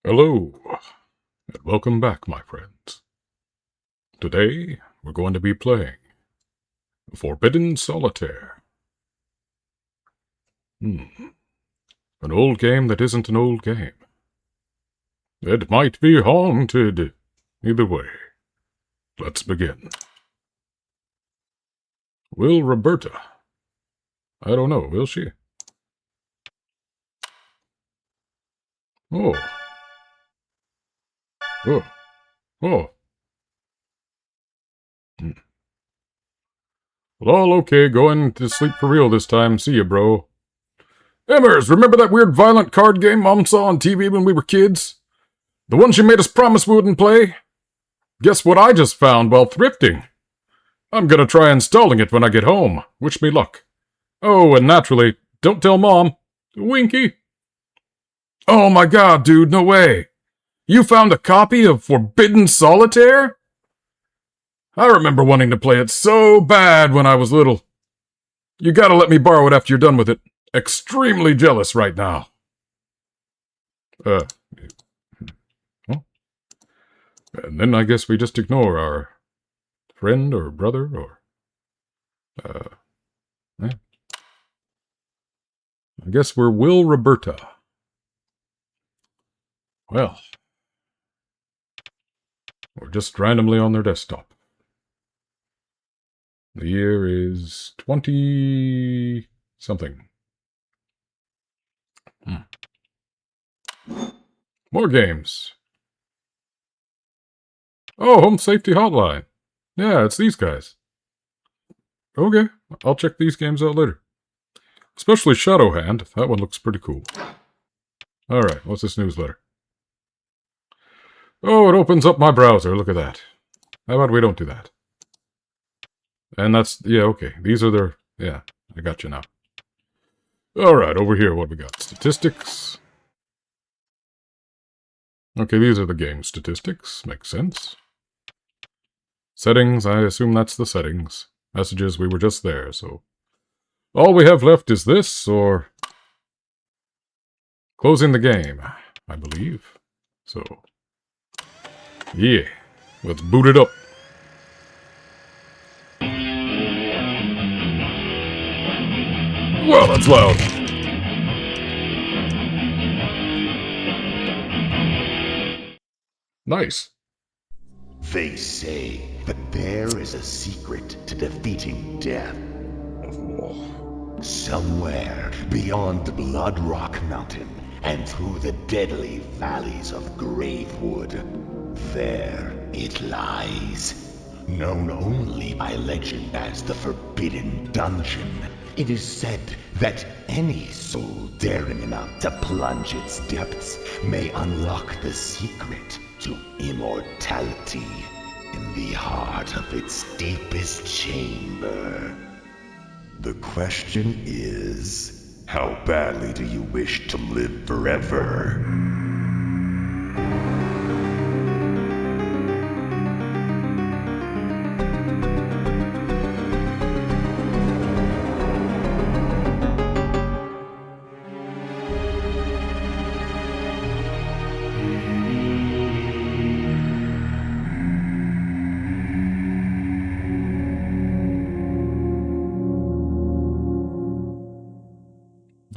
Hello, and welcome back, my friends. Today, we're going to be playing Forbidden Solitaire. An old game that isn't an old game. It might be haunted. Either way, let's begin. Will Roberta? I don't know, will she? Oh. Oh. Oh. Well, all okay, going to sleep for real this time. See ya, bro. Emmers, remember that weird violent card game Mom saw on TV when we were kids? The one she made us promise we wouldn't play? Guess what I just found while thrifting? I'm gonna try installing it when I get home. Wish me luck. Oh, and naturally, don't tell Mom. Winky. Oh my god, dude, no way. You found a copy of Forbidden Solitaire? I remember wanting to play it so bad when I was little. You gotta let me borrow it after you're done with it. Extremely jealous right now. And then I guess we just ignore our friend or brother or... I guess we're Will Roberta. Well, we're just randomly on their desktop. The year is 20-something. More games. Oh, Home Safety Hotline. Yeah, it's these guys. Okay, I'll check these games out later. Especially Shadowhand. That one looks pretty cool. Alright, what's this newsletter? Oh, it opens up my browser. Look at that. How about we don't do that? And that's... yeah, okay. These are their... yeah, I got you now. Alright, over here, what we got? Statistics. Okay, these are the game statistics. Makes sense. Settings, I assume that's the settings. Messages, we were just there, so... all we have left is this, or... closing the game, I believe. So... yeah, let's boot it up. Well, that's loud. Nice. They say that there is a secret to defeating death. Somewhere beyond Blood Rock Mountain and through the deadly valleys of Gravewood, there it lies. Known only by legend as the Forbidden Dungeon, it is said that any soul daring enough to plunge its depths may unlock the secret to immortality in the heart of its deepest chamber. The question is, how badly do you wish to live forever?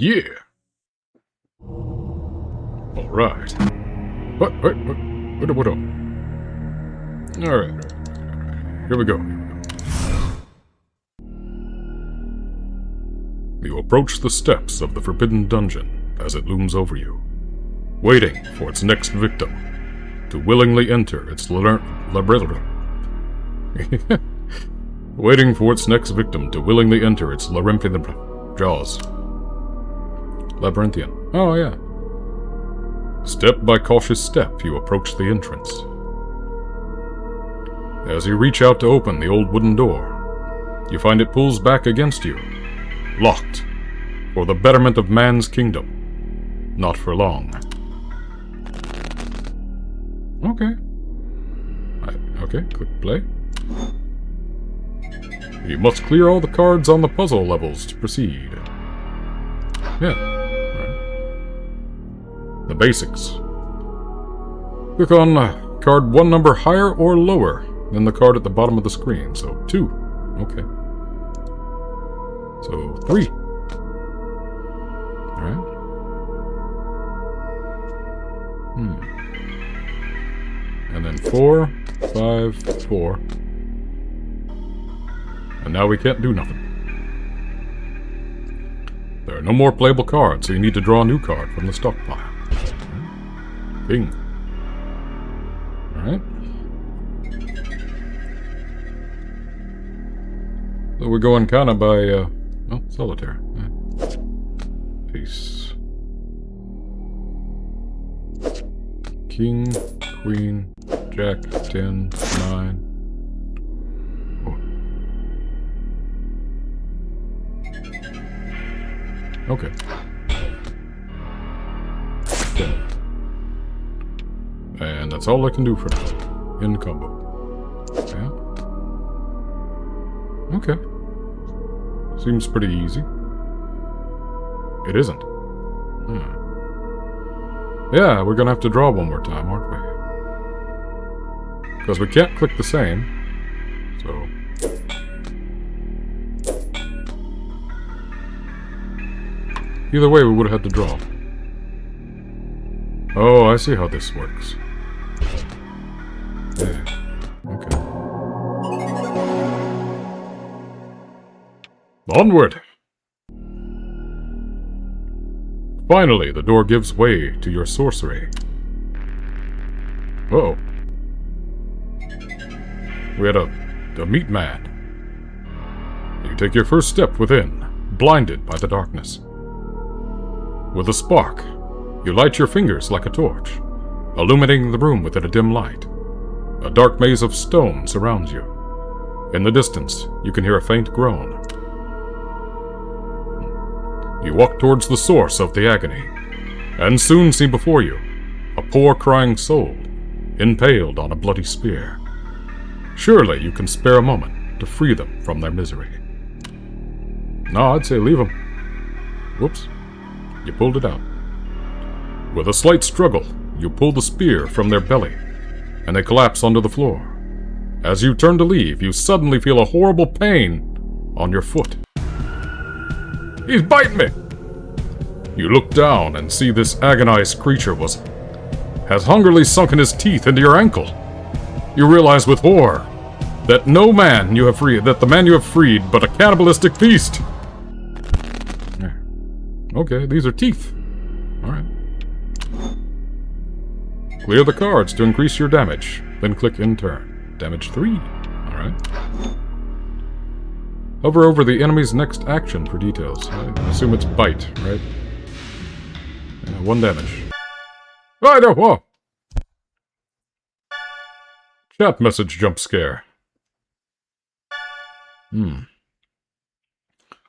Yeah. Alright. What? Alright. Here we go. You approach the steps of the Forbidden Dungeon as it looms over you, waiting for its next victim to willingly enter its waiting for its next victim to willingly enter its labyrinthian jaws. Labyrinthian. Oh, yeah. Step by cautious step, you approach the entrance. As you reach out to open the old wooden door, you find it pulls back against you, locked, for the betterment of man's kingdom. Not for long. Okay. Okay, click play. You must clear all the cards on the puzzle levels to proceed. Yeah. The basics. Click on card one number higher or lower than the card at the bottom of the screen. So 2. Okay. So 3. Alright. And then 4, 5, 4. And now we can't do nothing. There are no more playable cards, so you need to draw a new card from the stockpile. Right. Bing. Alright. So we're going kind of by, solitaire. Ace. King, Queen, Jack, 10, 9. Okay. 10. And that's all I can do for now. In combo. Yeah. Okay. Seems pretty easy. It isn't. Yeah, we're gonna have to draw one more time, aren't we? Because we can't click the same. So... either way, we would have had to draw. Oh, I see how this works. Yeah. Okay. Onward! Finally, the door gives way to your sorcery. Uh-oh. We had a meat man. You take your first step within, blinded by the darkness. With a spark, you light your fingers like a torch, illuminating the room with a dim light. A dark maze of stone surrounds you. In the distance, you can hear a faint groan. You walk towards the source of the agony, and soon see before you a poor crying soul, impaled on a bloody spear. Surely you can spare a moment to free them from their misery. No, I'd say leave them. Whoops. You pulled it out. With a slight struggle, you pull the spear from their belly, and they collapse onto the floor. As you turn to leave, you suddenly feel a horrible pain on your foot. He's biting me! You look down and see this agonized creature has hungrily sunken his teeth into your ankle. You realize with horror that the man you have freed but a cannibalistic beast. Okay, these are teeth. Alright. Clear the cards to increase your damage, then click in turn. Damage 3. Alright. Hover over the enemy's next action for details. I assume it's bite, right? 1 damage. Right, whoa! Chat message jump scare.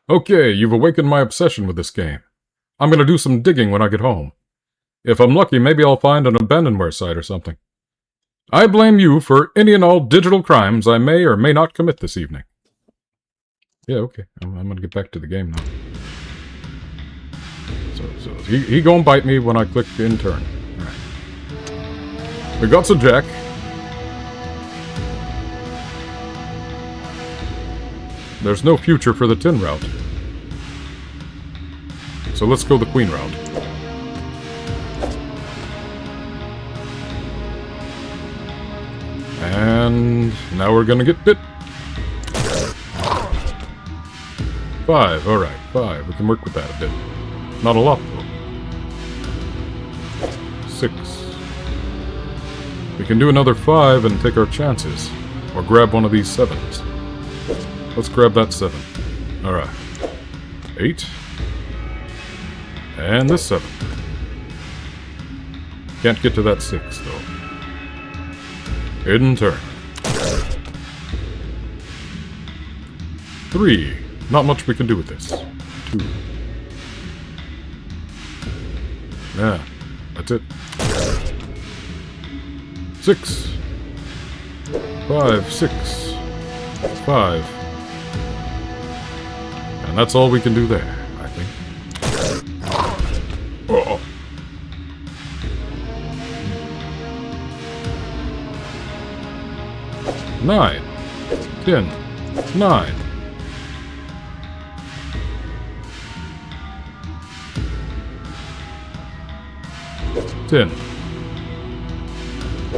Okay, you've awakened my obsession with this game. I'm gonna do some digging when I get home. If I'm lucky, maybe I'll find an abandonware site or something. I blame you for any and all digital crimes I may or may not commit this evening. Yeah, okay. I'm gonna get back to the game now. So he gonna bite me when I click in turn. Alright. We got some Jack. There's no future for the 10 route. So let's go the Queen route. And now we're gonna get bit. 5, alright, 5. We can work with that a bit. Not a lot, though. 6. We can do another 5 and take our chances. Or grab one of these 7s. Let's grab that 7. Alright. 8. And this 7. Can't get to that 6, though. Hidden turn. 3. Not much we can do with this. 2. Yeah, that's it. 6. 5, 6. 5. And that's all we can do there, I think. 9, 10, 9. Ten.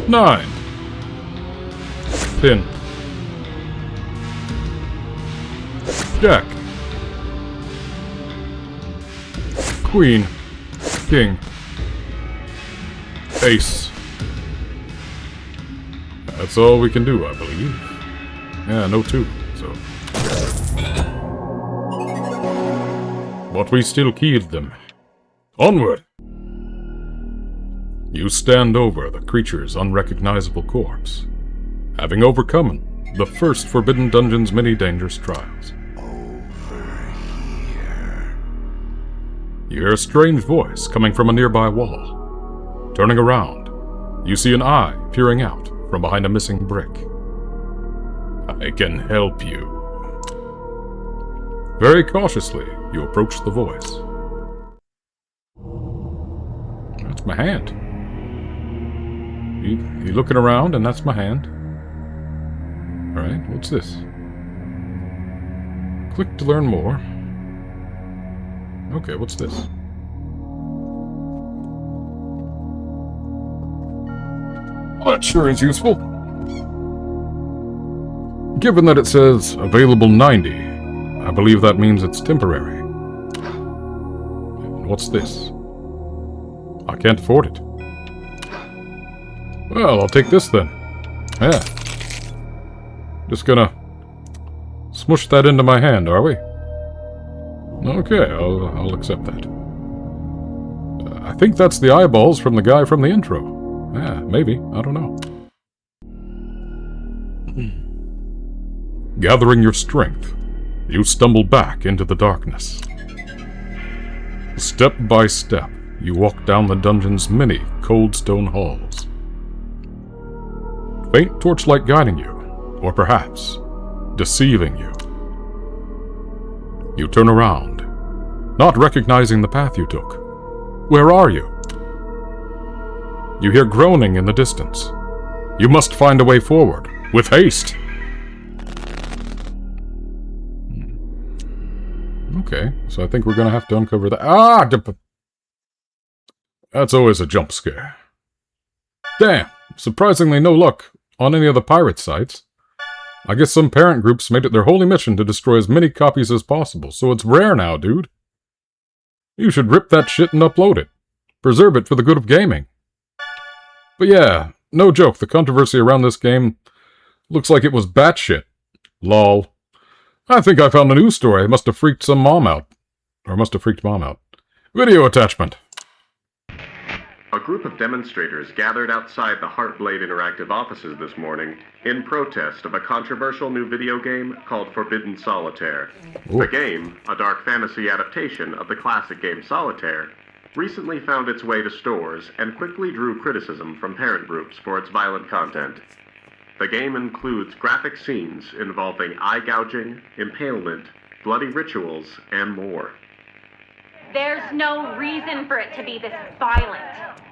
9. 10. Jack. Queen. King. Ace. That's all we can do, I believe. Yeah, no 2, so... But we still keyed them. Onward! You stand over the creature's unrecognizable corpse, having overcome the first Forbidden Dungeon's many dangerous trials. Over here. You hear a strange voice coming from a nearby wall. Turning around, you see an eye peering out from behind a missing brick. I can help you. Very cautiously, you approach the voice. That's my hand. You looking around, and that's my hand. Alright, what's this? Click to learn more. Okay, what's this? Well, that sure is useful. Given that it says available 90, I believe that means it's temporary. And what's this? I can't afford it. Well, I'll take this then. Yeah. Just gonna smush that into my hand, are we? Okay, I'll accept that. I think that's the eyeballs from the guy from the intro. Yeah, maybe. I don't know. Gathering your strength, you stumble back into the darkness. Step by step, you walk down the dungeon's many cold stone halls. Faint torchlight guiding you, or perhaps deceiving you. You turn around, not recognizing the path you took. Where are you? You hear groaning in the distance. You must find a way forward, with haste. Okay, so I think we're gonna have to uncover the... Ah! That's always a jump scare. Damn, surprisingly no luck on any of the pirate sites. I guess some parent groups made it their holy mission to destroy as many copies as possible, so it's rare now, dude. You should rip that shit and upload it. Preserve it for the good of gaming. But yeah, no joke, the controversy around this game looks like it was batshit. Lol. I think I found a news story. It must have freaked some mom out. Or must have freaked mom out. Video attachment. A group of demonstrators gathered outside the Heartblade Interactive offices this morning in protest of a controversial new video game called Forbidden Solitaire. Ooh. The game, a dark fantasy adaptation of the classic game Solitaire, recently found its way to stores and quickly drew criticism from parent groups for its violent content. The game includes graphic scenes involving eye gouging, impalement, bloody rituals, and more. There's no reason for it to be this violent.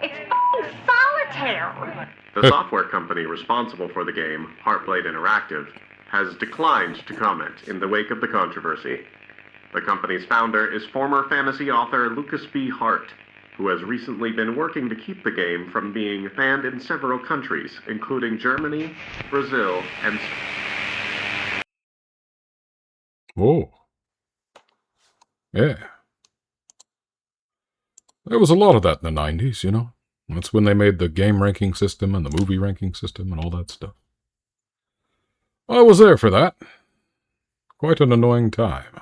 It's f***ing Solitaire! The software company responsible for the game, Heartblade Interactive, has declined to comment in the wake of the controversy. The company's founder is former fantasy author Lucas B. Hart, who has recently been working to keep the game from being banned in several countries, including Germany, Brazil, and... Whoa. Yeah. There was a lot of that in the 90s, you know? That's when they made the game ranking system and the movie ranking system and all that stuff. I was there for that. Quite an annoying time.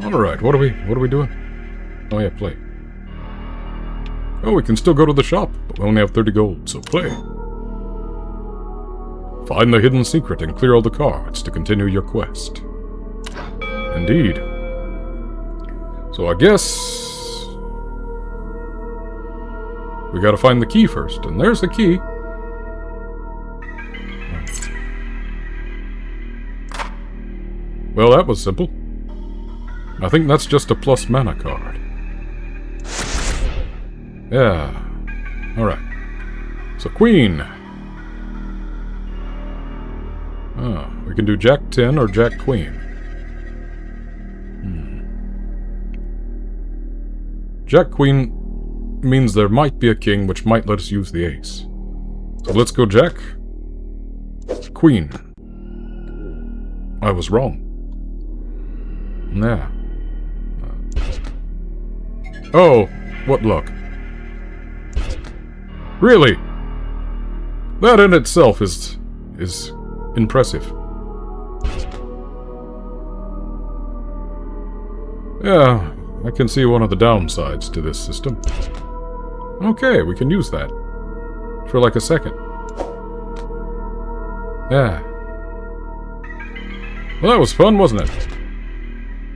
Alright, what are we doing? Oh yeah, play. Oh, we can still go to the shop, but we only have 30 gold, so play. Find the hidden secret and clear all the cards to continue your quest. Indeed. So I guess... we gotta find the key first, and there's the key. Well, that was simple. I think that's just a plus mana card. Yeah. Alright. So, Queen. Oh, we can do Jack 10 or Jack Queen. Jack Queen means there might be a king which might let us use the ace. So let's go Jack. Queen. I was wrong. Yeah. Oh, what luck. Really? That in itself is impressive. Yeah, I can see one of the downsides to this system. Okay, we can use that. For like a second. Yeah. Well, that was fun, wasn't it?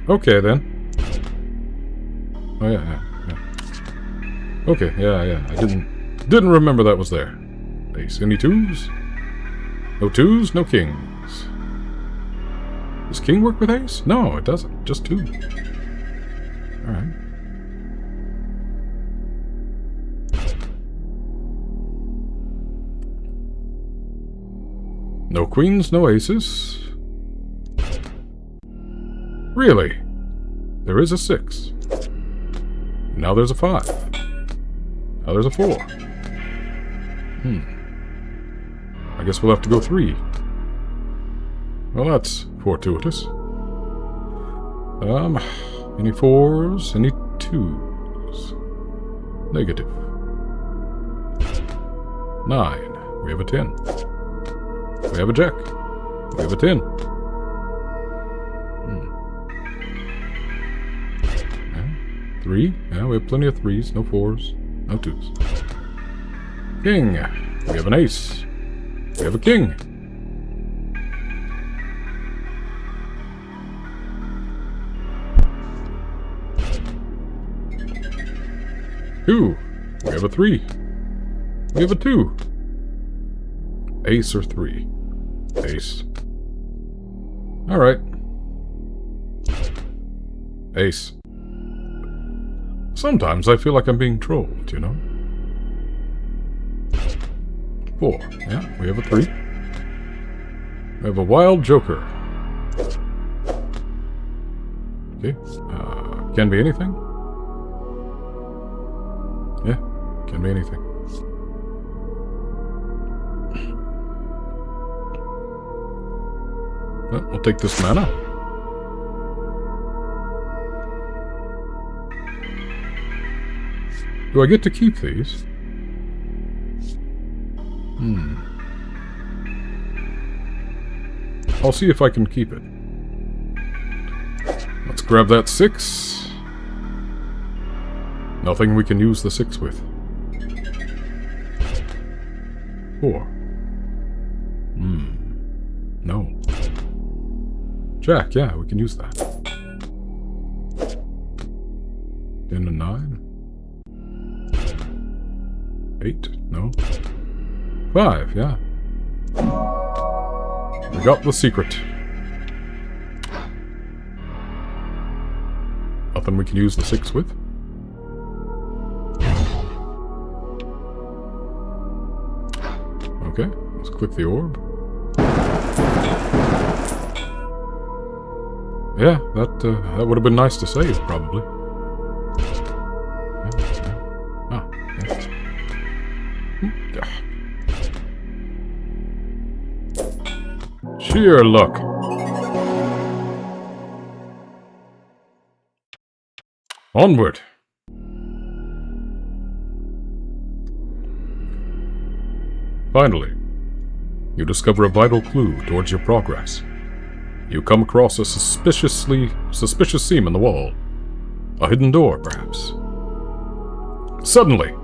Okay, then. Oh, yeah. Okay, yeah. I didn't remember that was there. Ace. Any twos? No twos, no kings. Does king work with ace? No, it doesn't. Just two. Alright. No queens, no aces. Really? There is a 6. Now there's a 5. Now there's a 4. I guess we'll have to go 3. Well, that's fortuitous. Any 4s? Any 2s? Negative. 9. We have a 10. We have a jack. We have a 10. Yeah. 3. Yeah, we have plenty of 3s. No 4s. No 2s. King. We have an ace. We have a king. Two. We have a 3. We have a 2. Ace or 3? Ace. Alright. Ace. Sometimes I feel like I'm being trolled, you know? 4. Yeah, we have a 3. We have a wild joker. Okay. Can be anything? Yeah, can be anything. Well, we'll take this mana. Do I get to keep these? I'll see if I can keep it. Let's grab that 6. Nothing we can use the 6 with. 4. No. Jack, yeah, we can use that. 10 and 9. 8, no. 5, yeah. We got the secret. Nothing we can use the 6 with. Okay, let's click the orb. Yeah, that would have been nice to save, probably. Sheer luck. Onward. Finally, you discover a vital clue towards your progress. You come across a suspicious seam in the wall. A hidden door, perhaps. Suddenly,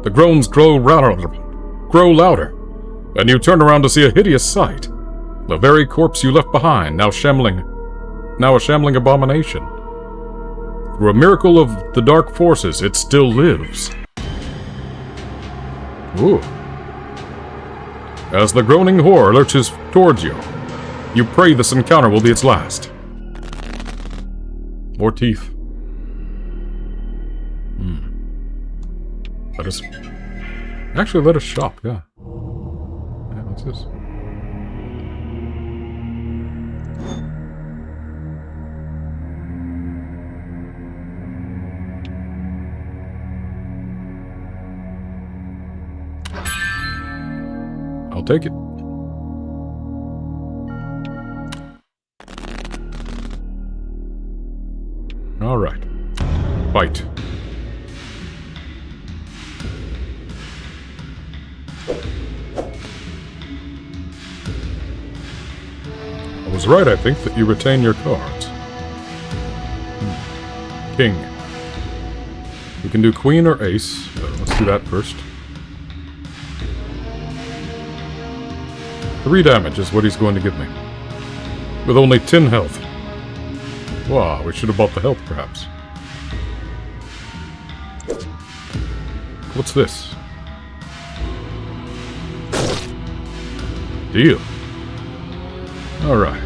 the groans grow louder, and you turn around to see a hideous sight. The very corpse you left behind, now a shambling abomination. Through a miracle of the dark forces, it still lives. Ooh. As the groaning horror lurches towards you, you pray this encounter will be its last. More teeth. Let us shop, yeah. Yeah, what's this? take it. Alright. Bite. I was right, I think, that you retain your cards. King. We can do queen or ace. Let's do that first. 3 damage is what he's going to give me. With only 10 health. Wow, we should have bought the health, perhaps. What's this? Deal. Alright.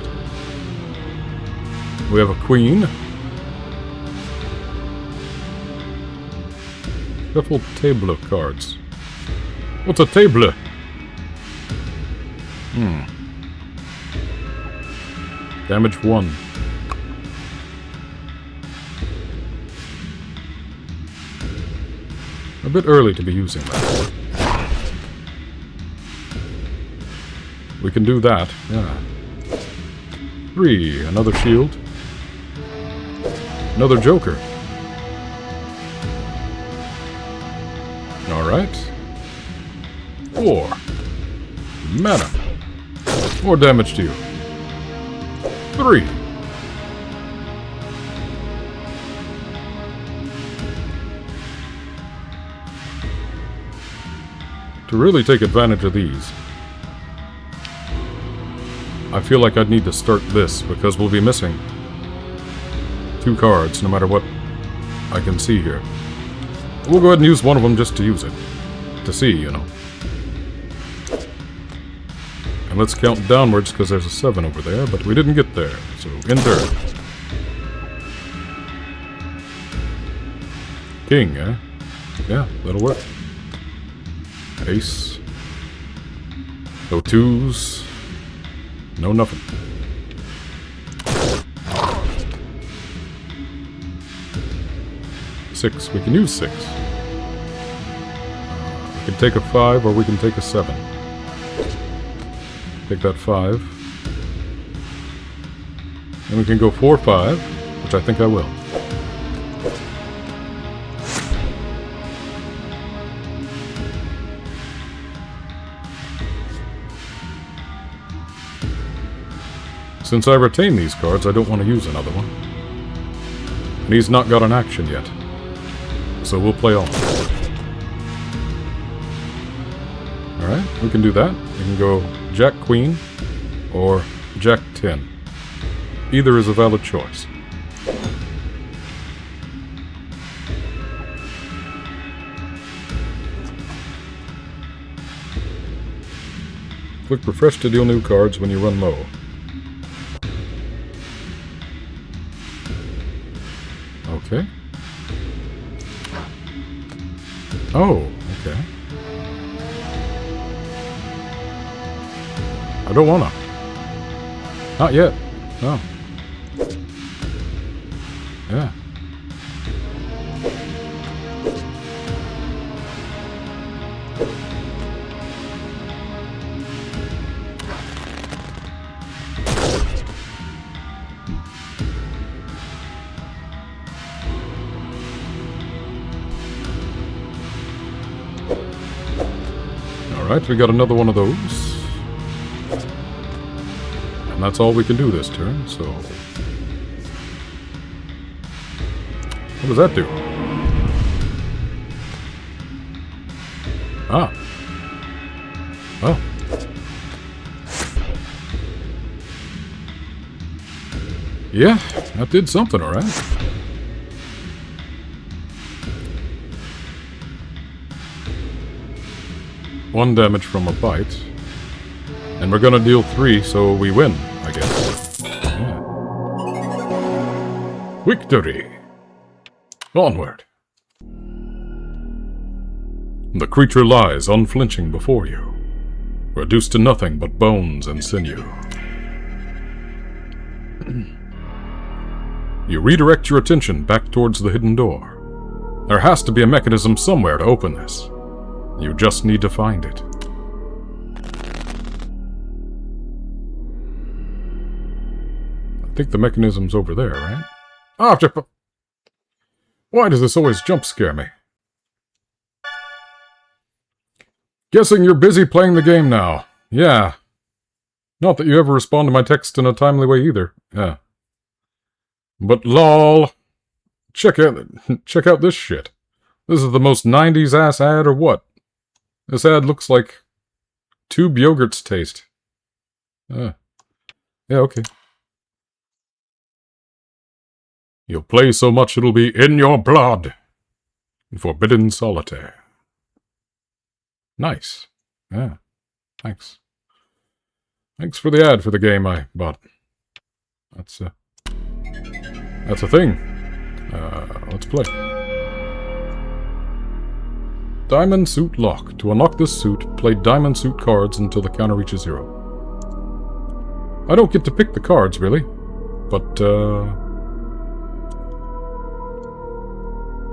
We have a queen. Shuffle table of cards. What's a table? Damage 1. A bit early to be using that. We can do that, yeah. 3, another shield. Another joker. Alright. 4. Mana. More damage to you. 3. To really take advantage of these, I feel like I'd need to start this, because we'll be missing 2 cards, no matter what I can see here. We'll go ahead and use one of them just to use it. To see, you know. And let's count downwards, because there's a 7 over there, but we didn't get there, so enter. King, eh? Yeah, that'll work. Ace. No 2s. No nothing. 6. We can use 6. We can take a 5 or we can take a 7. Take that 5. And we can go 4-5, which I think I will. Since I retain these cards, I don't want to use another one. And he's not got an action yet. So we'll play on. Alright, we can do that. We can go Jack Queen or Jack 10. Either is a valid choice. Click refresh to deal new cards when you run low. Okay. Oh, okay. I don't wanna. Not yet. No. Yeah. Alright, we got another one of those. And that's all we can do this turn, so... What does that do? Ah. Oh. Yeah, that did something, alright. One damage from a bite. And we're gonna deal 3, so we win, I guess. Yeah. Victory! Onward! The creature lies unflinching before you, reduced to nothing but bones and sinew. You redirect your attention back towards the hidden door. There has to be a mechanism somewhere to open this. You just need to find it. think the mechanism's over there, right? Ah, why does this always jump scare me? Guessing you're busy playing the game now. Yeah. Not that you ever respond to my text in a timely way either. Yeah. But lol. Check out this shit. This is the most 90s ass ad or what? This ad looks like tube yogurt's taste. Yeah, okay. You'll play so much it'll be in your blood. Forbidden Solitaire. Nice. Yeah. Thanks. Thanks for the ad for the game I bought. That's a thing. Let's play. Diamond Suit Lock. To unlock this suit, play Diamond Suit cards until the counter reaches 0. I don't get to pick the cards, really. But,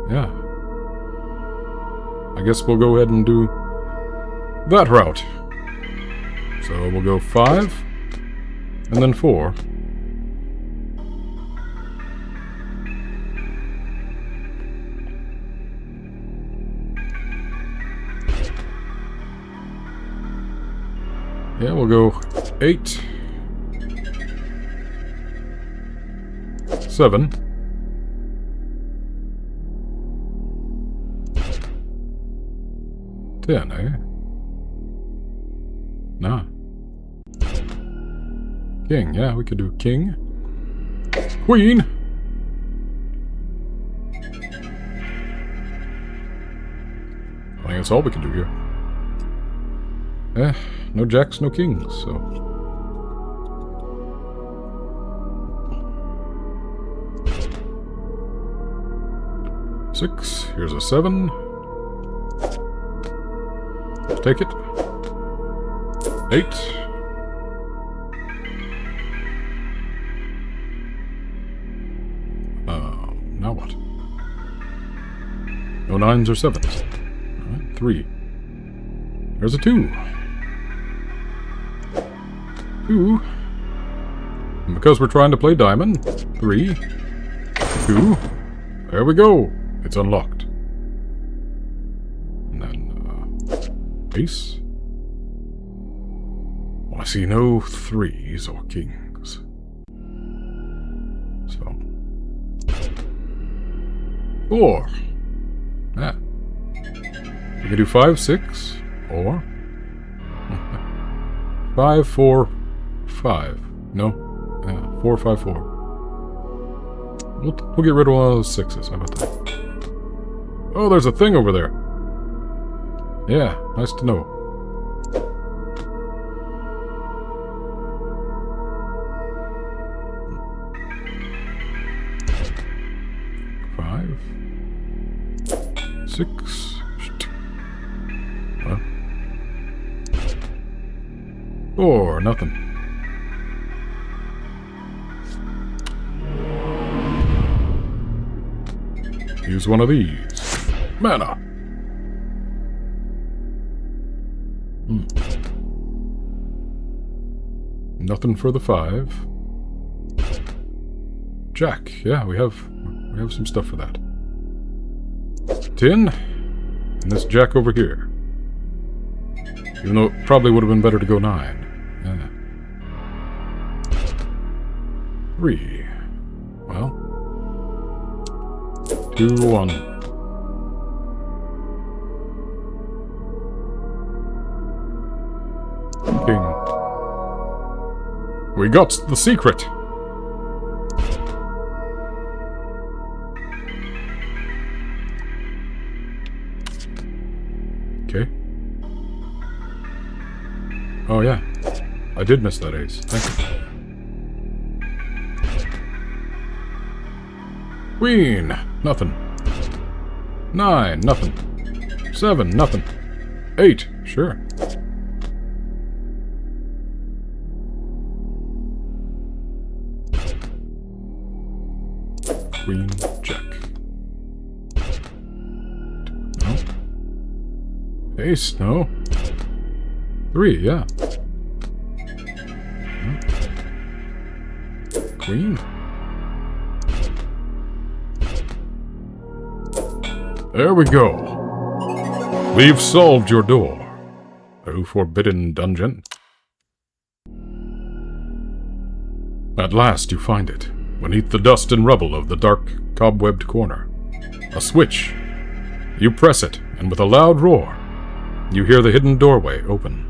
yeah. I guess we'll go ahead and do that route. So we'll go 5, and then 4. Yeah, we'll go 8, 7, 10, eh? Nah. King, yeah, we could do king. Queen! I think that's all we can do here. No jacks, no kings, so... Six, here's a 7. Take it. 8. Now what? No 9s or 7s. Alright, 3. There's a 2. 2. And because we're trying to play diamond, 3. 2. There we go. It's unlocked. And then, ace. Well, I see no 3s or kings. So. 4. Yeah. We can do 5, 6, or 5, 4, 5. No. Yeah, 4, 5, 4. We'll get rid of one of those 6s. How about that? Oh, there's a thing over there. Yeah, nice to know. Five. 6. Huh? 4. Nothing. Use one of these. Mana. Nothing for the 5. Jack. Yeah, we have some stuff for that. 10. And this jack over here. Even though it probably would have been better to go 9. Yeah. 3. Well. 2, 1. King. We got the secret. Okay. Oh yeah. I did miss that ace. Thank you. Queen. Nothing. 9. Nothing. 7. Nothing. 8. Sure. Queen, Jack. No. Ace, no. 3, yeah. No. Queen. There we go. We've solved your door. O forbidden dungeon. At last you find it, beneath the dust and rubble of the dark, cobwebbed corner. A switch. You press it, and with a loud roar, you hear the hidden doorway open.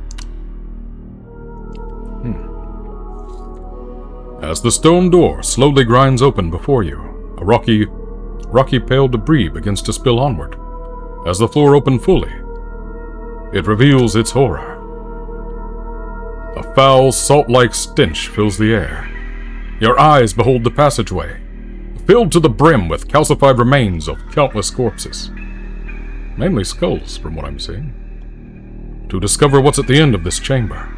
As the stone door slowly grinds open before you, a rocky pale debris begins to spill onward. As the floor opened fully, it reveals its horror. A foul, salt-like stench fills the air. Your eyes behold the passageway, filled to the brim with calcified remains of countless corpses. Mainly skulls, from what I'm seeing. To discover what's at the end of this chamber,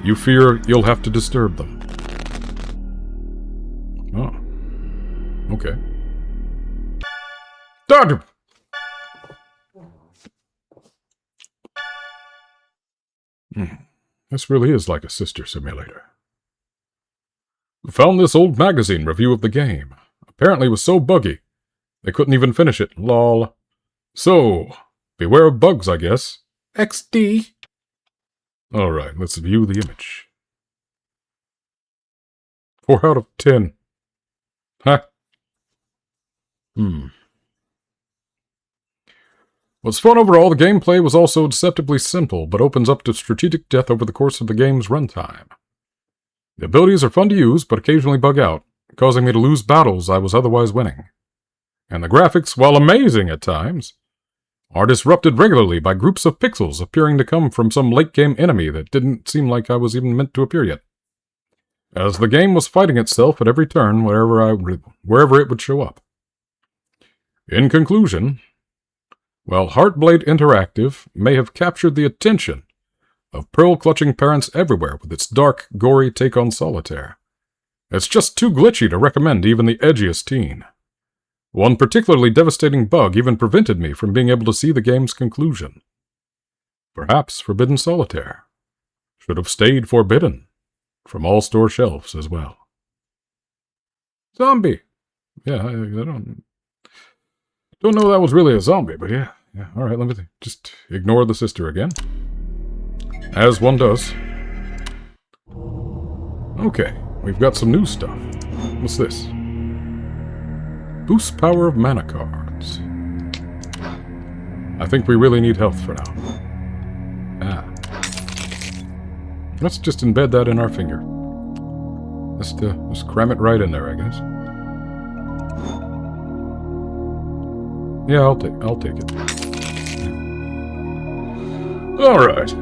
you fear you'll have to disturb them. Oh. Okay. Dodge! This really is like a sister simulator. Found this old magazine review of the game. Apparently it was so buggy, they couldn't even finish it. Lol. So, beware of bugs, I guess. XD. Alright, let's view the image. 4 out of 10. Huh. What's fun overall, the gameplay was also deceptively simple, but opens up to strategic death over the course of the game's runtime. The abilities are fun to use, but occasionally bug out, causing me to lose battles I was otherwise winning. And the graphics, while amazing at times, are disrupted regularly by groups of pixels appearing to come from some late-game enemy that didn't seem like I was even meant to appear yet. As the game was fighting itself at every turn wherever it would show up. In conclusion, while Heartblade Interactive may have captured the attention of pearl-clutching parents everywhere with its dark, gory take on Solitaire, it's just too glitchy to recommend even the edgiest teen. One particularly devastating bug even prevented me from being able to see the game's conclusion. Perhaps Forbidden Solitaire should have stayed forbidden from all store shelves as well. Zombie! Yeah, I don't know that was really a zombie, but yeah. Alright, let me just ignore the sister again. As one does. Okay, we've got some new stuff. What's this? Boost power of mana cards. I think we really need health for now. Let's just embed that in our finger. Just cram it right in there, I guess. Yeah, I'll take it. Alright.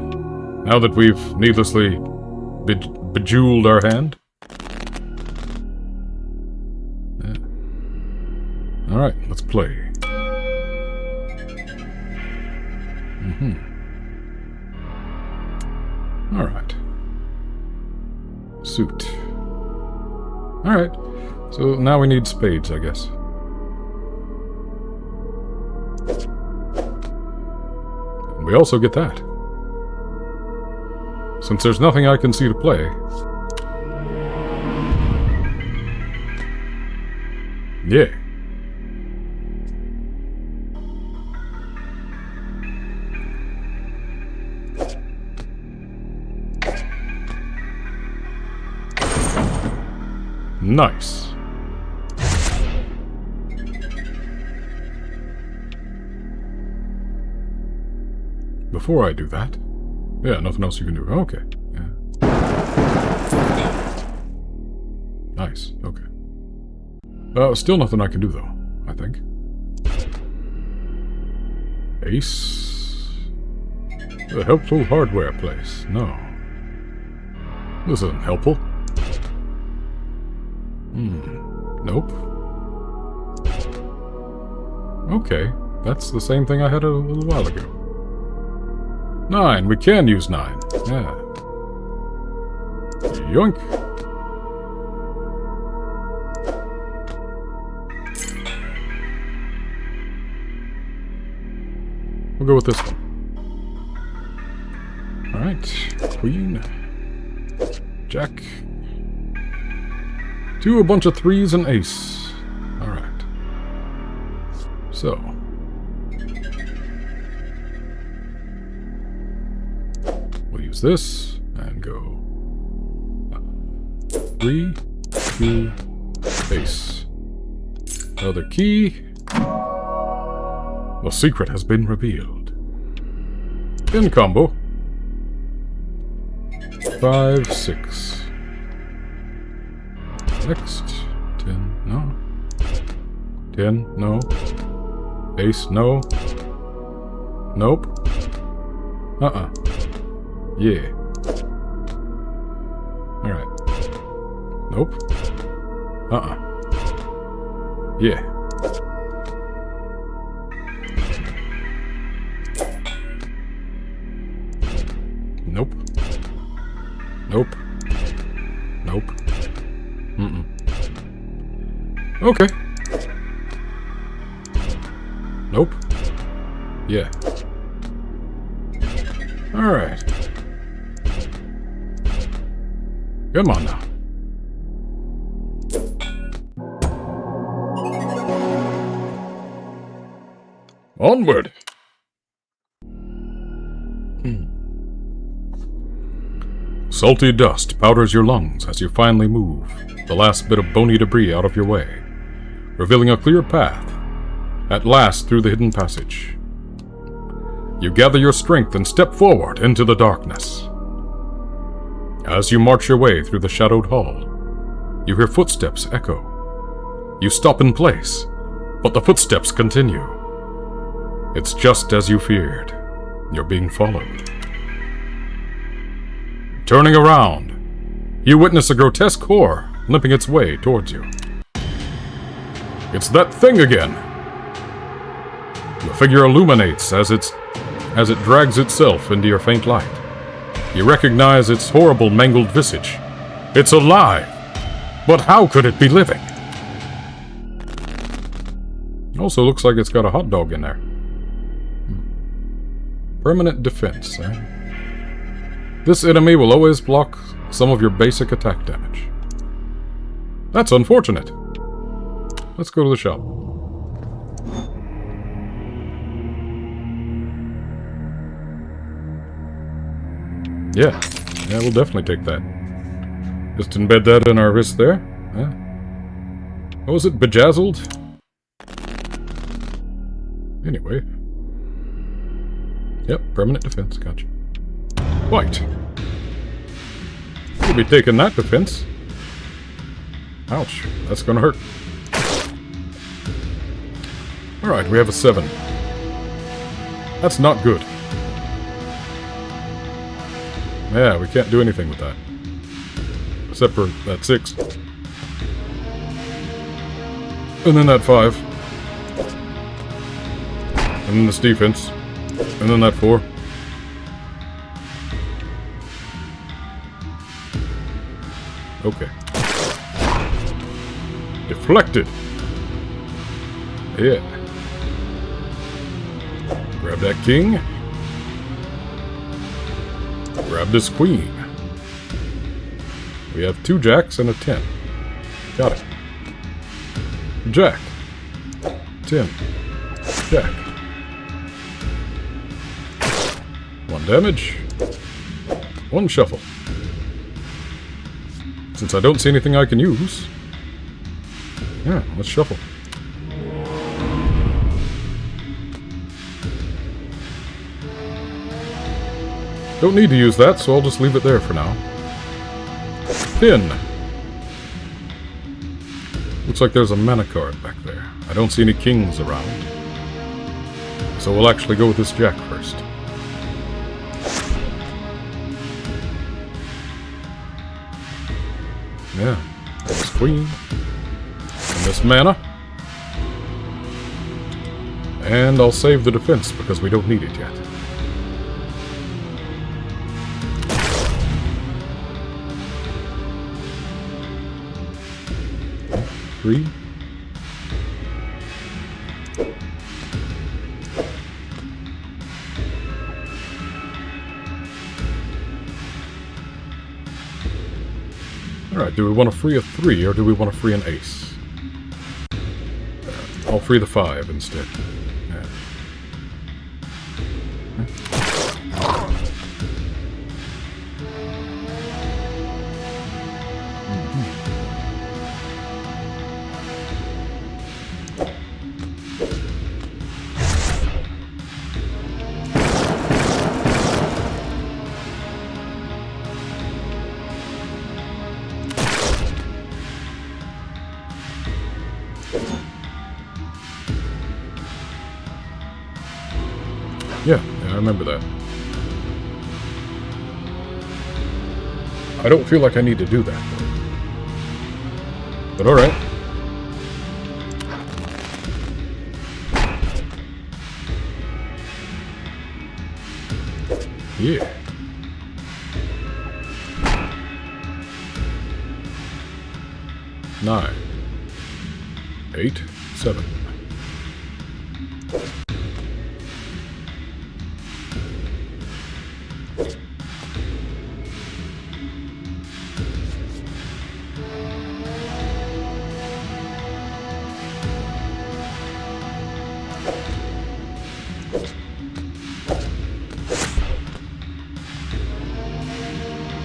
Now that we've needlessly bejeweled our hand. Alright, let's play. Alright. Suit. Alright. So now we need spades, I guess. And we also get that. Since there's nothing I can see to play. Yeah. Nice. Before I do that... Yeah, nothing else you can do. Okay. Yeah. Nice. Okay. Still nothing I can do, though, I think. Ace? A helpful hardware place. No. This isn't helpful. Nope. Okay, that's the same thing I had a little while ago. 9, we can use 9. Yeah. Yoink. We'll go with this one. Alright, Queen. Jack. 2, a bunch of 3s, and ace. Alright. So. We'll use this and go 3, 2, ace. Another key. The secret has been revealed. In combo. 5, 6. Next. 10, no. 10, no. Ace, no. Nope. Yeah. Alright. Nope. Yeah. Nope. Nope. Nope. Okay. Nope. Yeah. Alright. Come on now. Onward! Salty dust powders your lungs as you finally move the last bit of bony debris out of your way, revealing a clear path, at last through the hidden passage. You gather your strength and step forward into the darkness. As you march your way through the shadowed hall, you hear footsteps echo. You stop in place, but the footsteps continue. It's just as you feared. You're being followed. Turning around, you witness a grotesque horror limping its way towards you. It's that thing again! The figure illuminates as it drags itself into your faint light. You recognize its horrible, mangled visage. It's alive! But how could it be living? Also looks like it's got a hot dog in there. Permanent defense, eh? This enemy will always block some of your basic attack damage. That's unfortunate. Let's go to the shop. Yeah, we'll definitely take that. Just embed that in our wrist there. Yeah. What was it? Bejazzled? Anyway. Yep, permanent defense, gotcha. White. We'll be taking that defense. Ouch, that's gonna hurt. Alright, we have a 7. That's not good. Yeah, we can't do anything with that. Except for that 6. And then that 5. And then this defense. And then that 4. Okay. Deflected. Yeah. Grab that king. Grab this queen. We have 2 jacks and a 10. Got it. Jack. 10. Jack. 1 damage. 1 shuffle. Since I don't see anything I can use, yeah, let's shuffle. Don't need to use that, so I'll just leave it there for now. Pin. Looks like there's a mana card back there. I don't see any kings around. So we'll actually go with this jack first. Yeah, there's queen. And this mana. And I'll save the defense because we don't need it yet. Three. Alright, do we want to free a 3 or do we want to free an ace? I'll free the 5 instead. Yeah. Yeah, I remember that. I don't feel like I need to do that, though. But alright. Yeah. Nine. 8, 7.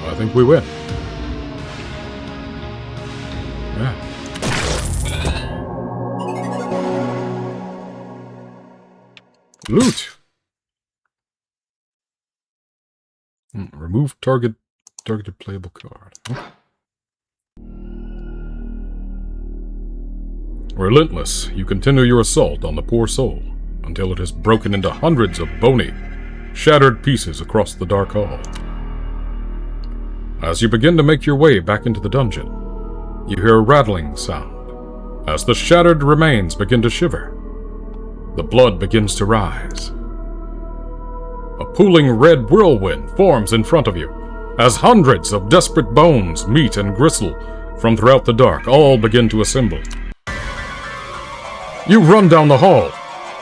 I think we win. Yeah. Loot. Remove targeted playable card. Okay. Relentless, you continue your assault on the poor soul until it has broken into hundreds of bony, shattered pieces across the dark hall. As you begin to make your way back into the dungeon, you hear a rattling sound. As the shattered remains begin to shiver, the blood begins to rise. A pooling red whirlwind forms in front of you, as hundreds of desperate bones, meat, and gristle from throughout the dark all begin to assemble. You run down the hall,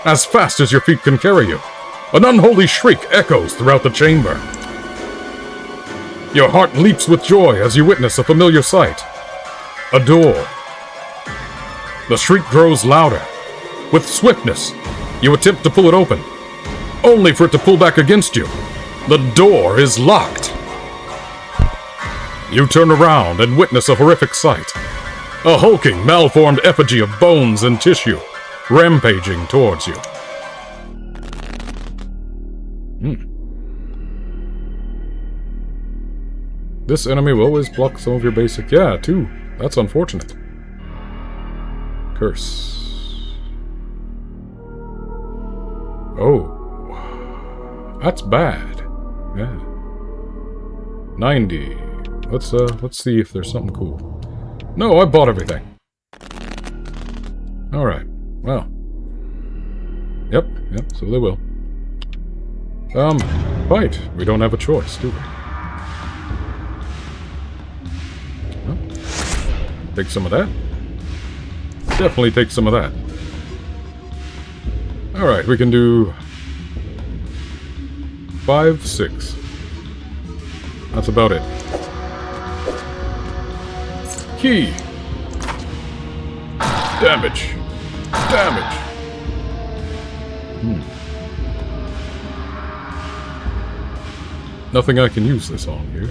as fast as your feet can carry you. An unholy shriek echoes throughout the chamber. Your heart leaps with joy as you witness a familiar sight. A door. The shriek grows louder. With swiftness, you attempt to pull it open, only for it to pull back against you. The door is locked. You turn around and witness a horrific sight. A hulking, malformed effigy of bones and tissue, rampaging towards you. This enemy will always block some of your basic... Yeah, too. That's unfortunate. Curse. Oh. That's bad. Yeah. 90. Let's see if there's something cool. No, I bought everything. Alright. Well. Yep, so they will. Fight. We don't have a choice, do we? Well, take some of that. Definitely take some of that. Alright, we can do... 5, 6. That's about it. Key! Damage! Damage! Nothing I can use this on here.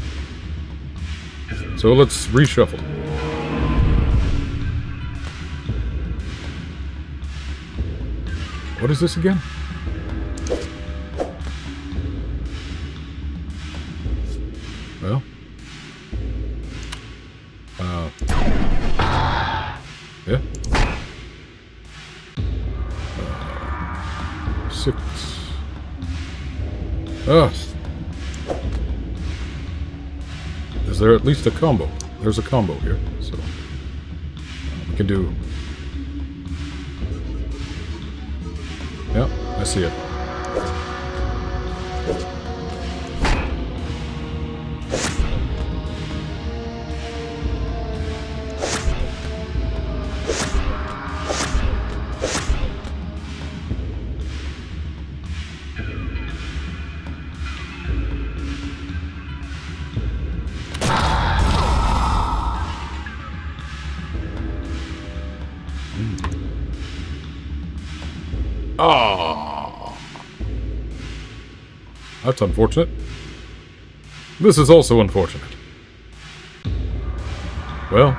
So let's reshuffle. What is this again? Well. Yeah. 6. Is there at least a combo? There's a combo here, so we can do... Yep, I see it. that's unfortunate. This is also unfortunate. Well.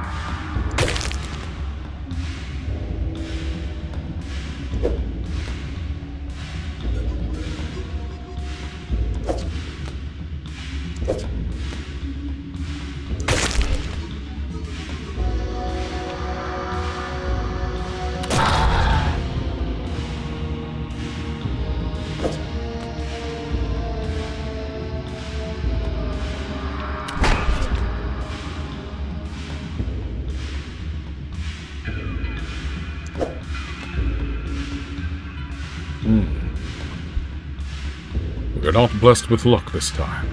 We're not blessed with luck this time.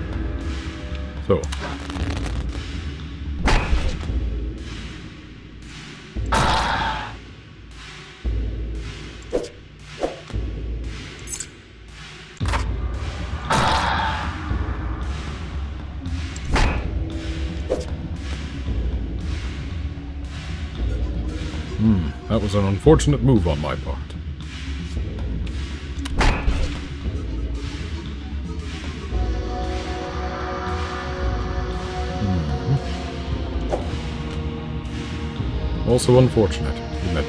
So. That was an unfortunate move on my part. Also unfortunate, isn't it?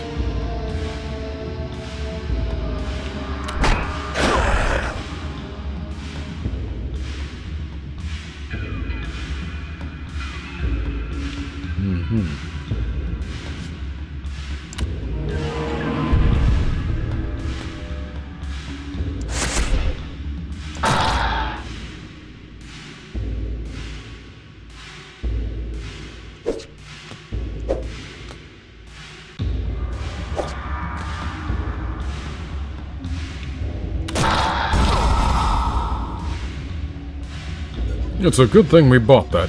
It's a good thing we bought that,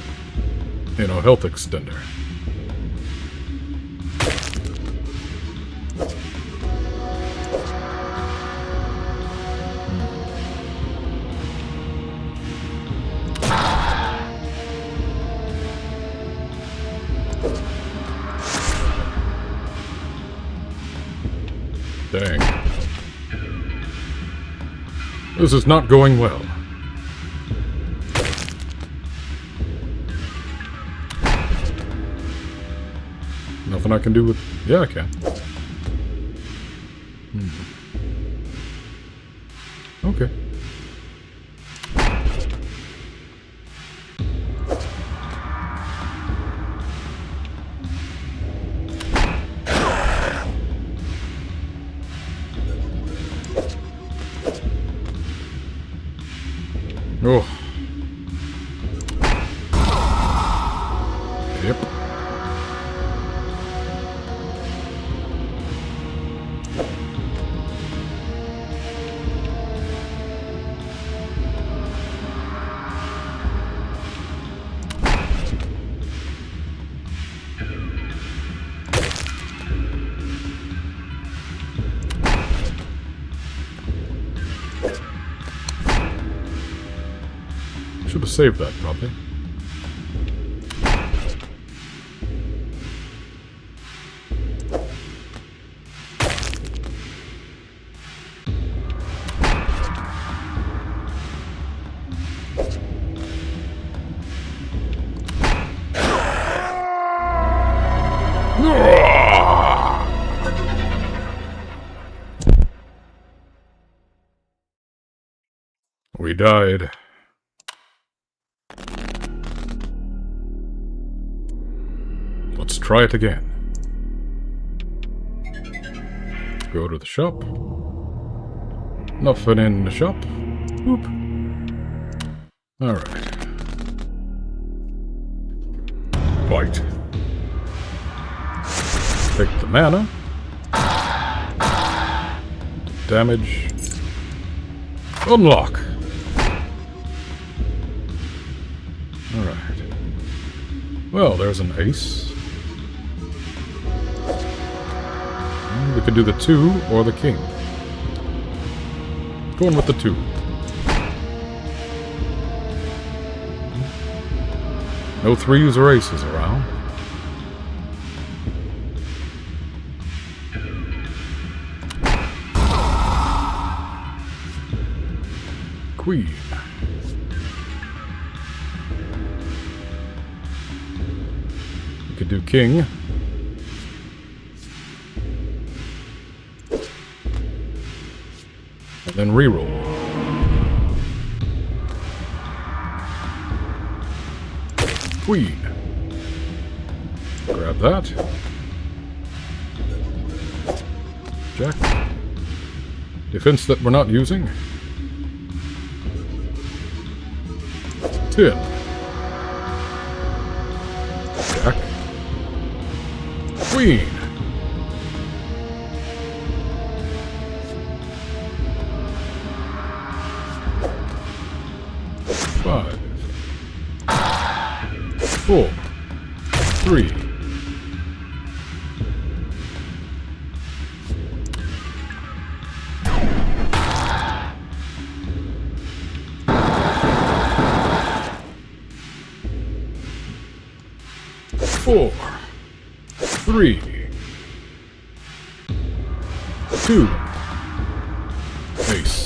health extender. Dang. This is not going well. Nothing I can do with... Yeah, I can. Okay. Oh. Yep. Should have saved that, probably. We died. Let's try it again. Go to the shop. Nothing in the shop. Boop. Alright. Bite. Take the mana. Damage. Unlock. Alright. Well, there's an ace. We could do the 2 or the king. Going with the 2. No 3s or aces around. Queen. do king. And then reroll. Queen. Grab that. Jack. Defense that we're not using. 10. Jack. Queen. Five. 4. 3. Four, 3, 2, ace.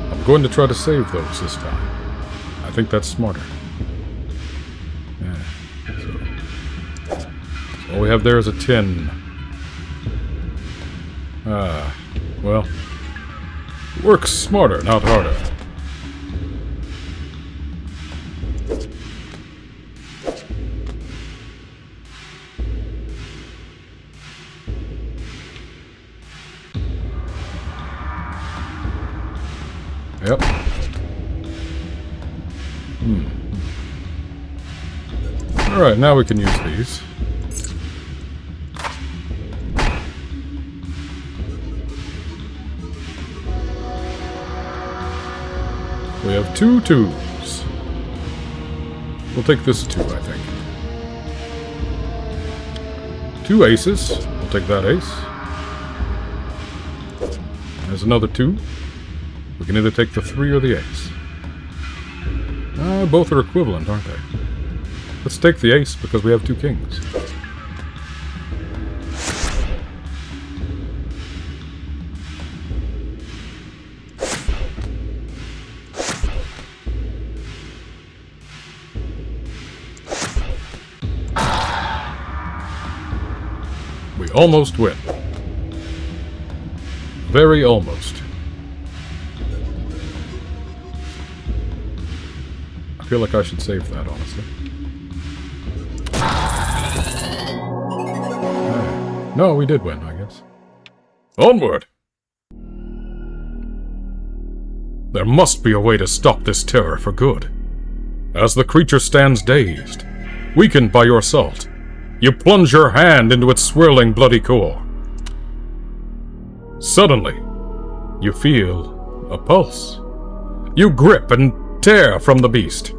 I'm going to try to save those this time. I think that's smarter. Yeah. So all we have there is a 10. Well, works smarter, not harder. Yep. Alright, now we can use these. We have 2 2s. We'll take this 2, I think. 2 aces. We'll take that ace. There's another 2. We can either take the 3 or the ace. Both are equivalent, aren't they? Let's take the ace because we have 2 kings. We almost win. Very almost. I feel like I should save that, honestly. No, we did win, I guess. Onward! There must be a way to stop this terror for good. As the creature stands dazed, weakened by your assault, you plunge your hand into its swirling bloody core. Suddenly, you feel a pulse. You grip and tear from the beast.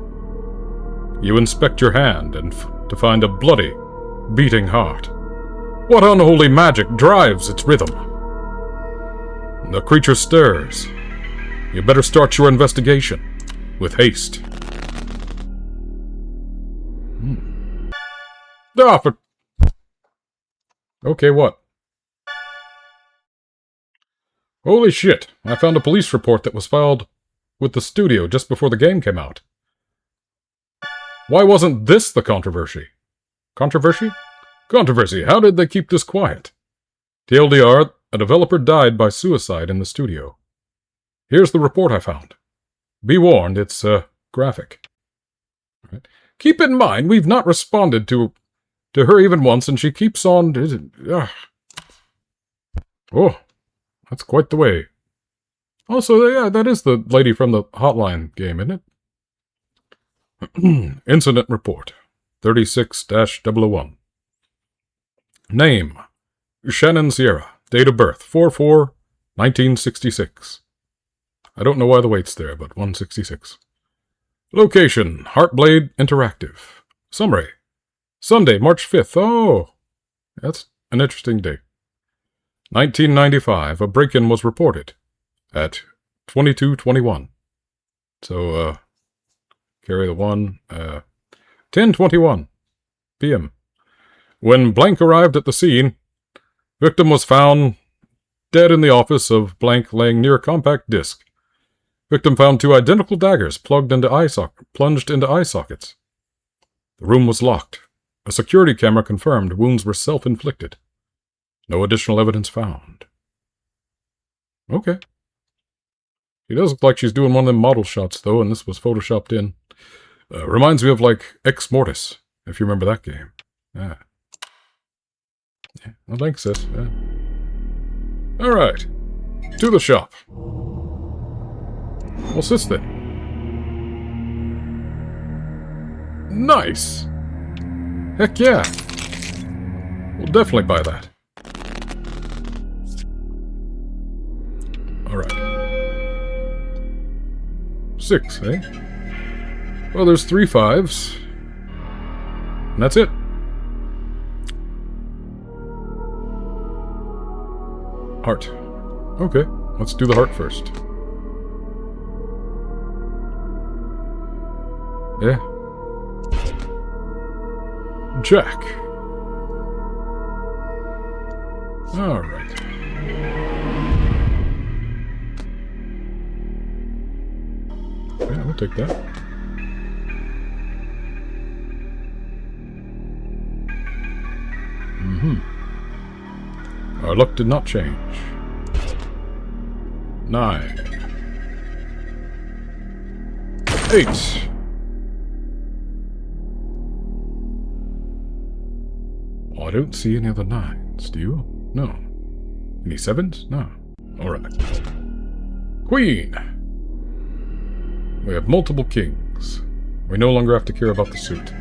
You inspect your hand and to find a bloody, beating heart. What unholy magic drives its rhythm? The creature stirs. You better start your investigation with haste. Ah, but... Okay, what? Holy shit, I found a police report that was filed with the studio just before the game came out. Why wasn't this the controversy? Controversy? Controversy, how did they keep this quiet? TLDR, a developer died by suicide in the studio. Here's the report I found. Be warned, it's, graphic. Right. Keep in mind, we've not responded to her even once, and she keeps on... Oh, that's quite the way. Also, yeah, that is the lady from the Hotline game, isn't it? Incident report 36-001. Name Shannon Sierra. Date of birth 4/4/1966. I don't know why the weight's there, but 166. Location Heartblade Interactive. Summary Sunday, March 5th. Oh, that's an interesting date. 1995. A break-in was reported at 22:21. So, carry the 1. 10:21 p.m. When blank arrived at the scene, victim was found dead in the office of blank laying near a compact disc. Victim found 2 identical daggers plunged into eye sockets. The room was locked. A security camera confirmed wounds were self-inflicted. No additional evidence found. Okay. She does look like she's doing one of them model shots, though, and this was photoshopped in. Reminds me of, like, Ex Mortis, if you remember that game. Yeah. Well, thanks, sis. Yeah. Alright. To the shop. What's this then? Nice! Heck yeah! We'll definitely buy that. Alright. 6, eh? Well, there's 3 5s. And that's it. Heart. Okay, let's do the heart first. Yeah. Jack. Alright. Yeah, we'll take that. Our luck did not change. 9. 8. Oh, I don't see any other 9s, do you? No. Any 7s? No. Alright. Queen! We have multiple kings. We no longer have to care about the suit.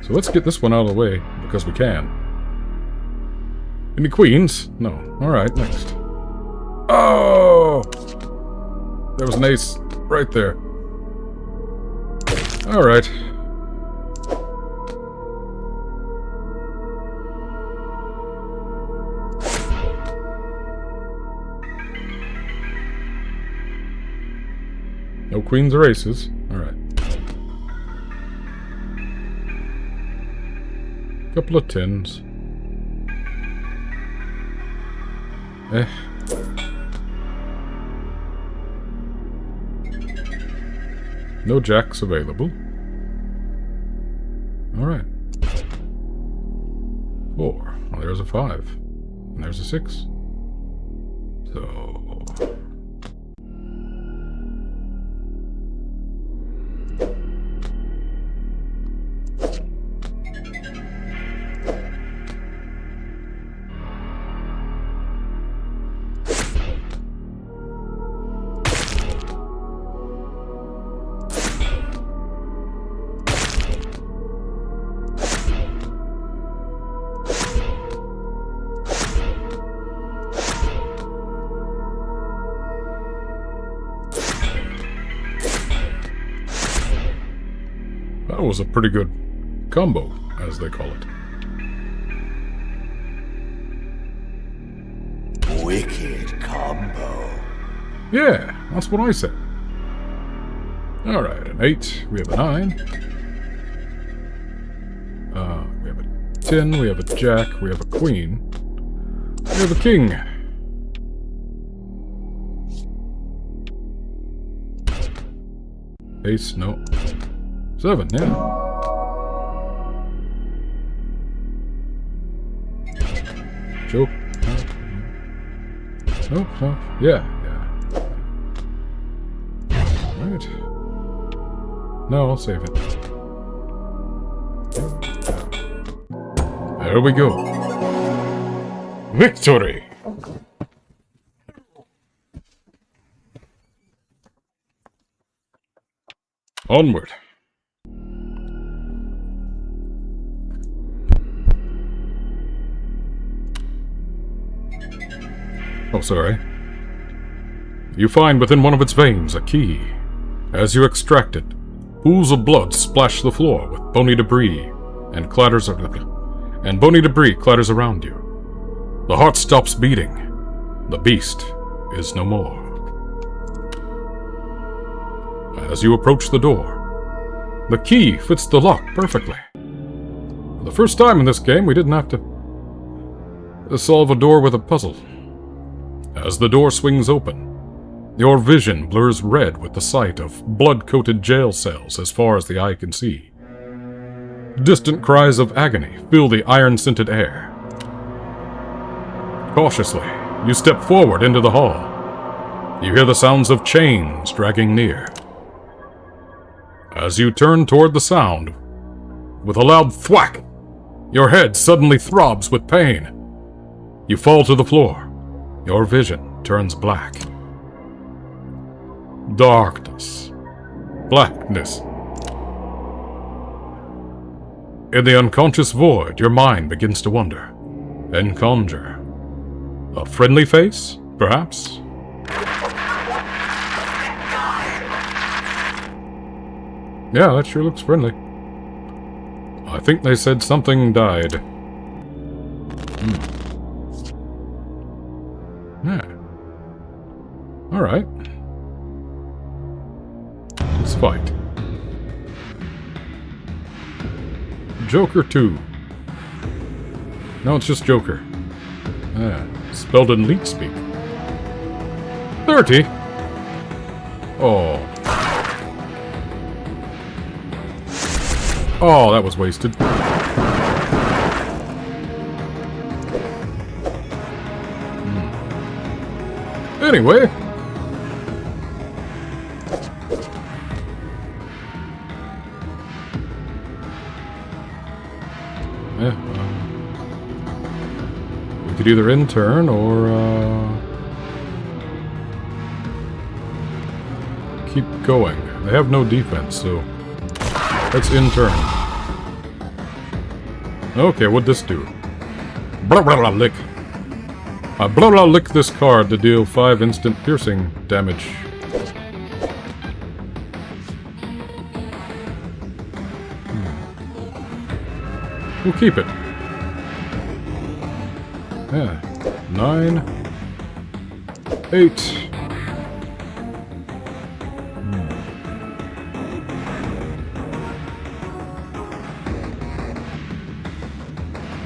So let's get this one out of the way, because we can. Any queens? No. Alright, next. Oh! There was an ace right there. Alright. No queens or aces. Alright. Couple of 10s. No jacks available. Alright. 4. Well, there's a 5. And there's a 6. So... That was a pretty good combo, as they call it. Wicked combo. Yeah, that's what I said. Alright, an 8, we have a 9. We have a 10, we have a jack, we have a queen. We have a king. Ace, no. 7, yeah. Joke. Oh, oh, yeah. Right. No, I'll save it. There we go. Victory! Onward. Oh, sorry. You find within one of its veins a key. As you extract it, pools of blood splash the floor with bony debris and bony debris clatters around you. The heart stops beating. The beast is no more. as you approach the door. The key fits the lock perfectly. For the first time in this game, we didn't have to solve a door with a puzzle. As the door swings open, your vision blurs red with the sight of blood-coated jail cells as far as the eye can see. Distant cries of agony fill the iron-scented air. Cautiously, you step forward into the hall. You hear the sounds of chains dragging near. As you turn toward the sound, with a loud thwack, your head suddenly throbs with pain. You fall to the floor. Your vision turns black. Darkness. Blackness. In the unconscious void, your mind begins to wander and conjure. A friendly face, perhaps? Yeah, that sure looks friendly. I think they said something died. Yeah. Alright. Let's fight. Joker 2. No, it's just Joker. Yeah, spelled in leet speak. 30? Oh. Oh, that was wasted. Anyway. Yeah. We could either in-turn or, keep going. They have no defense, so let's in-turn. Okay, what'd this do? Blah blah blah lick. I blah blah lick this card to deal 5 instant piercing damage. We'll keep it. Yeah. 9. 8.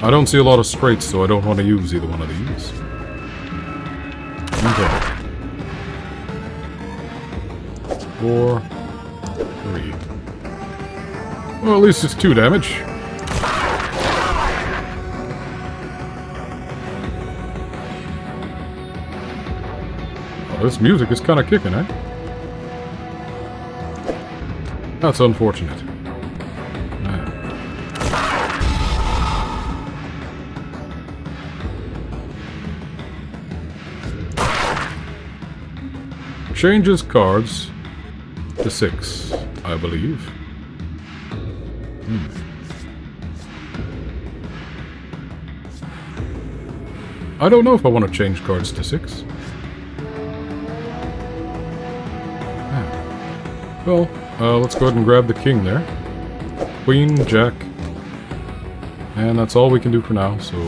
I don't see a lot of straights, so I don't want to use either one of these. Okay. 4. 3. Well, at least it's 2 damage. Oh, this music is kind of kicking, eh? That's unfortunate. Changes cards to 6, I believe. I don't know if I want to change cards to 6. Well, let's go ahead and grab the king there. Queen, jack. And that's all we can do for now, so,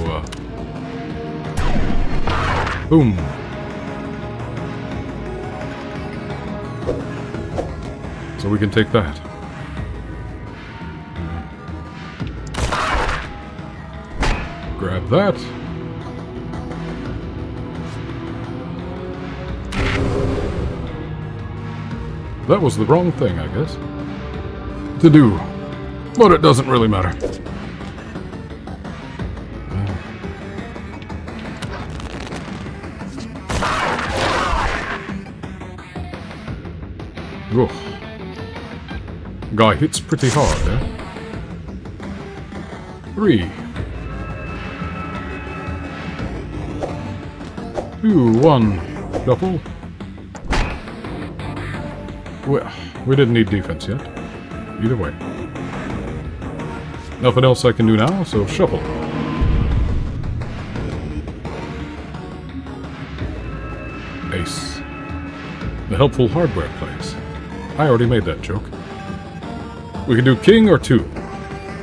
boom. So we can take that. Grab that. That was the wrong thing, I guess, to do. But it doesn't really matter. Whoa. Guy hits pretty hard, eh? 3. 2, 1. Shuffle. Well, we didn't need defense yet. Either way. Nothing else I can do now, so shuffle. Ace. The helpful hardware plays. I already made that joke. We can do king or 2.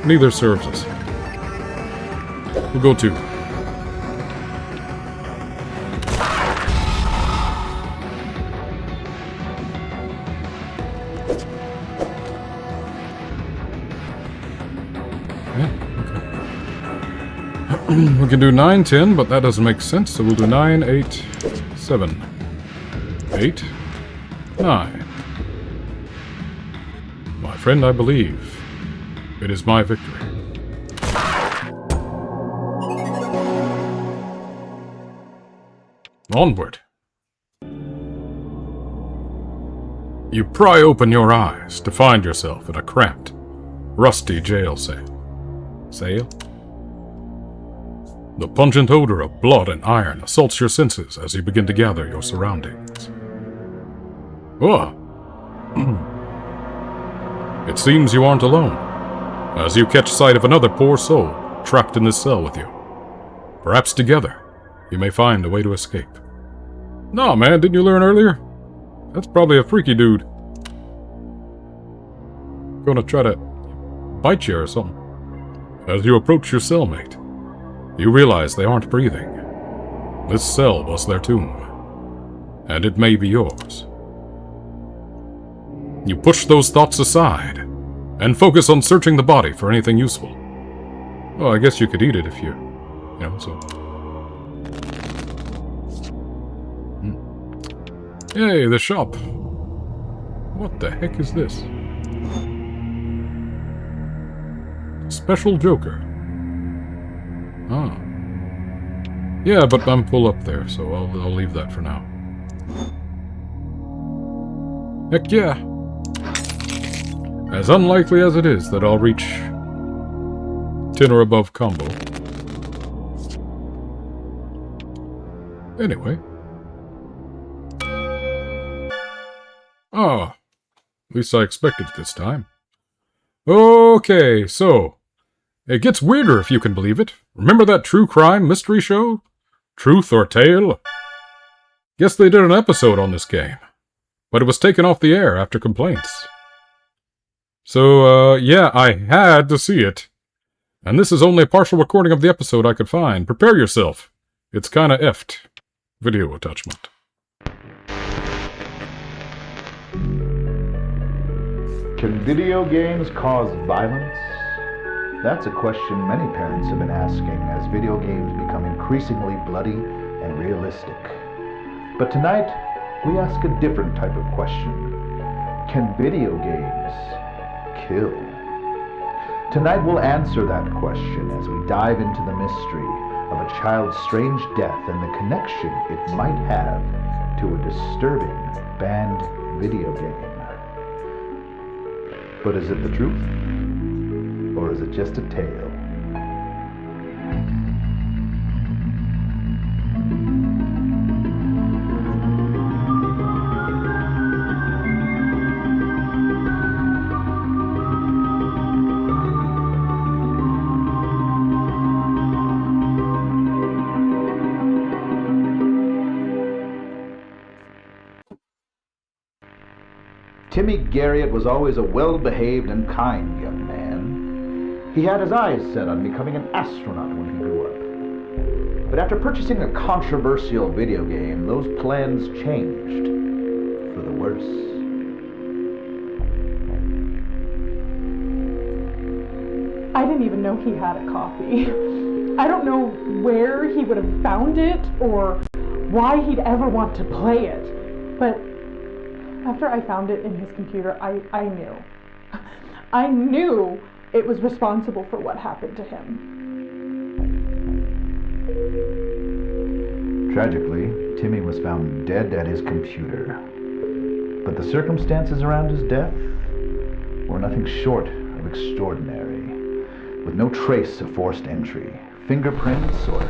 Neither serves us. We'll go 2. We can do 9, 10, but that doesn't make sense, so we'll do 9, 8, 7, 8, 9. My friend, I believe it is my victory. Onward. You pry open your eyes to find yourself in a cramped, rusty jail cell. The pungent odor of blood and iron assaults your senses as you begin to gather your surroundings. Oh. It seems you aren't alone, as you catch sight of another poor soul trapped in this cell with you. Perhaps together, you may find a way to escape. Nah, man, didn't you learn earlier? That's probably a freaky dude. Gonna try to bite you or something. As you approach your cellmate, you realize they aren't breathing. This cell was their tomb, and it may be yours. You push those thoughts aside, and focus on searching the body for anything useful. Well, I guess you could eat it if you know, so... Yay, the shop. What the heck is this? Special Joker. Ah. Yeah, but I'm full up there, so I'll leave that for now. Heck yeah. As unlikely as it is that I'll reach 10 or above combo. Anyway. Ah, at least I expected it this time. Okay, so, it gets weirder if you can believe it. Remember that true crime mystery show? Truth or Tale? Guess they did an episode on this game, but it was taken off the air after complaints. So, yeah, I had to see it. And this is only a partial recording of the episode I could find. Prepare yourself. It's kinda effed. Video attachment. Can video games cause violence? That's a question many parents have been asking as video games become increasingly bloody and realistic. But tonight, we ask a different type of question. Can video games kill? Tonight we'll answer that question as we dive into the mystery of a child's strange death and the connection it might have to a disturbing banned video game. But is it the truth? Or is it just a tale? Timmy Garriott was always a well-behaved and kind young man. He had his eyes set on becoming an astronaut when he grew up. But after purchasing a controversial video game, those plans changed for the worse. I didn't even know he had a copy. I don't know where he would have found it or why he'd ever want to play it, but after I found it in his computer, I knew. I knew it was responsible for what happened to him. Tragically, Timmy was found dead at his computer. But the circumstances around his death were nothing short of extraordinary. With no trace of forced entry, fingerprints, or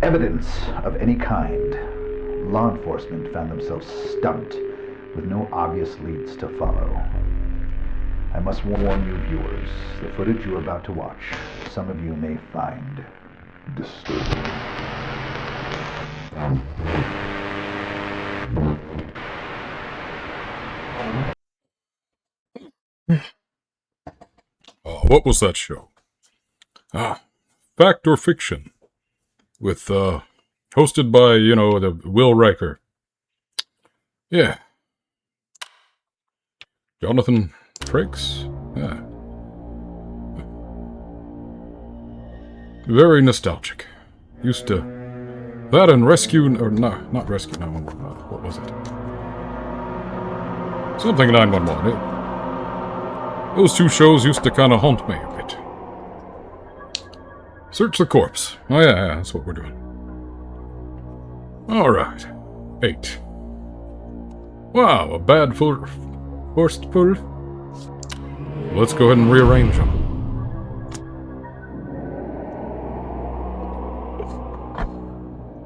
evidence of any kind, law enforcement found themselves stumped with no obvious leads to follow. I must warn you viewers, the footage you are about to watch, some of you may find disturbing. What was that show? Fact or Fiction. With, hosted by, the Will Riker. Yeah. Jonathan Frakes? Yeah. Very nostalgic. Used to... That and Rescue... Or no, not Rescue 911. What was it? Something 911. Those two shows used to kind of haunt me a bit. Search the corpse. Oh yeah, that's what we're doing. Alright. 8. Wow, a bad first pull. Let's go ahead and rearrange them.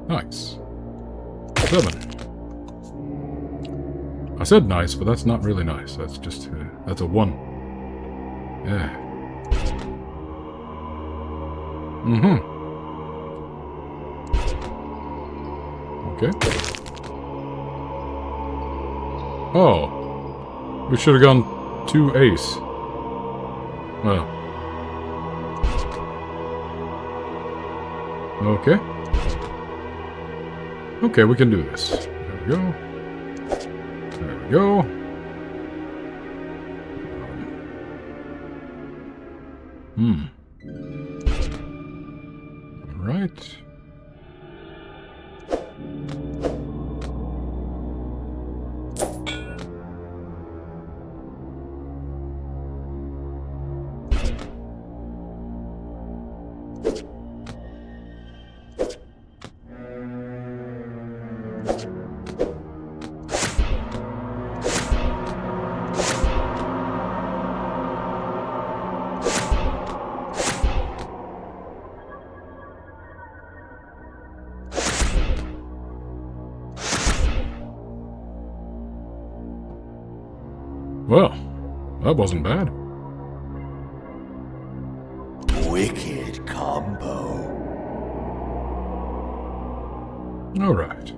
Nice. 7. I said nice, but that's not really nice. That's just... that's a 1. Yeah. Mm-hmm. Okay. Oh. We should have gone 2 ace. Well. Okay. Okay, we can do this. There we go. There we go. Alright. Well, that wasn't bad. Wicked combo. All right.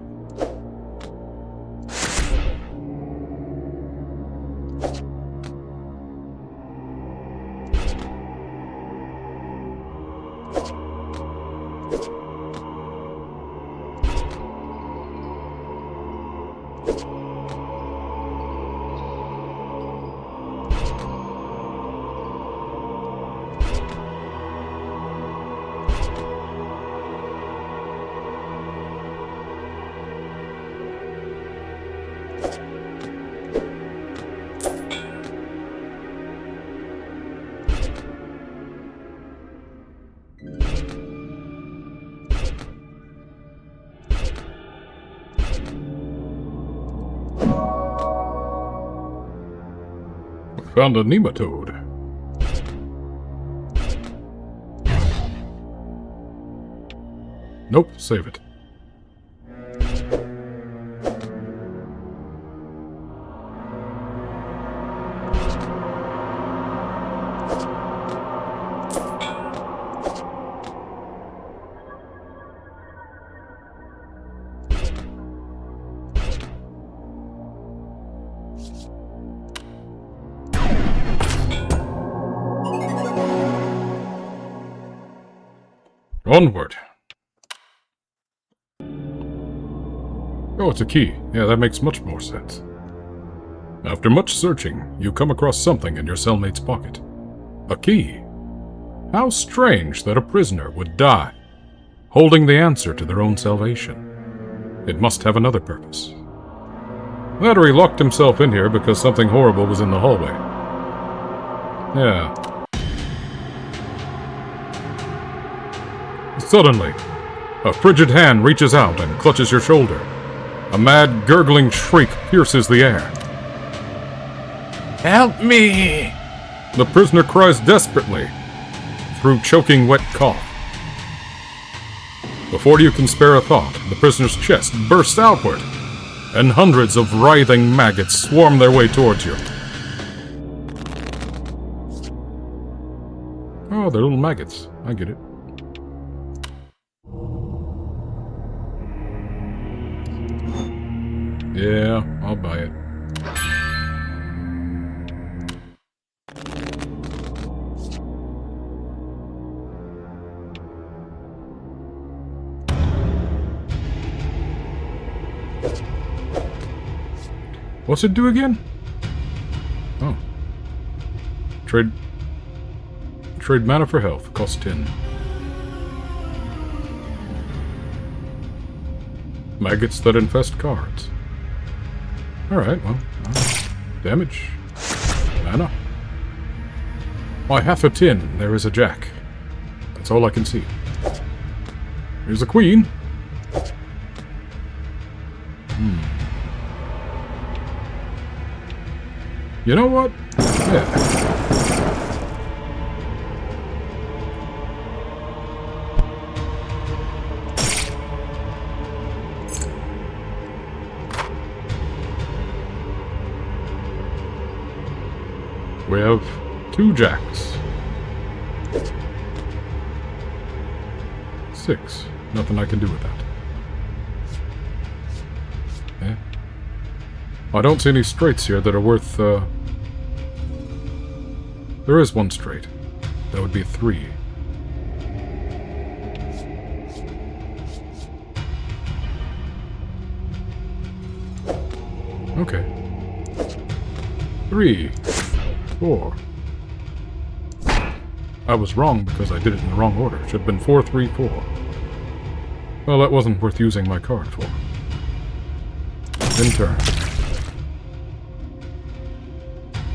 Found a nematode. Nope, save it. Onward. Oh, it's a key. Yeah, that makes much more sense. After much searching, you come across something in your cellmate's pocket. A key. How strange that a prisoner would die, holding the answer to their own salvation. It must have another purpose. Lattery locked himself in here because something horrible was in the hallway. Yeah. Suddenly, a frigid hand reaches out and clutches your shoulder. A mad, gurgling shriek pierces the air. Help me! The prisoner cries desperately through choking wet cough. Before you can spare a thought, the prisoner's chest bursts outward, and hundreds of writhing maggots swarm their way towards you. Oh, they're little maggots. I get it. Yeah, I'll buy it. What's it do again? Oh. Trade mana for health. Costs 10. Maggots that infest cards. Alright, well. Damage. Mana. Why, half a tin. There is a jack. That's all I can see. Here's a queen. You know what? Yeah. We have 2 jacks. 6. Nothing I can do with that. Yeah. I don't see any straights here that are worth, There is one straight. That would be 3. Okay. 3. 4. I was wrong because I did it in the wrong order. Should have been 4, 3, 4. Well, that wasn't worth using my card for. In turn.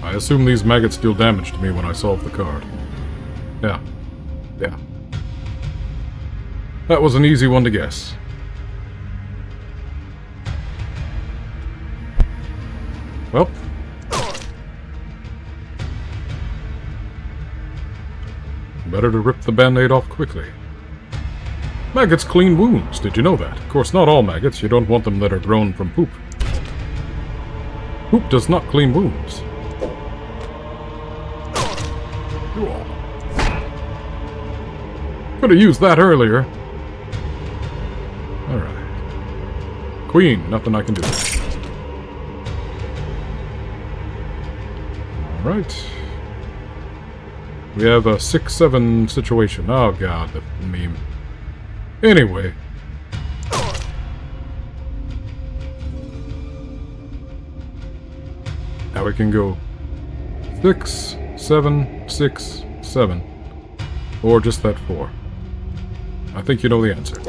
I assume these maggots deal damage to me when I solve the card. Yeah. Yeah. That was an easy one to guess. Well. Better to rip the band-aid off quickly. Maggots clean wounds, did you know that? Of course, not all maggots. You don't want them that are grown from poop. Poop does not clean wounds. Could have used that earlier. Alright. Queen, nothing I can do. Alright. We have a 6-7 situation. Oh god, the meme. Anyway. Now we can go 6, 7, 6, 7. Or just that 4. I think you know the answer.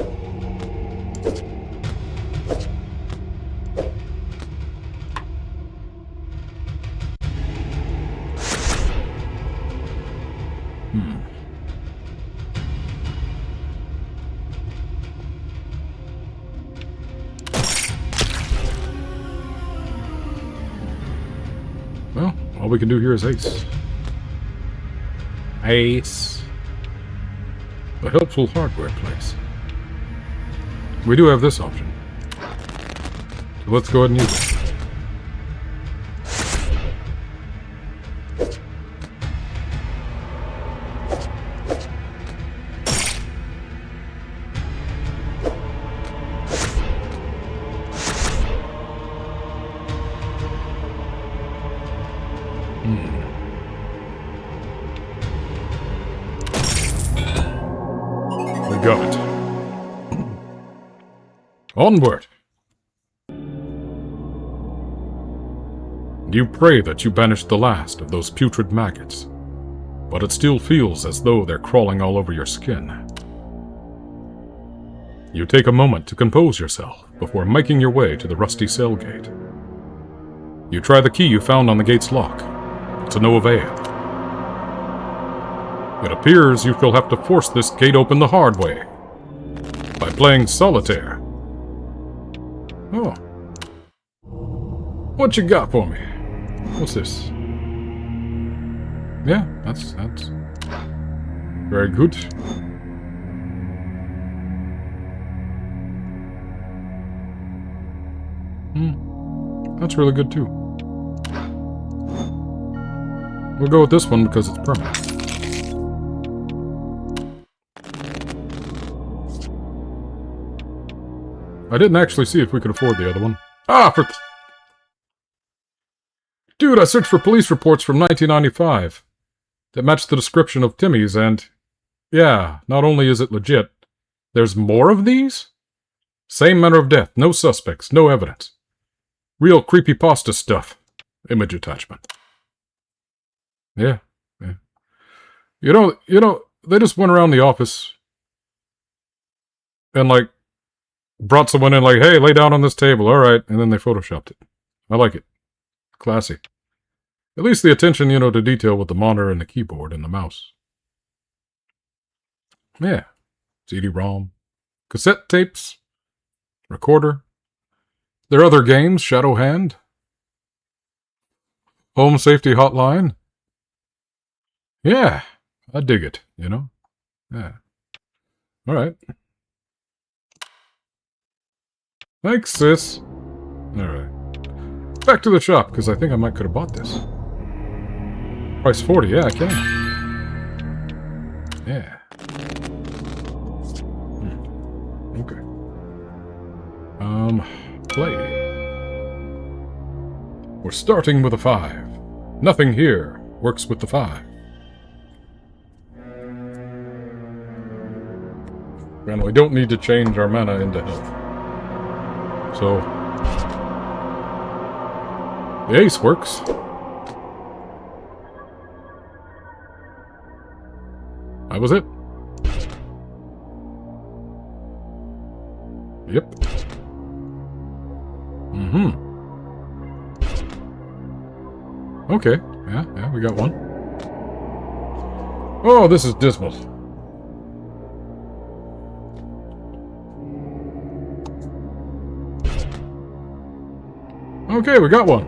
Well, all we can do here is ace. Ace. A helpful hardware place. We do have this option. So let's go ahead and use it. Got it. Onward! You pray that you banish the last of those putrid maggots, but it still feels as though they're crawling all over your skin. You take a moment to compose yourself before making your way to the rusty cell gate. You try the key you found on the gate's lock. To no avail. It appears you shall have to force this gate open the hard way. By playing solitaire. Oh. What you got for me? What's this? Yeah, that's very good. That's really good too. We'll go with this one because it's permanent. I didn't actually see if we could afford the other one. Ah, Dude, I searched for police reports from 1995 that matched the description of Timmy's, and yeah, not only is it legit, there's more of these? Same manner of death, no suspects, no evidence. Real creepypasta stuff. Image attachment. Yeah. You know, they just went around the office and, like, brought someone in like, hey, lay down on this table. All right. And then they photoshopped it. I like it. Classy. At least the attention, to detail with the monitor and the keyboard and the mouse. Yeah. CD-ROM. Cassette tapes. Recorder. There are other games. Shadowhand. Home Safety Hotline. Yeah. I dig it, Yeah. All right. Thanks, sis. All right. Back to the shop, because I think I might could have bought this. Price 40. Yeah, I can. Yeah. Okay. Play. We're starting with a 5. Nothing here works with the 5. And we don't need to change our mana into health. So, the ace works. That was it. Yep. Okay. Yeah, we got one. Oh, this is dismal. Okay, we got one.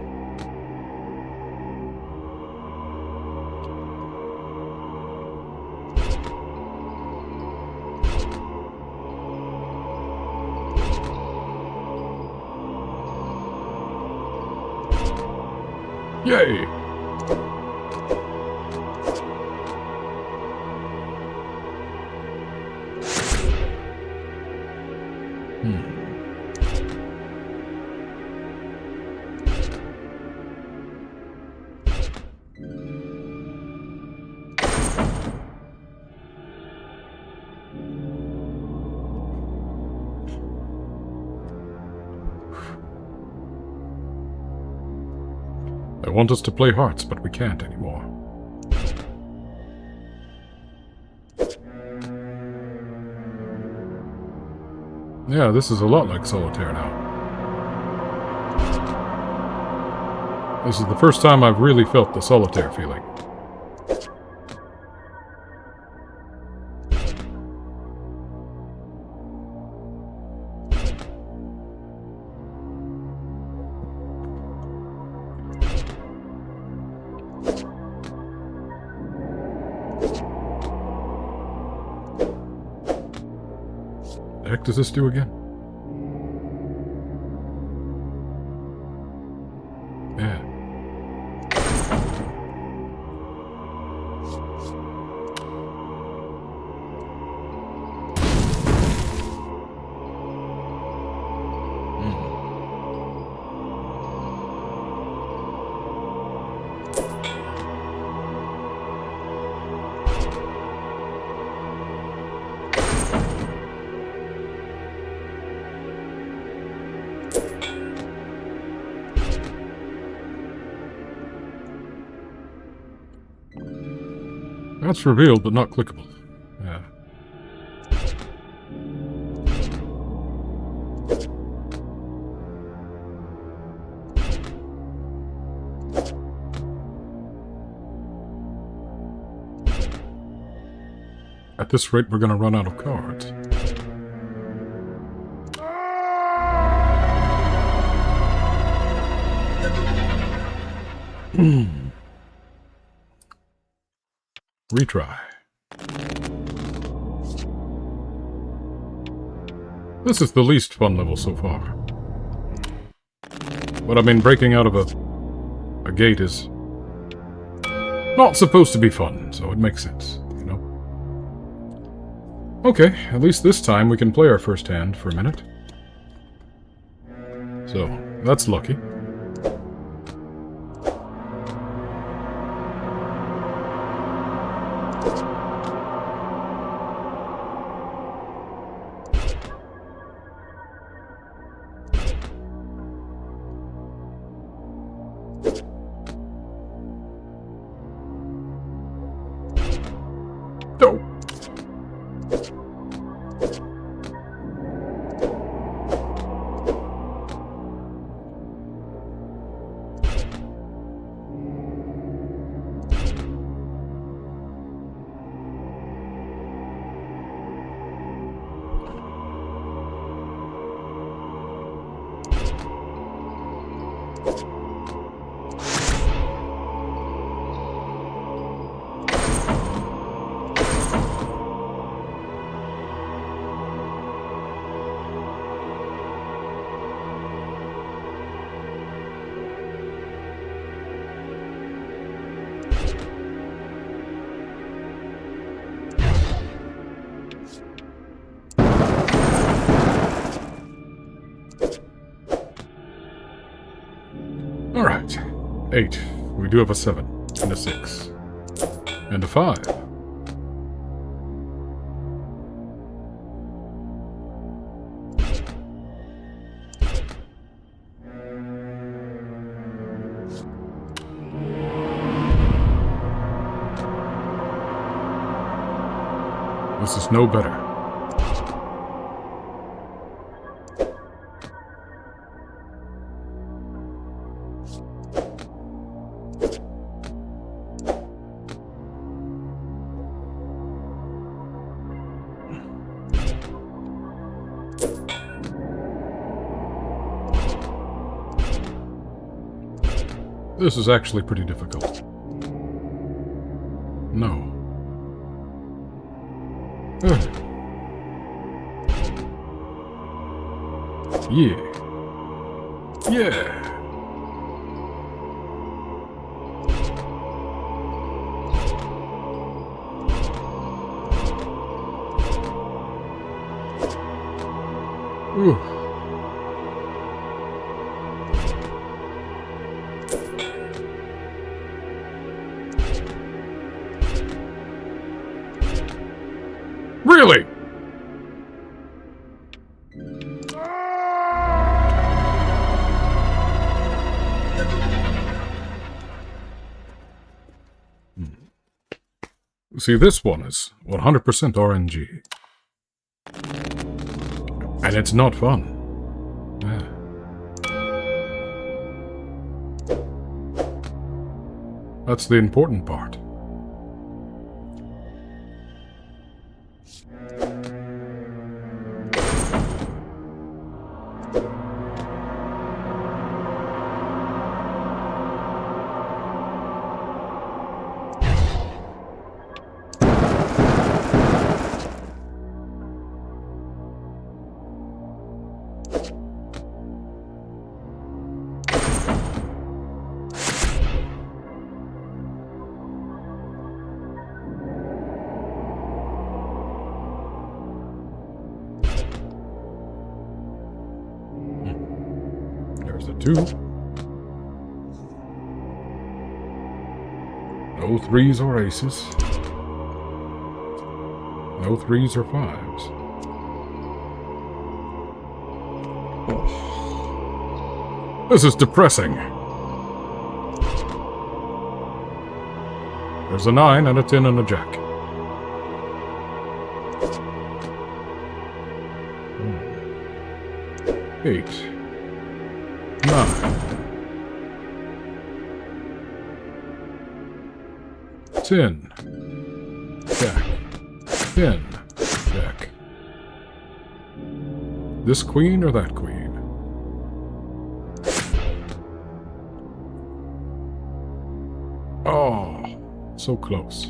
Yay! They want us to play hearts, but we can't anymore. Yeah, this is a lot like Solitaire now. This is the first time I've really felt the Solitaire feeling. The heck does this do again? Yeah. That's revealed, but not clickable. Yeah. At this rate, we're gonna run out of cards. Retry. This is the least fun level so far. But I mean, breaking out of a gate is not supposed to be fun, so it makes sense, Okay, at least this time we can play our first hand for a minute. So, that's lucky. Alright. 8. We do have a 7. And a 6. And a 5. This is no better. This is actually pretty difficult. No. Ugh. Yeah. Yeah. Ooh. Really? See, this one is 100% RNG. And it's not fun. Yeah. That's the important part. There's a 2. No 3s or aces. No 3s or 5s. This is depressing. There's a 9 and a 10 and a jack. 8. 9. 10. Jack. 10. Jack. This queen or that queen? Oh, so close.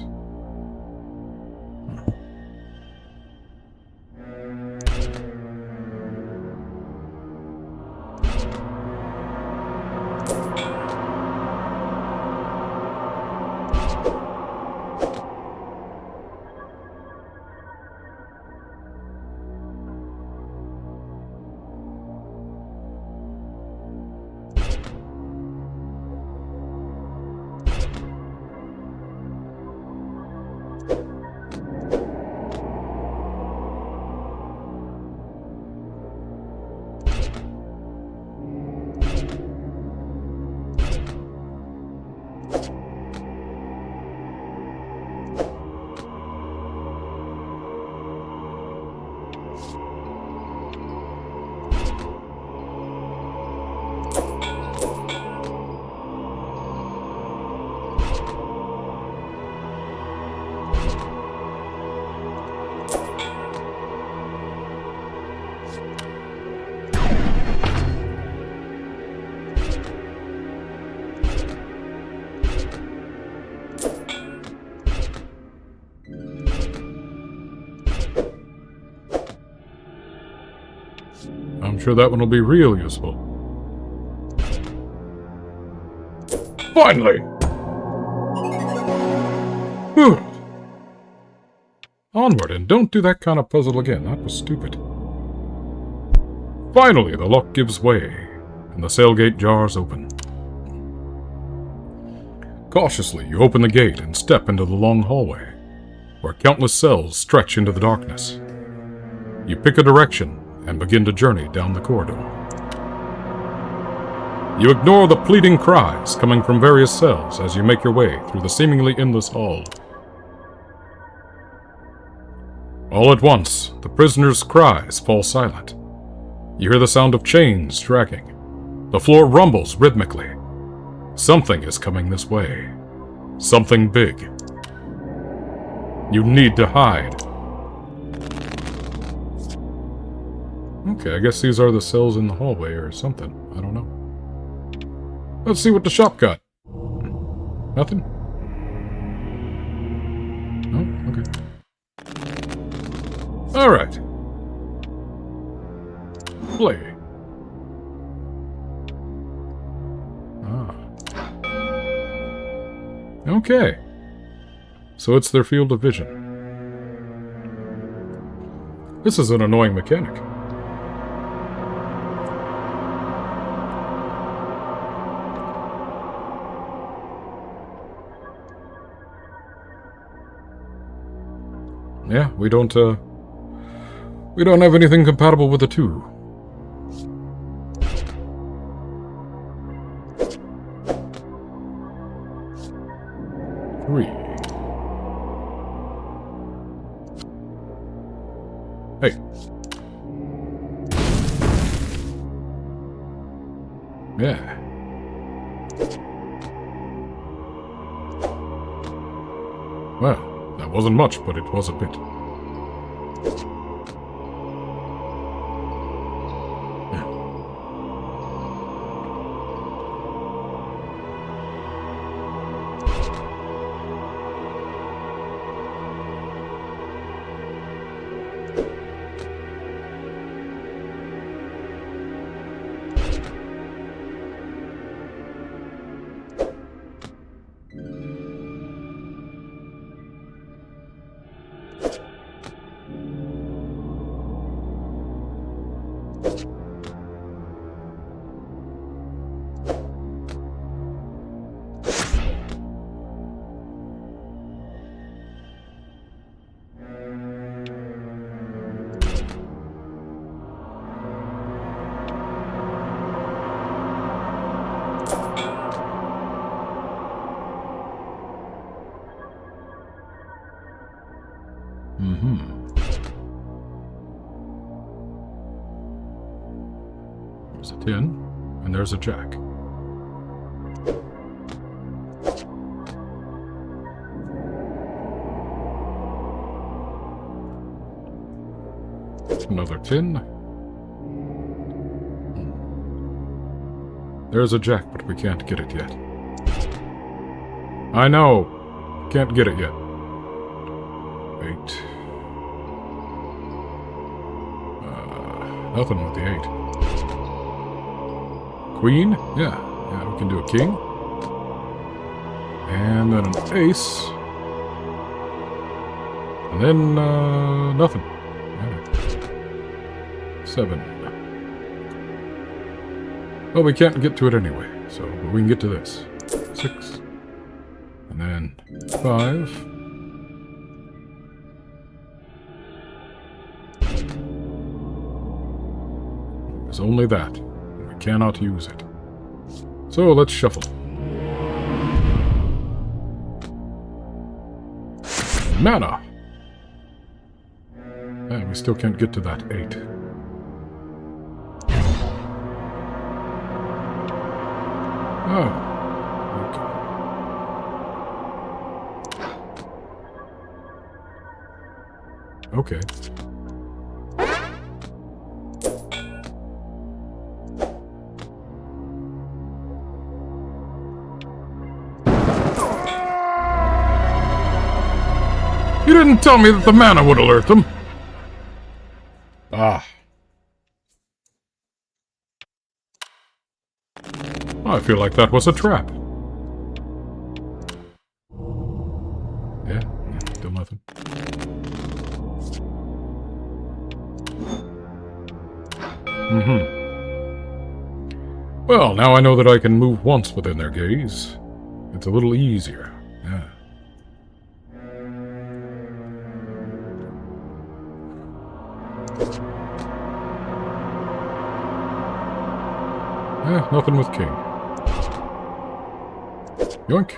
I'm sure that one will be real useful. Finally! Whew. Onward, and don't do that kind of puzzle again. That was stupid. Finally, the lock gives way, and the cell gate jars open. Cautiously, you open the gate and step into the long hallway, where countless cells stretch into the darkness. You pick a direction and begin to journey down the corridor. You ignore the pleading cries coming from various cells as you make your way through the seemingly endless hall. All at once, the prisoner's cries fall silent. You hear the sound of chains dragging. The floor rumbles rhythmically. Something is coming this way. Something big. You need to hide. Okay, I guess these are the cells in the hallway or something. I don't know. Let's see what the shop got. Nothing? No? Okay. Alright. Play. Okay. So it's their field of vision. This is an annoying mechanic. Yeah, we don't have anything compatible with the 2. Hey. Yeah. Well, that wasn't much, but it was a bit. There's a 10, and there's a jack. Another 10. There's a jack, but we can't get it yet. I know! Can't get it yet. 8. Nothing with the 8. Queen? Yeah, we can do a king. And then an ace. And then, nothing. Yeah. 7. Well, we can't get to it anyway, so we can get to this. 6. And then 5. There's only that. We cannot use it. So let's shuffle. Mana! And we still can't get to that 8. Oh. Okay. You didn't tell me that the mana would alert them. Ah. I feel like that was a trap. Yeah, still nothing. Well, now I know that I can move once within their gaze. It's a little easier. Yeah. Nothing with King. Yoink.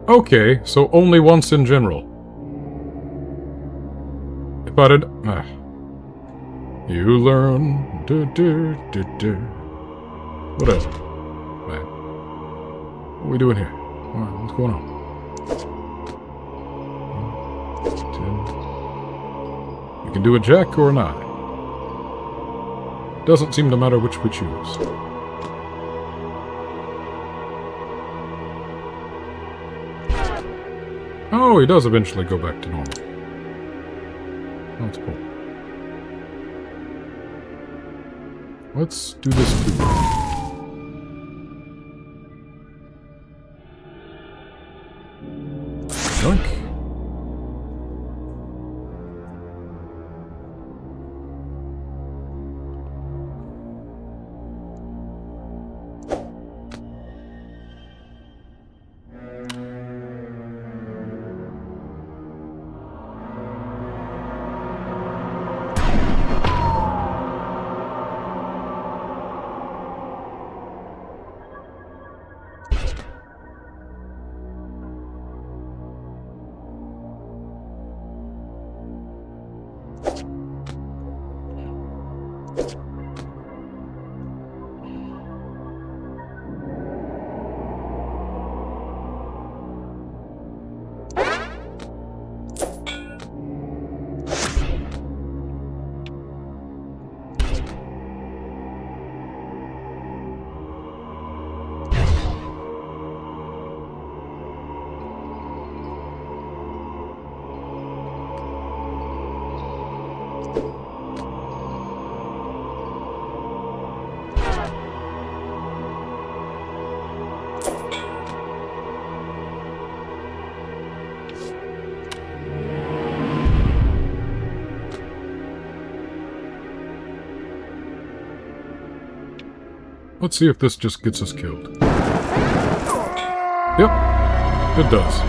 Okay, so only once in general. If I did... You learn... Whatever. Man. What are we doing here? What's going on? 10. You can do a jack or an eye. Doesn't seem to matter which we choose. Oh, he does eventually go back to normal. That's cool. Let's do this too. Yoink. Let's see if this just gets us killed. Yep, it does.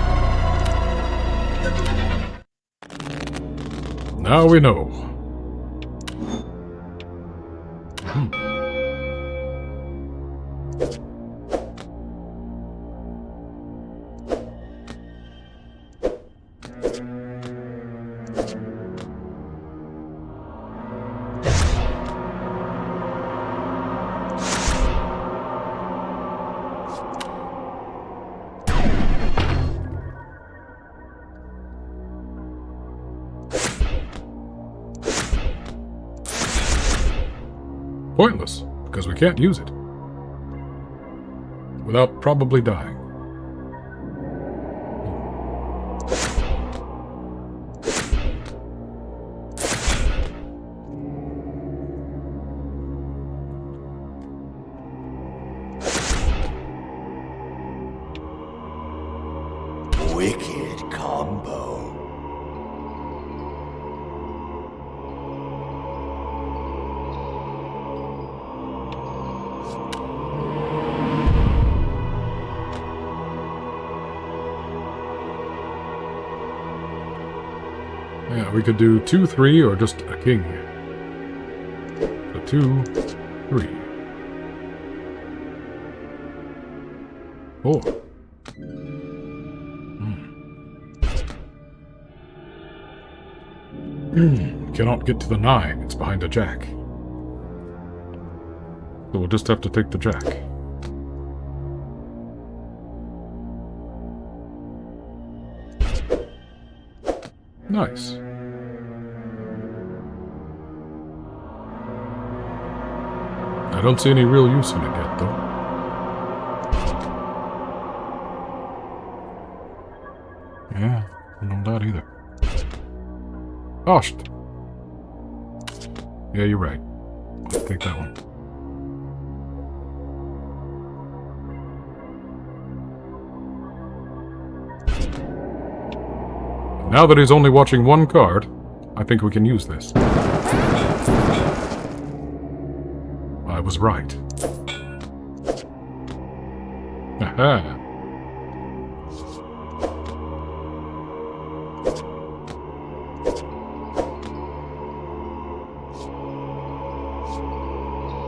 Now we know. Pointless, because we can't use it. Without probably dying. Wicked combo. Yeah, we could do 2, 3, or just a king. So 2, 3. 4. Cannot get to the 9. It's behind a jack. So we'll just have to take the jack. Nice. I don't see any real use in it yet, though. Yeah, I don't know that either. Oh, shit. Yeah, you're right. I'll take that one. Now that he's only watching one card, I think we can use this. I was right. Aha!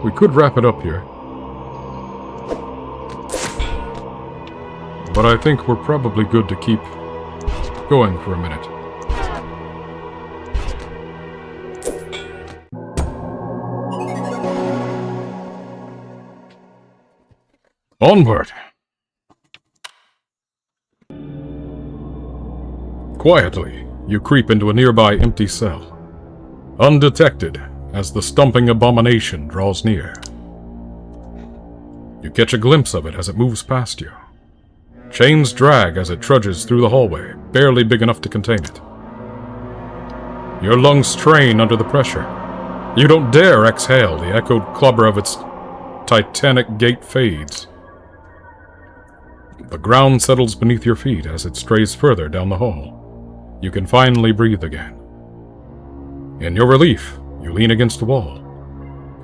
We could wrap it up here. But I think we're probably good to keep going for a minute. Onward! Quietly, you creep into a nearby empty cell, undetected as the stomping abomination draws near. You catch a glimpse of it as it moves past you. Chains drag as it trudges through the hallway, barely big enough to contain it. Your lungs strain under the pressure. You don't dare exhale. The echoed clubber of its titanic gait fades. The ground settles beneath your feet as it strays further down the hall. You can finally breathe again. In your relief, you lean against the wall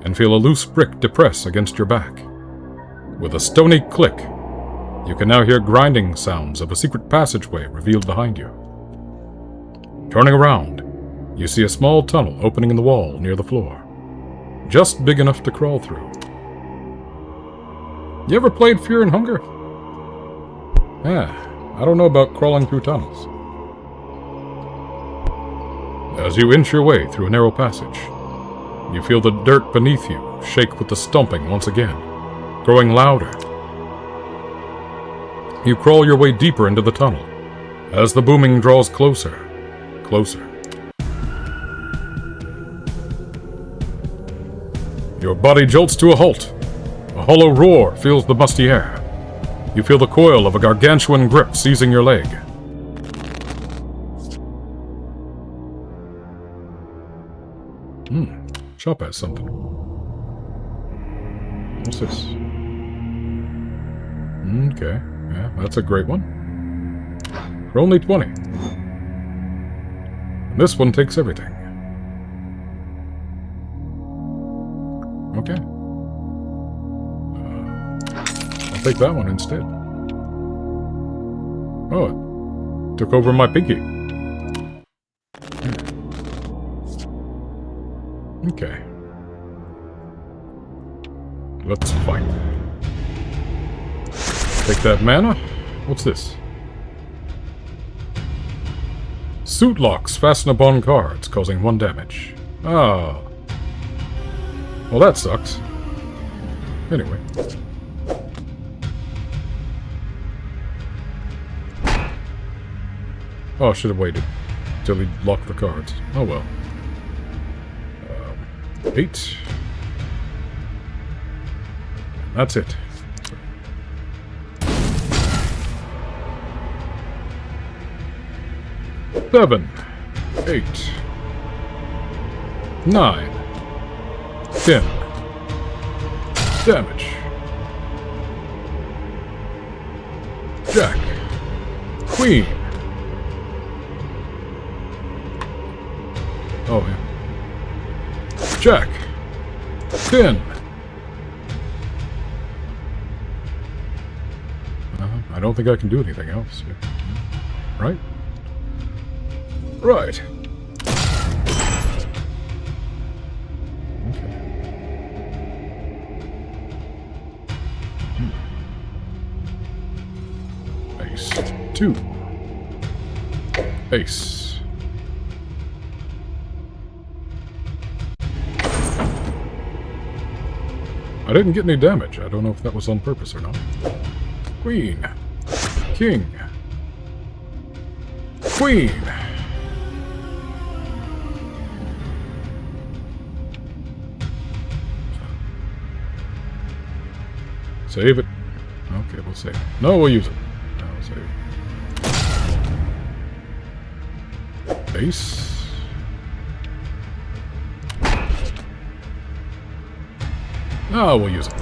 and feel a loose brick depress against your back. With a stony click, you can now hear grinding sounds of a secret passageway revealed behind you. Turning around, you see a small tunnel opening in the wall near the floor, just big enough to crawl through. You ever played Fear and Hunger? I don't know about crawling through tunnels. As you inch your way through a narrow passage, you feel the dirt beneath you shake with the stomping once again, growing louder. You crawl your way deeper into the tunnel, as the booming draws closer, closer. Your body jolts to a halt. A hollow roar fills the musty air. You feel the coil of a gargantuan grip seizing your leg. Shop has something. What's this? Okay. Yeah, that's a great one. For only 20. And this one takes everything. Okay. I'll take that one instead. Oh, it took over my pinky. Okay. Let's fight. Take that mana. What's this? Suit locks fasten upon cards, causing 1 damage. Ah. Well, that sucks. Anyway. Oh, I should have waited till he locked the cards. Oh well. 8. That's it. 7, 8, 9, 10. Damage. Jack. Queen. Oh, yeah. Jack. 10. I don't think I can do anything else. Right? Right. Okay. Ace. 2. Ace. I didn't get any damage. I don't know if that was on purpose or not. Queen. King. Queen. Save it. Okay, we'll save it. No, we'll use it. No, we'll save it. Base. No, we'll use it.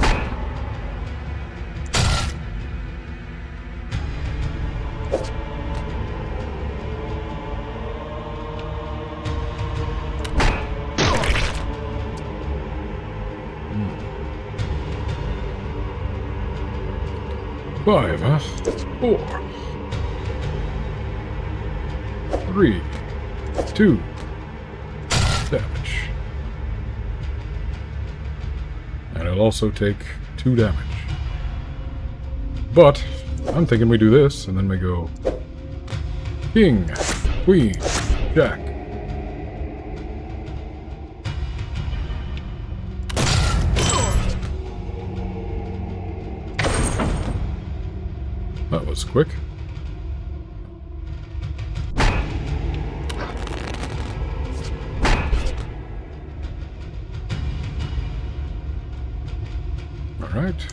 Five, huh? 4, 3, 2, damage. And it'll also take 2 damage. But, I'm thinking we do this, and then we go King, Queen, Jack. That was quick. All right.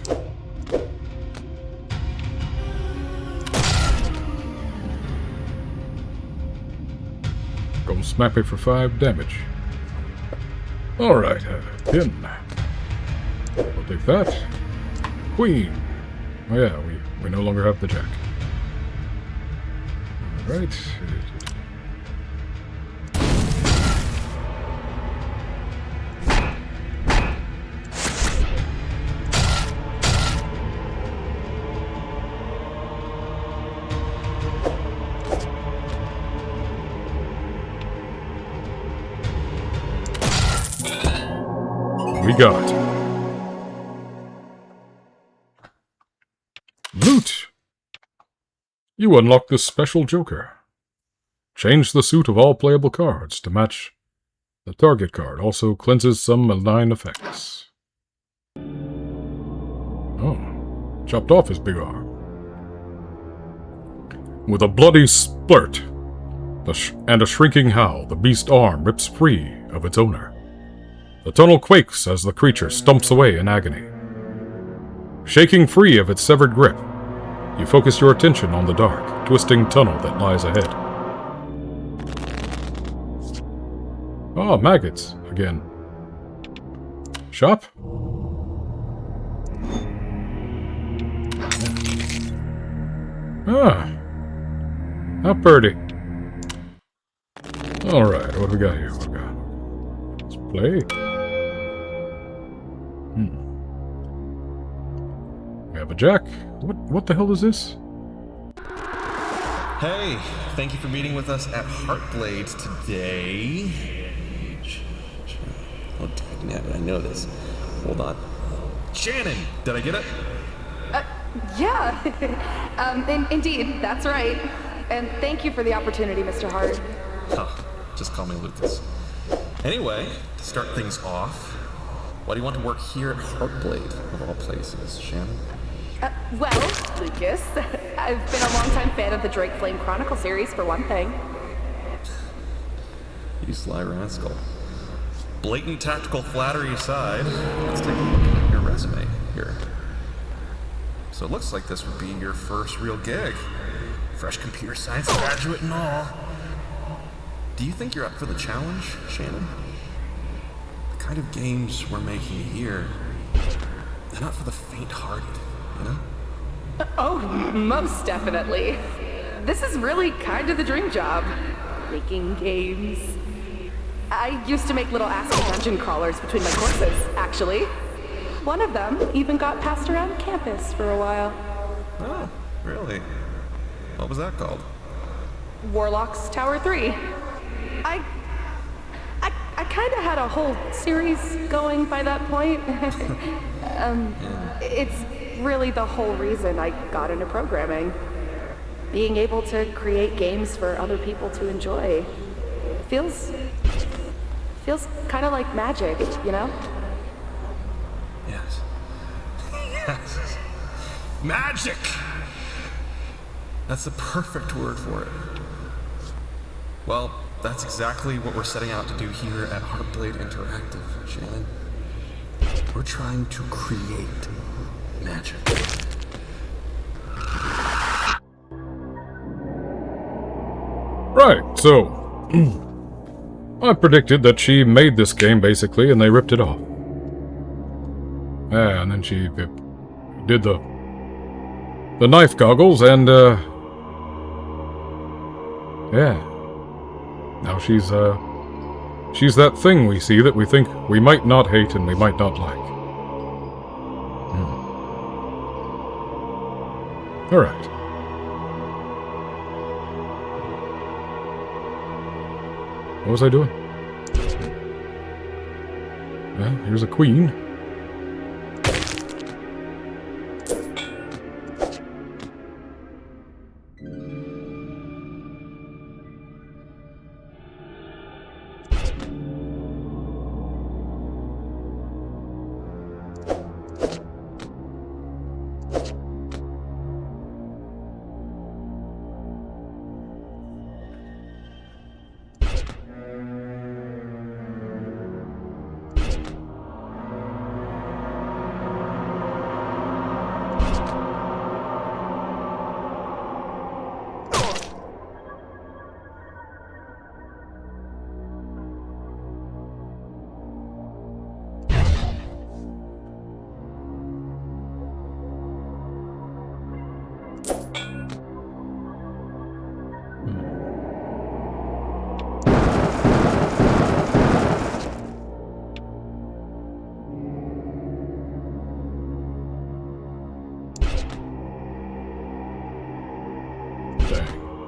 Go smack it for 5 damage. All right, pin. We'll take that. Queen. Oh yeah, we no longer have the jack. Alright. We got it. Loot! You unlock this special joker. Change the suit of all playable cards to match the target card. Also cleanses some malign effects. Oh, chopped off his big arm. With a bloody splurt and a shrinking howl, the beast's arm rips free of its owner. The tunnel quakes as the creature stumps away in agony. Shaking free of its severed grip, you focus your attention on the dark, twisting tunnel that lies ahead. Ah, maggots, again. Shop? Ah. How pretty. Alright, what do we got here? What do we got? Let's play. We have a jack. What the hell is this? Hey, thank you for meeting with us at Heartblade today. Oh, yeah, I know this. Hold on. Shannon, did I get it? Yeah. Indeed, that's right. And thank you for the opportunity, Mr. Hart. Huh, just call me Lucas. Anyway, to start things off, why do you want to work here at Heartblade, of all places, Shannon? Well, Lucas, I've been a longtime fan of the Drake Flame Chronicle series, for one thing. You sly rascal. Blatant tactical flattery aside, let's take a look at your resume here. So it looks like this would be your first real gig. Fresh computer science graduate and all. Do you think you're up for the challenge, Shannon? The kind of games we're making here, they're not for the faint-hearted, you know? Oh, most definitely. This is really kind of the dream job. Making games. I used to make little ASCII dungeon crawlers between my courses, actually. One of them even got passed around campus for a while. Oh, really? What was that called? Warlock's Tower 3. I kind of had a whole series going by that point. It's really the whole reason I got into programming. Being able to create games for other people to enjoy. Feels kind of like magic, you know? Yes. Yes. Magic! That's the perfect word for it. Well, that's exactly what we're setting out to do here at Heartblade Interactive, Shannon. We're trying to create magic. Right, so... I predicted that she made this game, basically, and they ripped it off. Yeah, and then she did the knife goggles, and, yeah. Now she's that thing we see that we think we might not hate and we might not like. Alright. What was I doing? Well, here's a queen.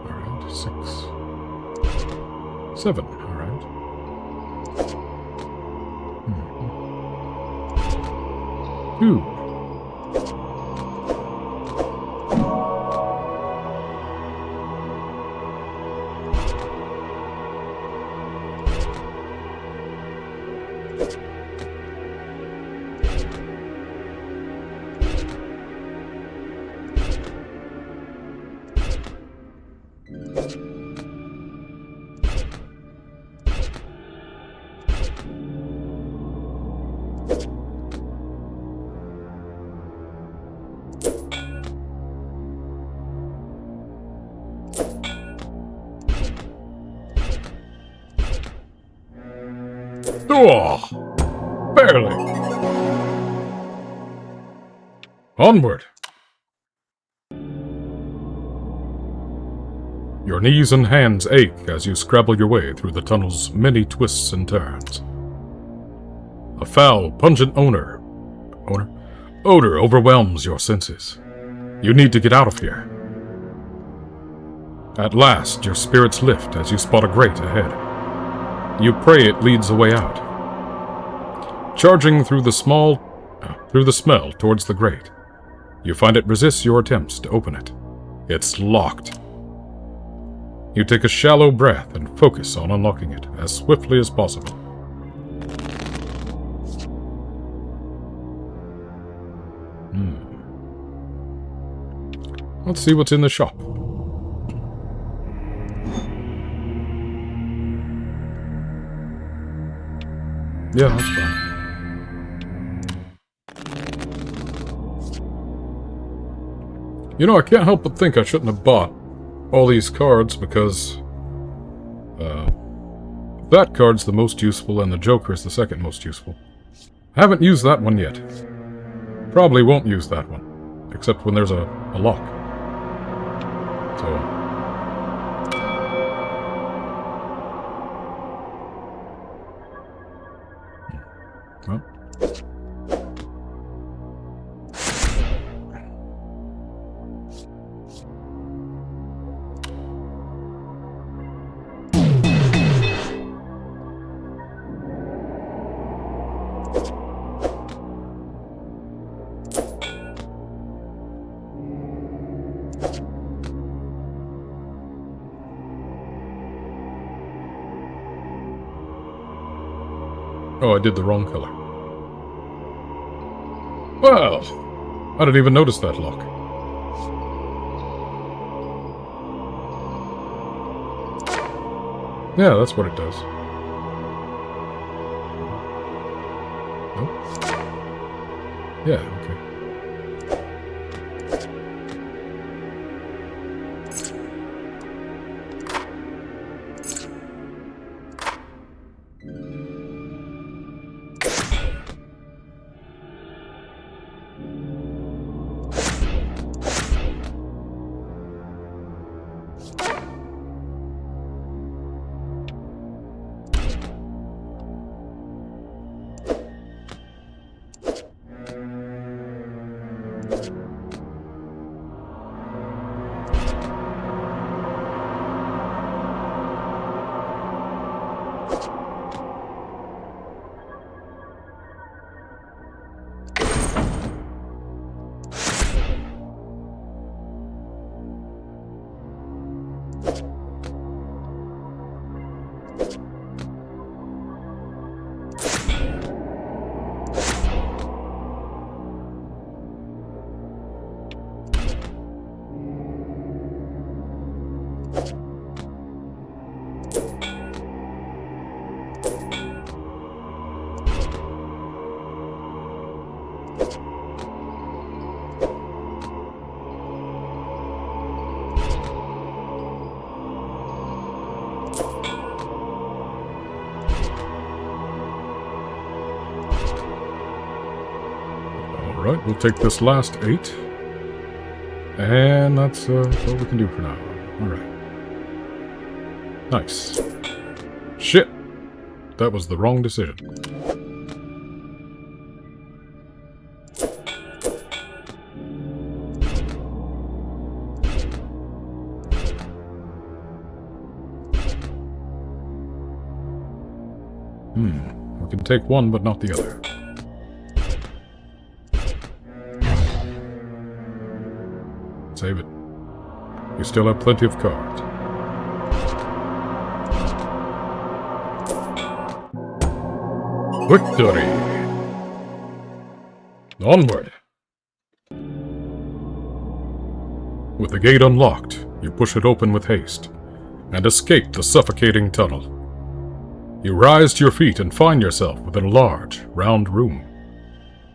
Alright, 6. 7, alright. Two. Oh, barely. Onward. Your knees and hands ache as you scrabble your way through the tunnel's many twists and turns. A foul, pungent odor overwhelms your senses. You need to get out of here. At last, your spirits lift as you spot a grate ahead. You pray it leads the way out. Charging through the smell towards the grate, you find it resists your attempts to open it. It's locked. You take a shallow breath and focus on unlocking it as swiftly as possible. Let's see what's in the shop. Yeah, that's fine. You know, I can't help but think I shouldn't have bought all these cards because that card's the most useful and the Joker's the second most useful. I haven't used that one yet. Probably won't use that one, except when there's a lock. So... well... oh, I did the wrong color. Well, I didn't even notice that lock. Yeah, that's what it does. Nope. Yeah, okay. Alright, we'll take this last 8. And that's all we can do for now. Alright. Nice. Shit! That was the wrong decision. We can take one, but not the other. Save it. You still have plenty of cards. Victory! Onward! With the gate unlocked, you push it open with haste, and escape the suffocating tunnel. You rise to your feet and find yourself within a large, round room,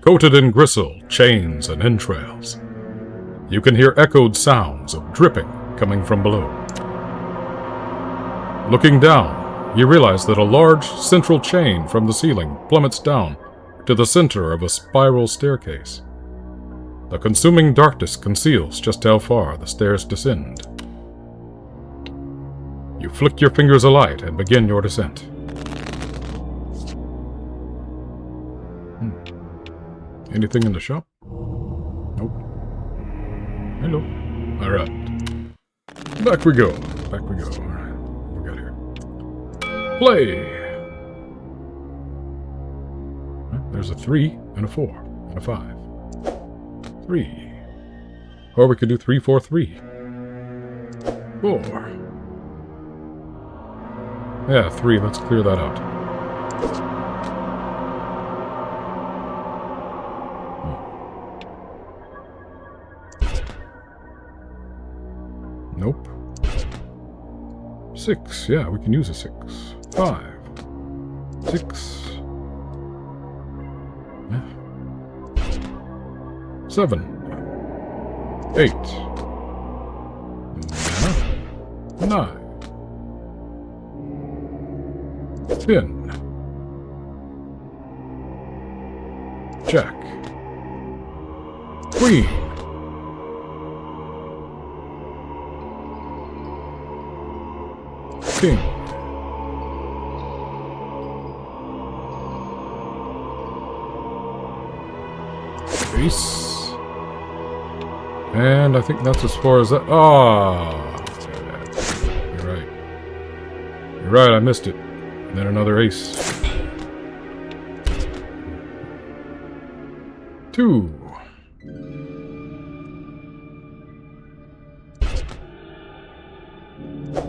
coated in gristle, chains, and entrails. You can hear echoed sounds of dripping coming from below. Looking down, you realize that a large central chain from the ceiling plummets down to the center of a spiral staircase. The consuming darkness conceals just how far the stairs descend. You flick your fingers alight and begin your descent. Anything in the shop? Nope. Hello. Alright. Back we go. Back we go. Alright. What we got here? Play! There's a 3 and a 4 and a 5. 3. Or we could do 3, 4, 3. 4. Yeah, 3. Let's clear that out. Nope. 6. Yeah, we can use a 6. 5. 6. Yeah. 7. 8. 9. 10. Jack. Queen. King. Ace. And I think that's as far as that. Ah, you're right. You're right, I missed it. And then another ace. 2.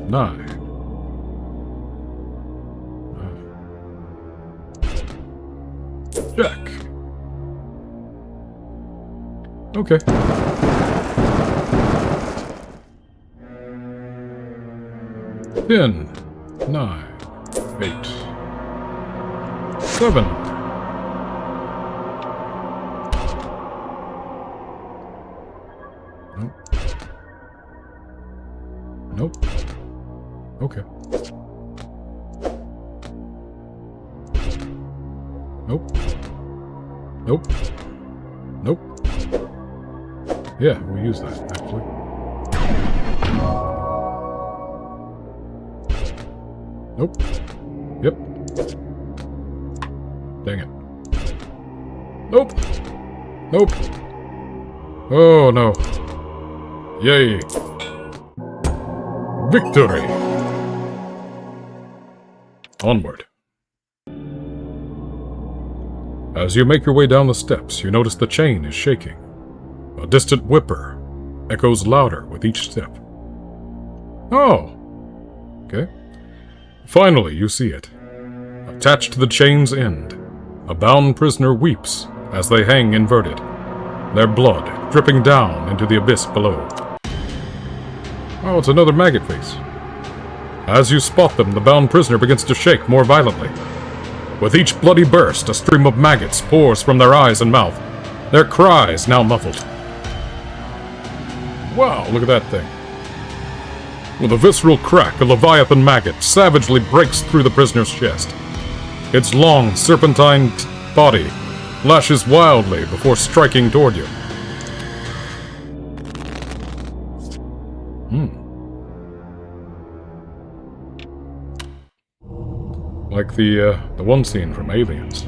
9. Jack. Okay. 10, 9, 8, 7. Nope. Nope. Okay. Nope. Nope. Nope. Yeah, we'll use that, actually. Nope. Yep. Dang it. Nope. Nope. Oh, no. Yay. Victory. Onward. As you make your way down the steps, you notice the chain is shaking. A distant whimper echoes louder with each step. Oh! Okay. Finally, you see it. Attached to the chain's end, a bound prisoner weeps as they hang inverted, their blood dripping down into the abyss below. Oh, it's another maggot face. As you spot them, the bound prisoner begins to shake more violently. With each bloody burst, a stream of maggots pours from their eyes and mouth, their cries now muffled. Wow, look at that thing. With a visceral crack, a Leviathan maggot savagely breaks through the prisoner's chest. Its long, serpentine body lashes wildly before striking toward you. Like the one scene from Aliens.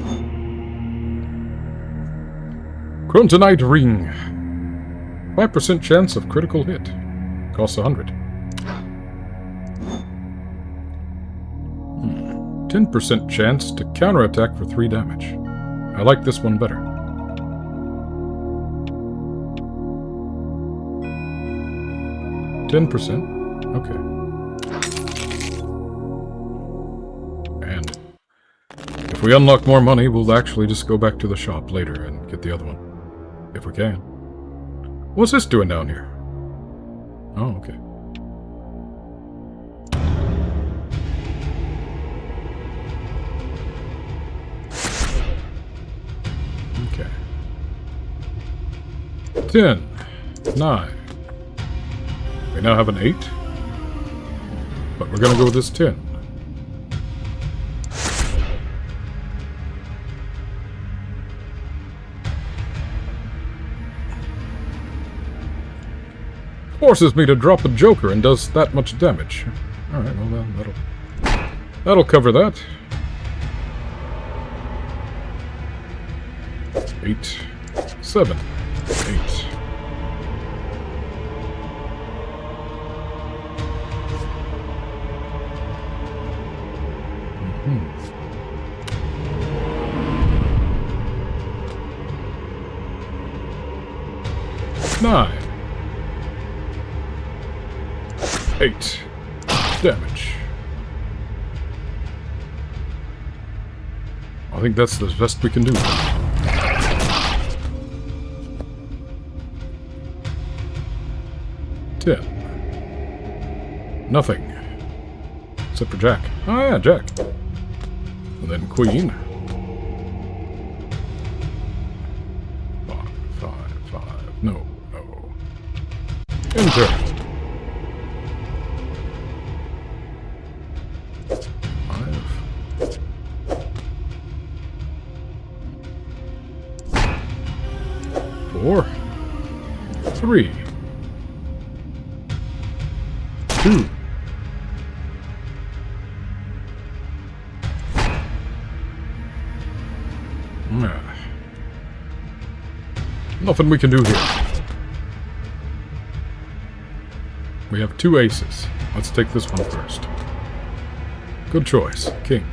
Crontonite ring. 5% chance of critical hit. Costs 100. 10% chance to counterattack for 3 damage. I like this one better. Okay. And if we unlock more money, we'll actually just go back to the shop later and get the other one. If we can. What's this doing down here? Oh, okay. Okay. 10. 9. We now have an 8. But we're gonna go with this 10. Forces me to drop a joker and does that much damage. Alright, well then, that'll cover that. 8, 7, 8. Nine. 8 damage. I think that's the best we can do. 10. Nothing. Except for Jack. Oh yeah, Jack. And then Queen. 5, 5. No. Enter. 4, 3, 2. Nothing we can do here. We have 2 aces. Let's take this one first. Good choice. King.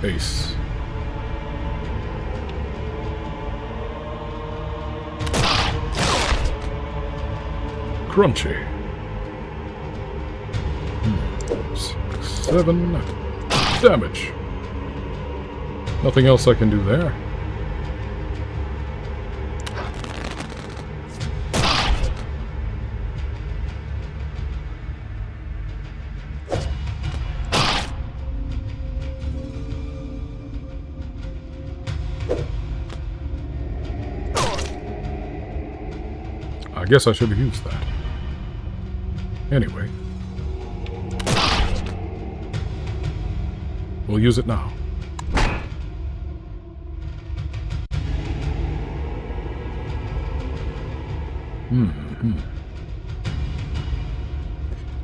Ace. Crunchy. 6, 7. Damage. Nothing else I can do there. I guess I should have used that. Anyway. We'll use it now.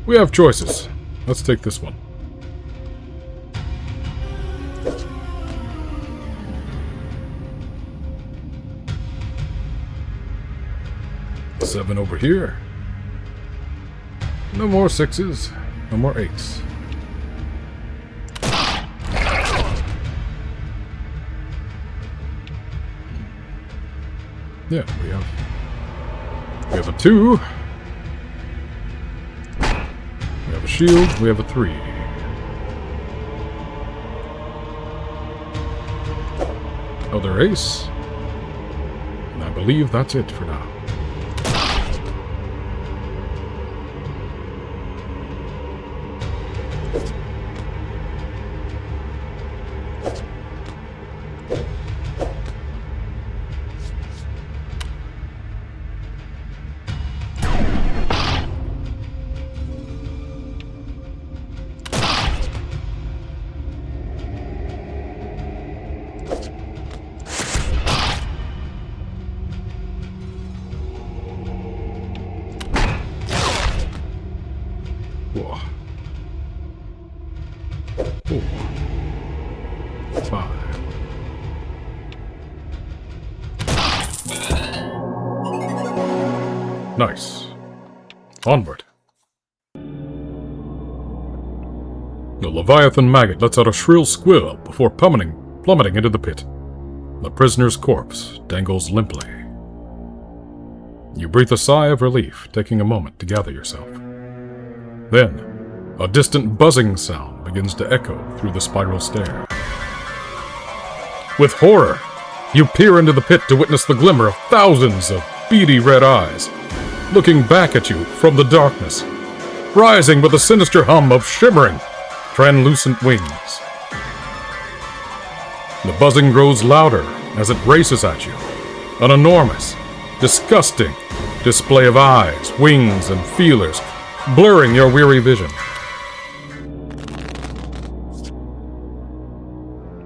We have choices. Let's take this one. Seven over here. No more 6s. No more 8s. Yeah, we have a 2. We have a shield. We have a 3. Other ace. And I believe that's it for now. Whoa. 4, 5. Nice. Onward. The Leviathan Maggot lets out a shrill squeal before plummeting into the pit. The prisoner's corpse dangles limply. You breathe a sigh of relief, taking a moment to gather yourself. Then, a distant buzzing sound begins to echo through the spiral stair. With horror, you peer into the pit to witness the glimmer of thousands of beady red eyes, looking back at you from the darkness, rising with a sinister hum of shimmering, translucent wings. The buzzing grows louder as it races at you, an enormous, disgusting display of eyes, wings, and feelers, blurring your weary vision.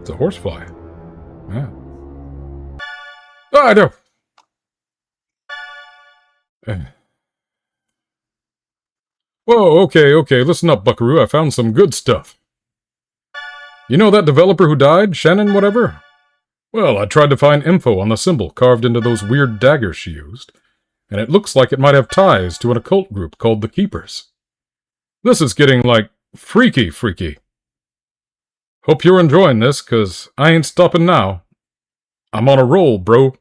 It's a horsefly. Yeah. I know. Whoa, okay, listen up, buckaroo, I found some good stuff. You know that developer who died, Shannon whatever? Well, I tried to find info on the symbol carved into those weird daggers she used, and it looks like it might have ties to an occult group called the Keepers. This is getting, like, freaky. Hope you're enjoying this, 'cause I ain't stopping now. I'm on a roll, bro.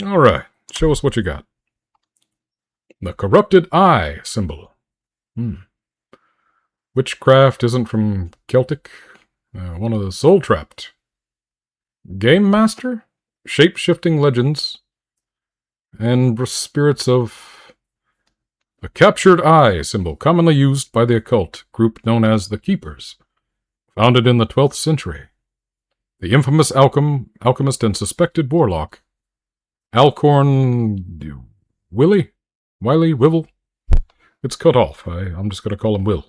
Alright, show us what you got. The corrupted eye symbol. Witchcraft isn't from Celtic. One of the soul-trapped. Game Master? Shape-shifting legends. And spirits of... A captured eye symbol commonly used by the occult group known as the Keepers. Founded in the 12th century. The infamous alchemist and suspected warlock, Alcorn... Willie? Wivel? It's cut off. I'm just going to call him Will.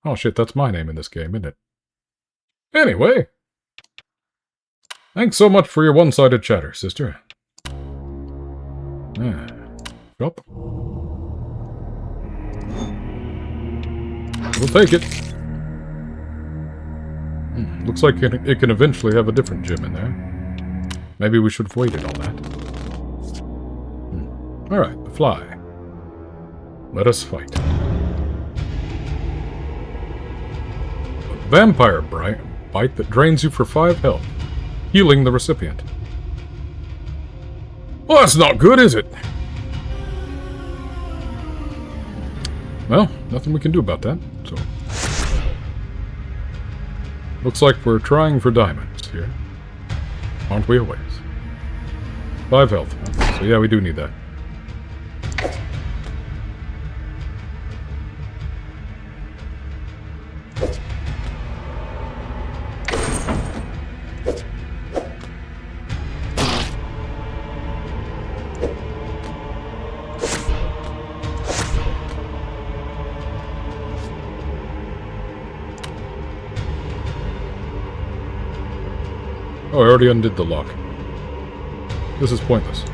Oh shit, that's my name in this game, isn't it? Anyway. Thanks so much for your one-sided chatter, sister. Up. We'll take it. Looks like it can eventually have a different gym in there. Maybe we should have waited on that. Alright, the fly. Let us fight. A vampire bite that drains you for 5 health, healing the recipient. Well, that's not good, is it? Well, nothing we can do about that, so... Looks like we're trying for diamonds here. Aren't we always? 5 health. So yeah, we do need that. Oh, I already undid the lock. This is pointless.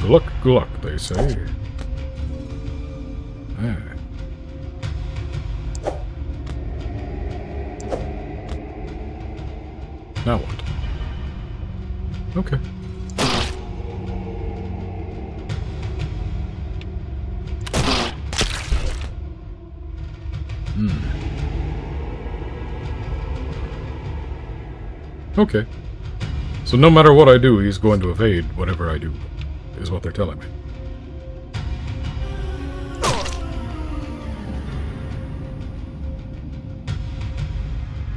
Well, Gluck, they say. Now what? Okay. Okay. So no matter what I do, he's going to evade whatever I do, is what they're telling me.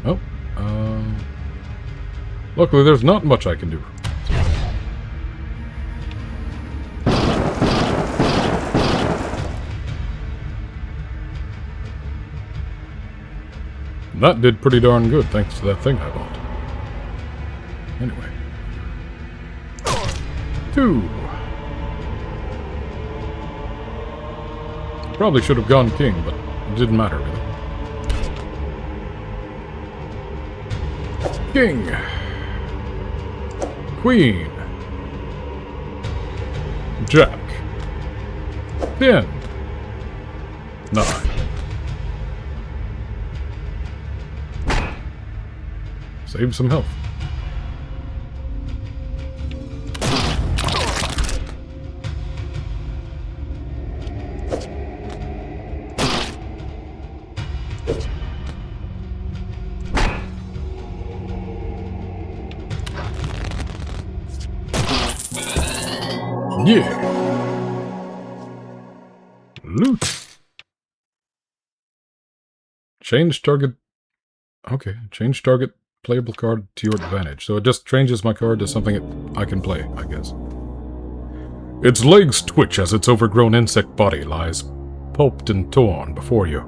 Oh. Luckily, there's not much I can do. That did pretty darn good, thanks to that thing I bought. Anyway. 2. Probably should have gone king, but it didn't matter, really. King. Queen. Jack. 10. 9. Save some health. Yeah. Loot. Change target. Okay, change target playable card to your advantage. So it just changes my card to something I can play, I guess. Its legs twitch as its overgrown insect body lies pulped and torn before you.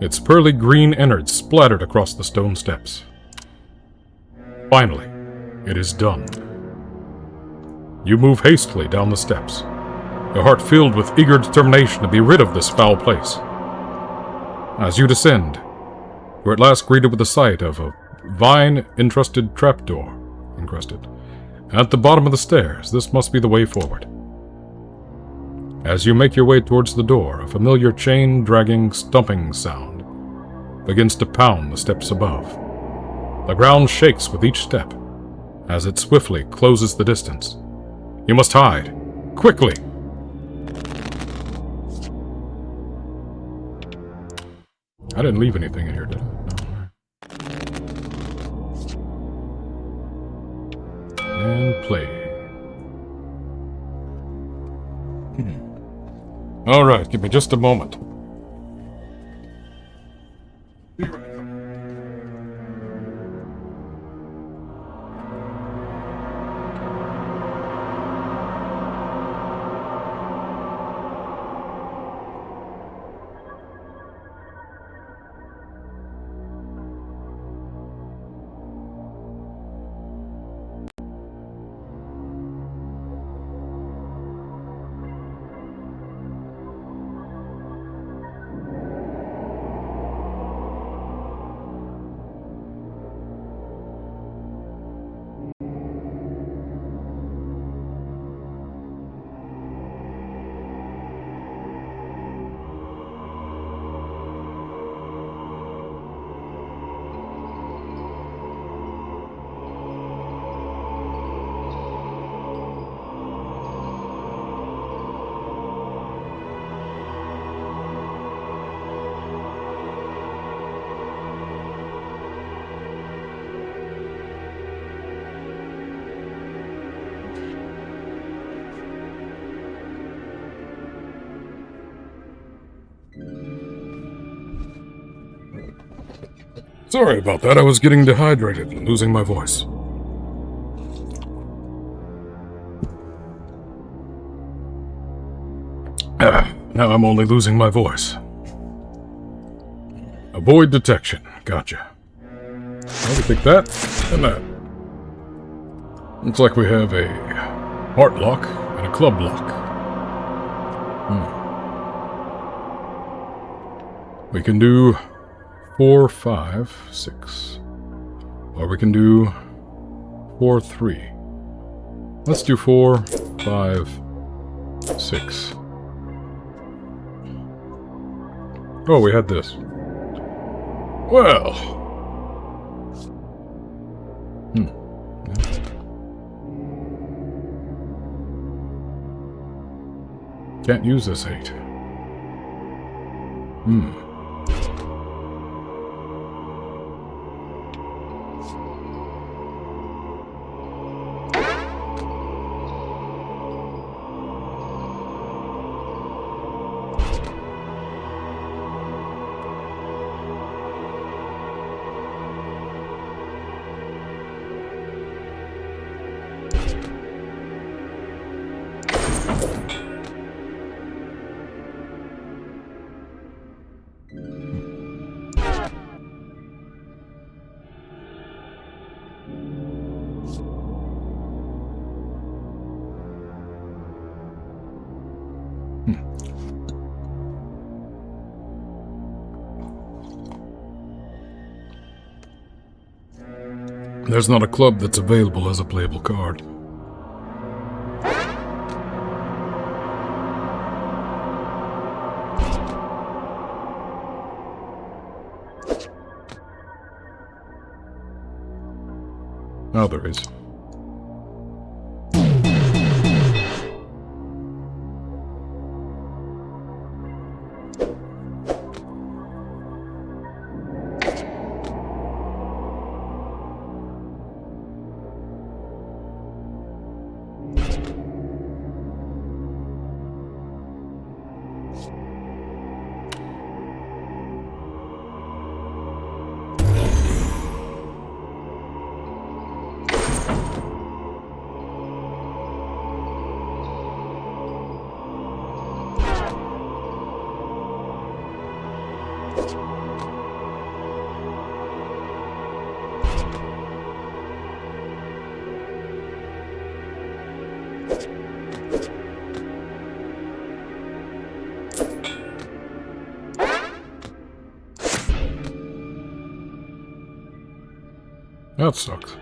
Its pearly green innards splattered across the stone steps. Finally, it is done. You move hastily down the steps, your heart filled with eager determination to be rid of this foul place. As you descend, you're at last greeted with the sight of a vine-encrusted trapdoor. At the bottom of the stairs, this must be the way forward. As you make your way towards the door, a familiar chain-dragging, stumping sound begins to pound the steps above. The ground shakes with each step, as it swiftly closes the distance. You must hide, quickly! I didn't leave anything in here, did I? No. And play. Alright, give me just a moment. Be right back. Sorry about that, I was getting dehydrated and losing my voice. Now I'm only losing my voice. Avoid detection. Gotcha. I will take that and that. Looks like we have a heart lock and a club lock. We can do 4, 5, 6. Or we can do 4, 3. Let's do 4, 5, 6. Oh, we had this. Well. Can't use this 8. There's not a club that's available as a playable card. Now there is. That sucks.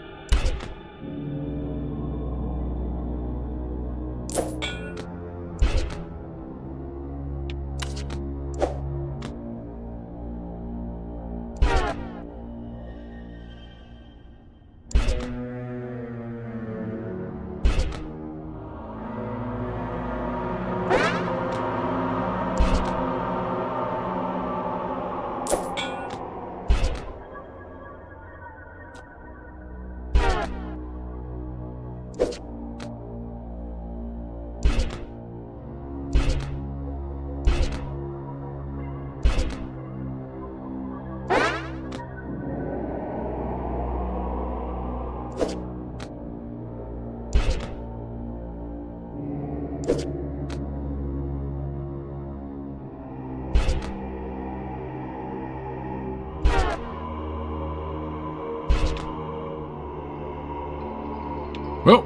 Well,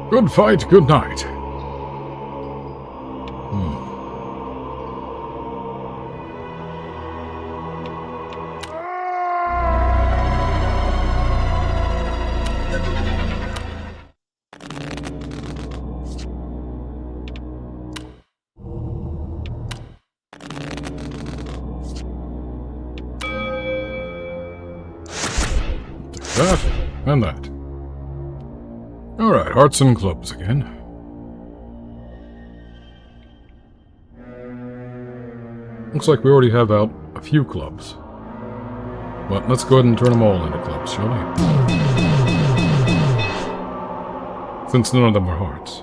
good fight, good night. Take that and that. Alright, hearts and clubs again. Looks like we already have out a few clubs. But let's go ahead and turn them all into clubs, shall we? Since none of them are hearts.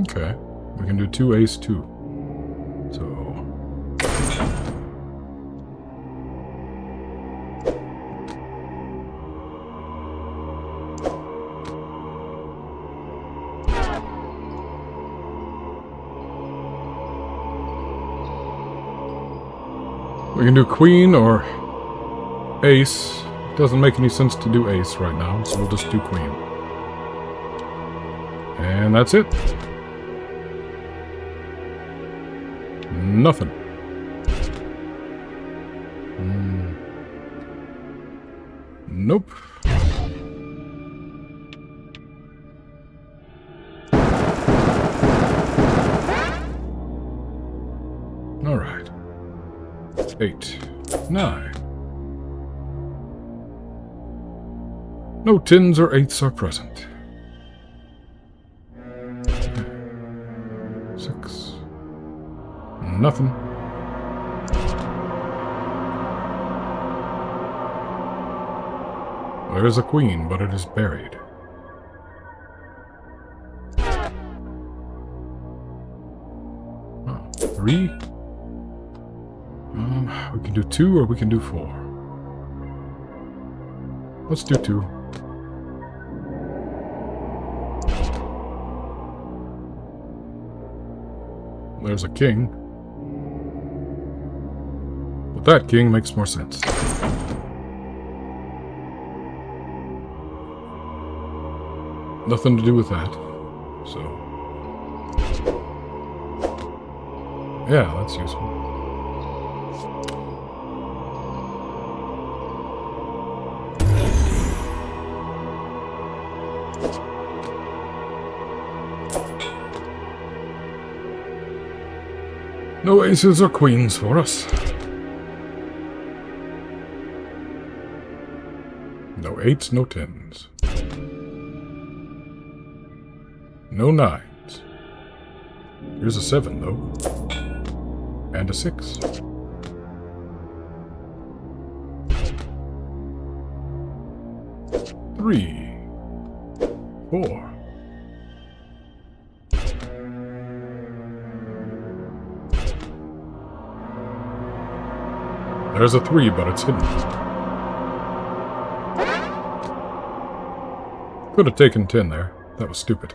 Okay, we can do 2 ace 2. So we can do queen or ace. Doesn't make any sense to do ace right now, so we'll just do queen. And that's it. Nothing. Nope. All right. 8, 9. No 10s or 8s are present. 6. Nothing. There is a queen, but it is buried. Oh, 3. We can do 2 or we can do 4. Let's do 2. There's a king. But that king makes more sense. Nothing to do with that. So. Yeah, that's useful. No aces or queens for us. No 8s, no 10s. No 9s. Here's a 7, though. And a 6. Three. 4. There's a 3, but it's hidden. Could have taken 10 there. That was stupid.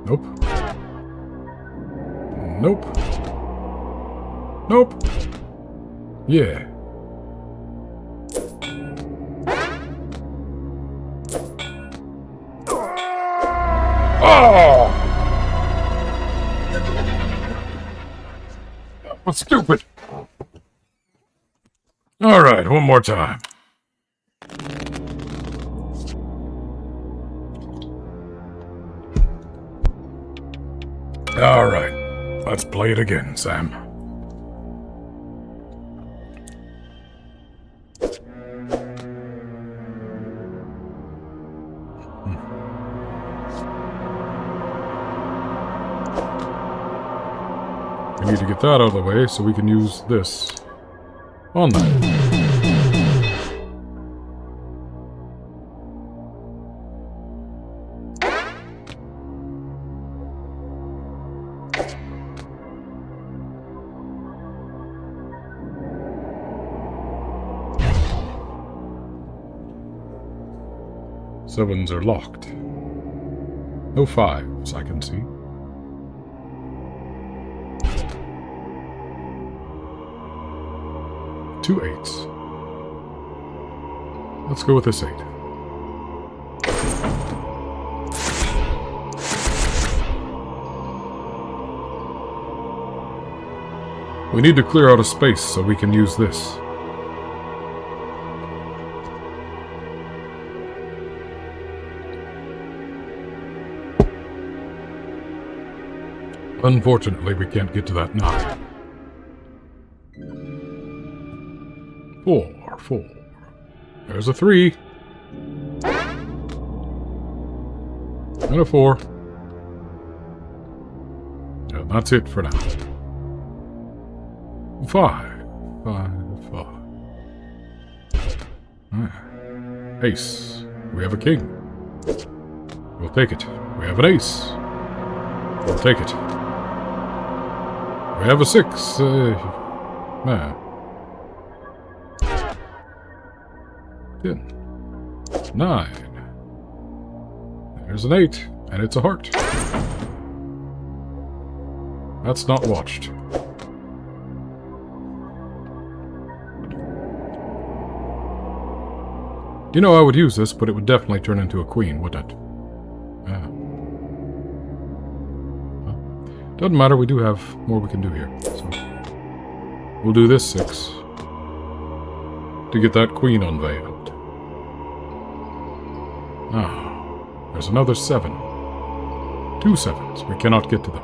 Nope. Nope. Nope. Yeah. Oh! That was stupid. All right, one more time. All right, let's play it again, Sam. We need to get that out of the way so we can use this on that. Sevens are locked. No 5s, I can see. Two 8s. Let's go with this 8. We need to clear out a space so we can use this. Unfortunately, we can't get to that 9. 4. There's a 3. And a 4. And that's it for now. 5. Ace. We have a king. We'll take it. We have an ace. We'll take it. We have a 6. 10. 9. There's an 8, and it's a heart. That's not watched. You know, I would use this, but it would definitely turn into a queen, wouldn't it? Yeah. Well, doesn't matter, we do have more we can do here. So we'll do this 6 to get that queen unveiled. Now, there's another 7. 2 7s. We cannot get to them.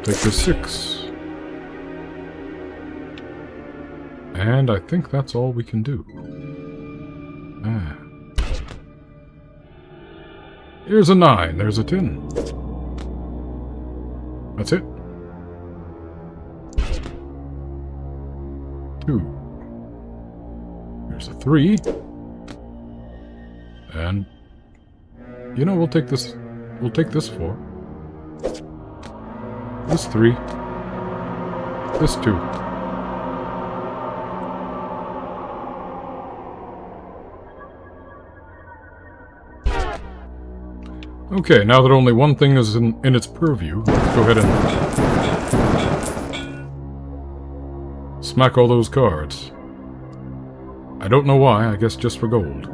Take this 6. And I think that's all we can do. Here's a 9. There's a 10. That's it. 2. Here's a 3. And you know, we'll take this 4. This 3. This 2. Okay, now that only one thing is in its purview, let's go ahead and smack all those cards. I don't know why, I guess just for gold.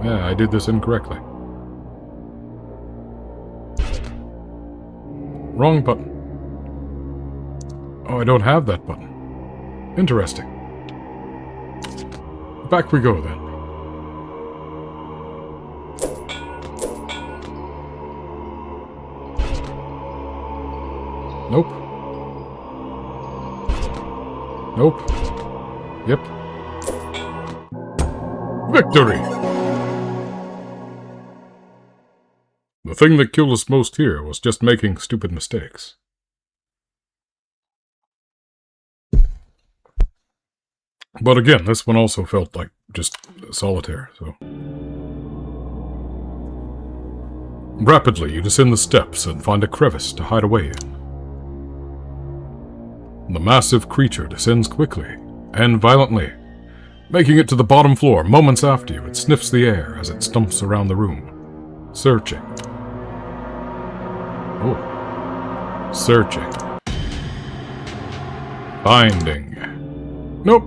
Yeah, I did this incorrectly. Wrong button. Oh, I don't have that button. Interesting. Back we go, then. Nope. Nope. Yep. Victory! The thing that killed us most here was just making stupid mistakes. But again, this one also felt like just solitaire, so... Rapidly, you descend the steps and find a crevice to hide away in. The massive creature descends quickly and violently, making it to the bottom floor moments after you. It sniffs the air as it stumps around the room, searching. Oh. Searching. Finding. Nope.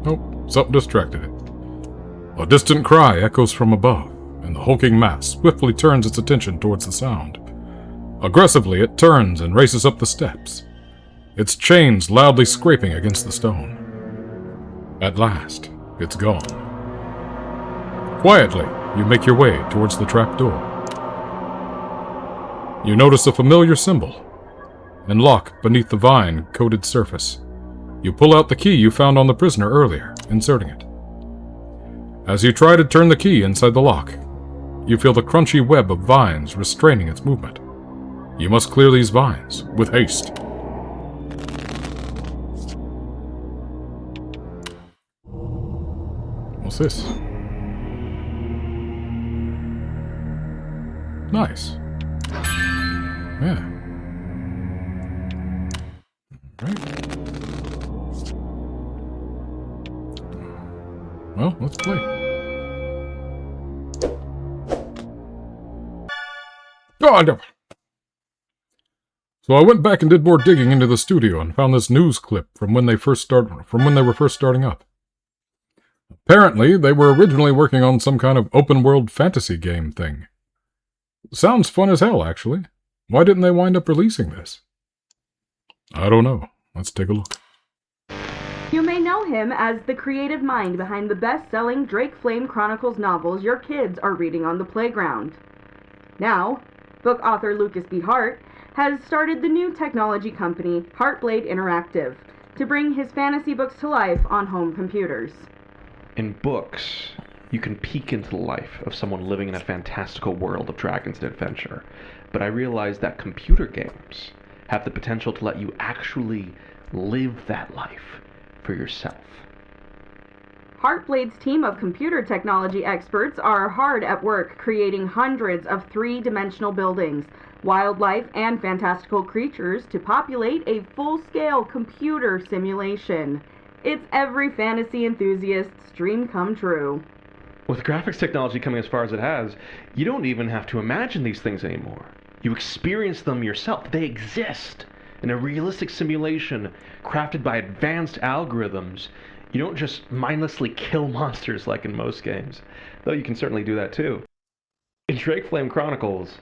Nope. Something distracted it. A distant cry echoes from above, and the hulking mass swiftly turns its attention towards the sound. Aggressively, it turns and races up the steps, its chains loudly scraping against the stone. At last, it's gone. Quietly, you make your way towards the trapdoor. You notice a familiar symbol and lock beneath the vine-coated surface. You pull out the key you found on the prisoner earlier, inserting it. As you try to turn the key inside the lock, you feel the crunchy web of vines restraining its movement. You must clear these vines with haste. What's this? Nice. Yeah. Right. Well, let's play. God! So I went back and did more digging into the studio and found this news clip from when they were first starting up. Apparently, they were originally working on some kind of open-world fantasy game thing. Sounds fun as hell, actually. Why didn't they wind up releasing this? I don't know. Let's take a look. You may know him as the creative mind behind the best-selling Drake Flame Chronicles novels your kids are reading on the playground. Now, book author Lucas B. Hart has started the new technology company Heartblade Interactive to bring his fantasy books to life on home computers. In books, you can peek into the life of someone living in a fantastical world of dragons and adventure, but I realized that computer games have the potential to let you actually live that life for yourself. Heartblade's team of computer technology experts are hard at work creating hundreds of three-dimensional buildings, wildlife, and fantastical creatures to populate a full-scale computer simulation. It's every fantasy enthusiast's dream come true. With graphics technology coming as far as it has, you don't even have to imagine these things anymore. You experience them yourself. They exist in a realistic simulation crafted by advanced algorithms. You don't just mindlessly kill monsters like in most games, though you can certainly do that too. In Drake Flame Chronicles,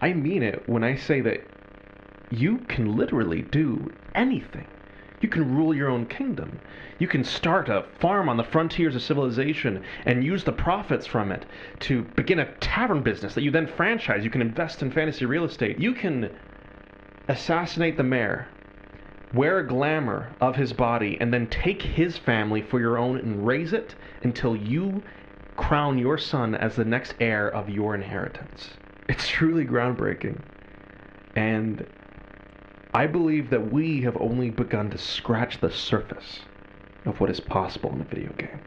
I mean it when I say that you can literally do anything. You can rule your own kingdom. You can start a farm on the frontiers of civilization and use the profits from it to begin a tavern business that you then franchise. You can invest in fantasy real estate. You can assassinate the mayor, wear a glamour of his body, and then take his family for your own and raise it until you crown your son as the next heir of your inheritance. It's truly groundbreaking. And I believe that we have only begun to scratch the surface of what is possible in a video game.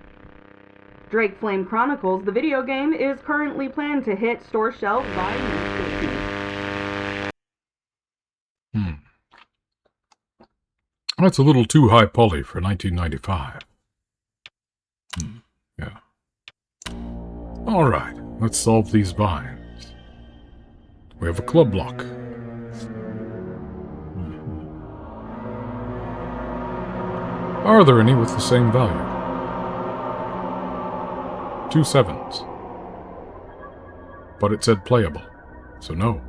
Drake Flame Chronicles, the video game, is currently planned to hit store shelves by May 15th. That's a little too high poly for 1995. Yeah. Alright, let's solve these binds. We have a club lock. Are there any with the same value? 2 7s. But it said playable, so no.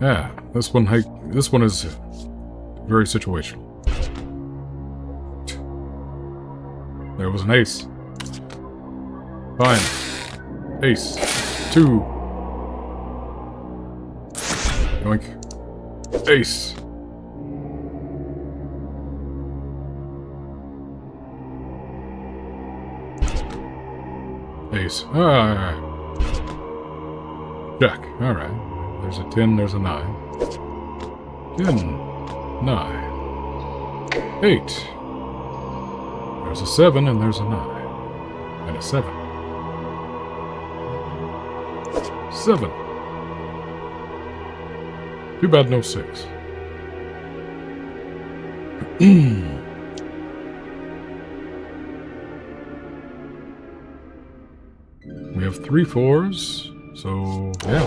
Yeah, this one is very situational. There was an ace. Fine. Ace. 2. Yoink. Ace. Ace. Alright. Jack. Alright. There's a 10, there's a 9. 10. 9. 8. There's a 7 and there's a 9. And a 7. 7. Too bad no 6. We have 3 4s, so yeah.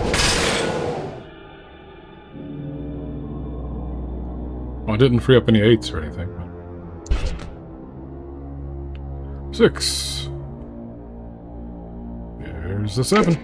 Well, I didn't free up any 8s or anything. But 6. There's the 7.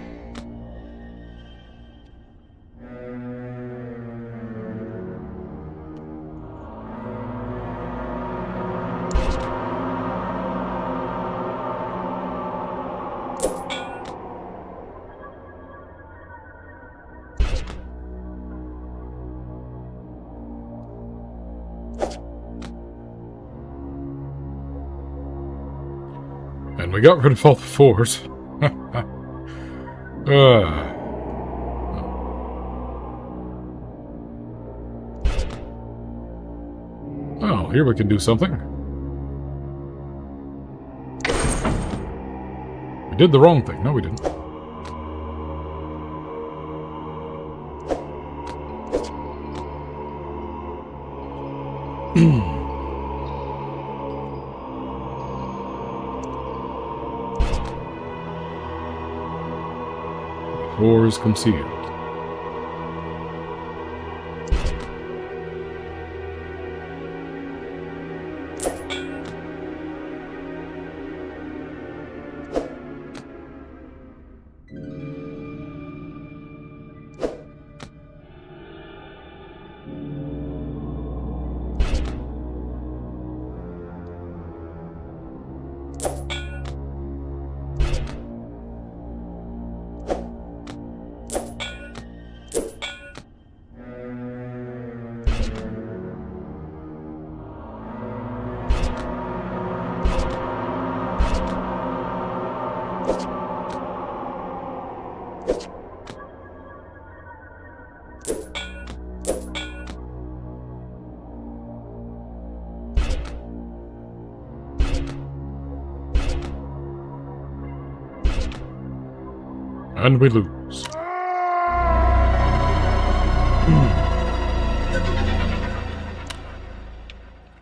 And we got rid of all the 4s. Oh, here we can do something. We did the wrong thing. No, we didn't. Four is concealed. And we lose.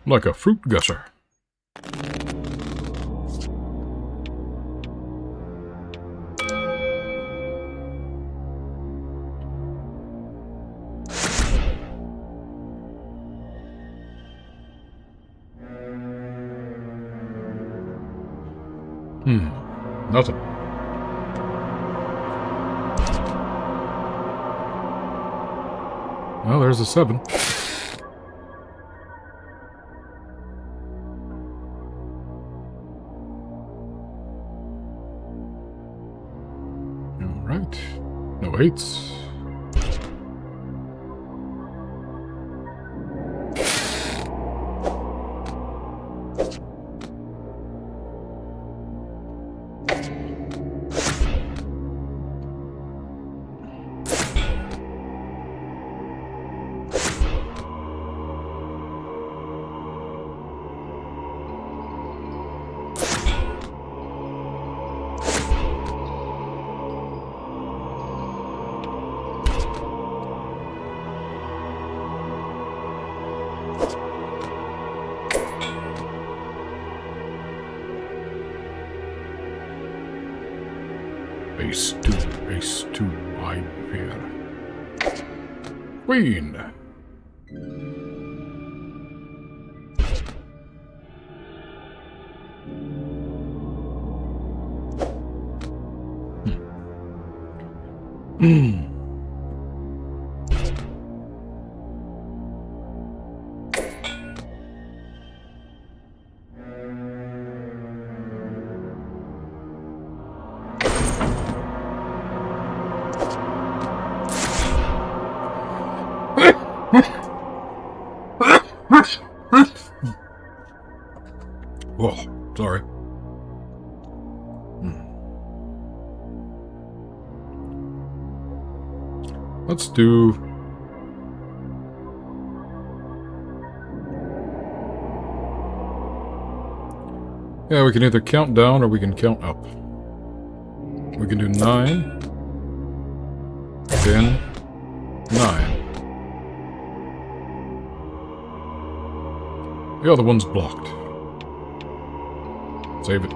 Like a fruit gusher. Nothing. Well, there's a 7. Alright. No 8s. Ace 2, I'm here. Queen! Oh, sorry. Let's do... Yeah, we can either count down or we can count up. We can do 9, 10, 9. The other one's blocked. Save it.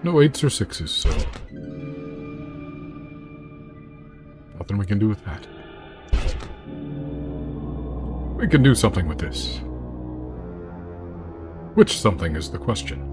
No 8s or 6s, so... nothing we can do with that. We can do something with this. Which something is the question?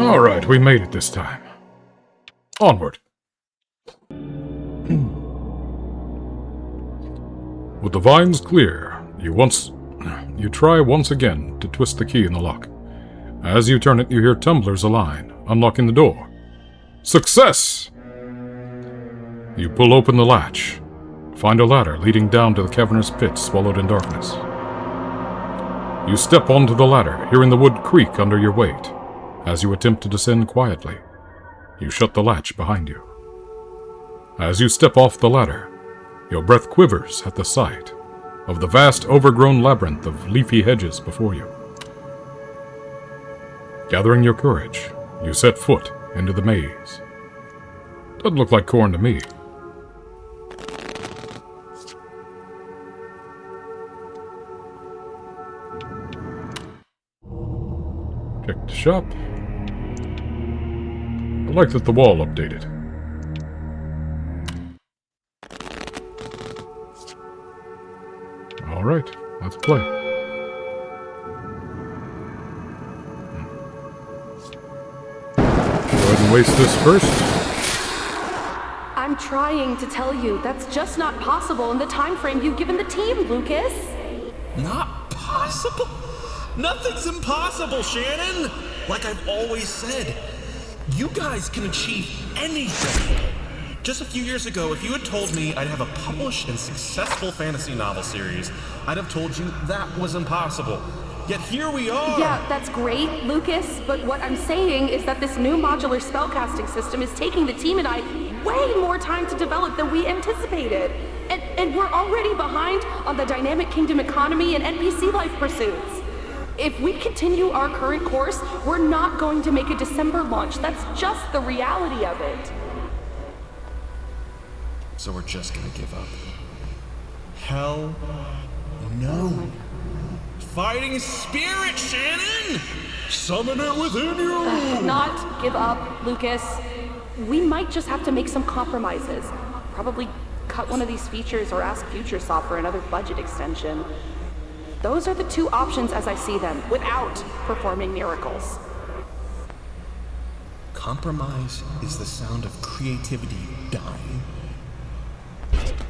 Alright, we made it this time. Onward. With the vines clear, you try once again to twist the key in the lock. As you turn it, you hear tumblers align, unlocking the door. Success! You pull open the latch. Find a ladder leading down to the cavernous pit swallowed in darkness. You step onto the ladder, hearing the wood creak under your weight. As you attempt to descend quietly, you shut the latch behind you. As you step off the ladder, your breath quivers at the sight of the vast overgrown labyrinth of leafy hedges before you. Gathering your courage, you set foot into the maze. Doesn't look like corn to me. Check the shop. I like that the wall updated. Alright, let's play. Go ahead and waste this first. I'm trying to tell you, that's just not possible in the time frame you've given the team, Lucas. Not possible? Nothing's impossible, Shannon! Like I've always said, you guys can achieve anything. Just a few years ago, if you had told me I'd have a published and successful fantasy novel series, I'd have told you that was impossible. Yet here we are! Yeah, that's great, Lucas, but what I'm saying is that this new modular spellcasting system is taking the team and I way more time to develop than we anticipated. And we're already behind on the Dynamic Kingdom economy and NPC life pursuits. If we continue our current course, we're not going to make a December launch. That's just the reality of it. So we're just gonna give up? Hell no. Fighting spirit, Shannon! Summon it within you! Not give up, Lucas. We might just have to make some compromises. Probably cut one of these features or ask FutureSoft for another budget extension. Those are the two options as I see them, without performing miracles. Compromise is the sound of creativity dying.